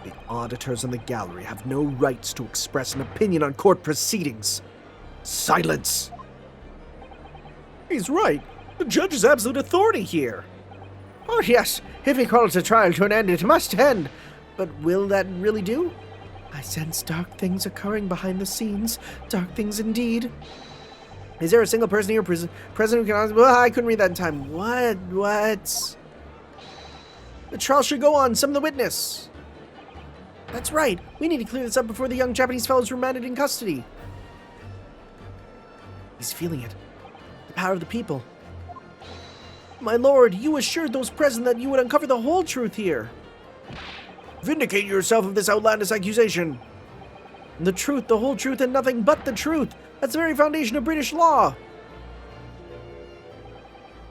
A: The auditors in the gallery have no rights to express an opinion on court proceedings. Silence! He's right. The judge has absolute authority here. Oh yes, if he calls the trial to an end, it must end. But will that really do? I sense dark things occurring behind the scenes. Dark things indeed. Is there a single person here present who can... Well, I couldn't read that in time. What? The trial should go on. Summon the witness. That's right. We need to clear this up before the young Japanese fellow is remanded in custody. He's feeling it. The power of the people. My lord, you assured those present that you would uncover the whole truth here. Vindicate yourself of this outlandish accusation. The truth, the whole truth, and nothing but the truth. That's the very foundation of British law.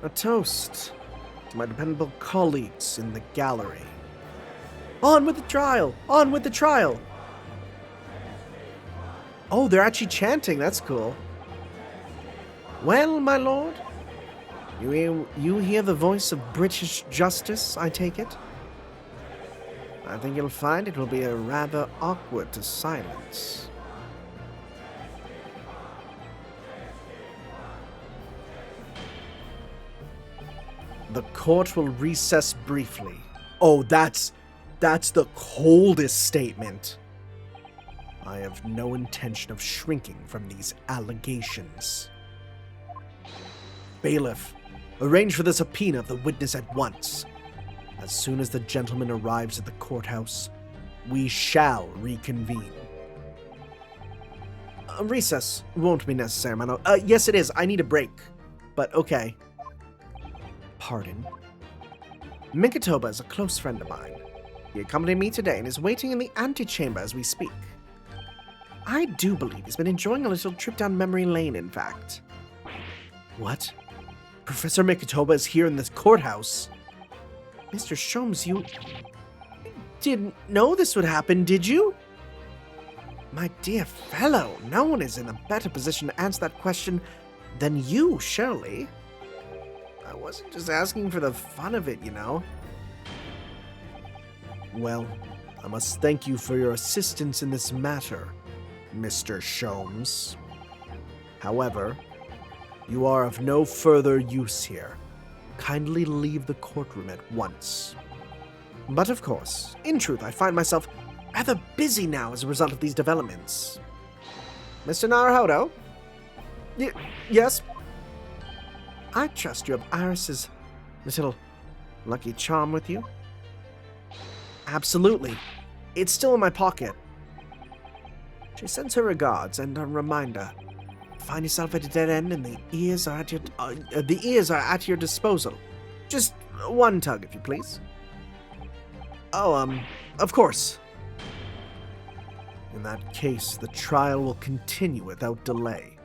A: A toast to my dependable colleagues in the gallery. On with the trial! On with the trial! Oh, they're actually chanting. That's cool. Well, my lord, you hear the voice of British justice, I take it? I think you'll find it will be a rather awkward to silence. The court will recess briefly. Oh, that's the coldest statement. I have no intention of shrinking from these allegations. Bailiff, arrange for the subpoena of the witness at once. As soon as the gentleman arrives at the courthouse, we shall reconvene. Recess won't be necessary, my lord. Yes, it is. I need a break. But okay. Pardon? Mikotoba is a close friend of mine. He accompanied me today and is waiting in the antechamber as we speak. I do believe he's been enjoying a little trip down memory lane, in fact. What? Professor Mikotoba is here in this courthouse? Mr. Sholmes, you didn't know this would happen, did you? My dear fellow, no one is in a better position to answer that question than you, surely. I wasn't just asking for the fun of it, you know. Well, I must thank you for your assistance in this matter, Mr. Sholmes. However, you are of no further use here. Kindly leave the courtroom at once. But of course, in truth, I find myself rather busy now as a result of these developments. Mr. Naruhodo? Yes? I trust you have Iris's little lucky charm with you? Absolutely. It's still in my pocket. She sends her regards and a reminder. Find yourself at a dead end and the ears are at your disposal. Just one tug, if you please. Oh, of course. In that case, the trial will continue without delay.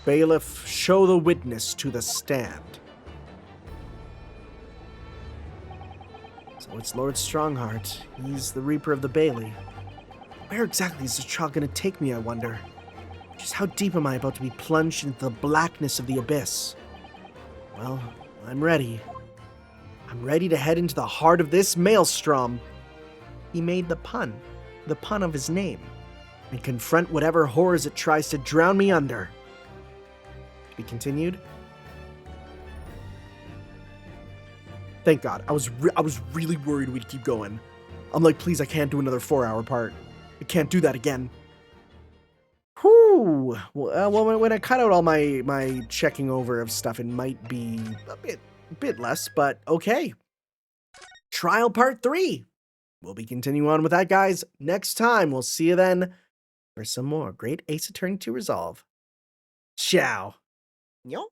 A: Bailiff, show the witness to the stand. So it's Lord Stronghart. He's the Reaper of the Bailey. Where exactly is this trial going to take me, I wonder? Just how deep am I about to be plunged into the blackness of the abyss? Well, I'm ready. I'm ready to head into the heart of this maelstrom. He made the pun of his name, and confront whatever horrors it tries to drown me under. To be continued? Thank God. I was really worried we'd keep going. I'm like, please, I can't do another 4-hour part. I can't do that again. Whew. Well, when I cut out all my checking over of stuff, it might be a bit less, but okay. Trial part 3. We'll be continuing on with that, guys, next time. We'll see you then for some more Great Ace Attorney to resolve. Ciao.
B: Yo.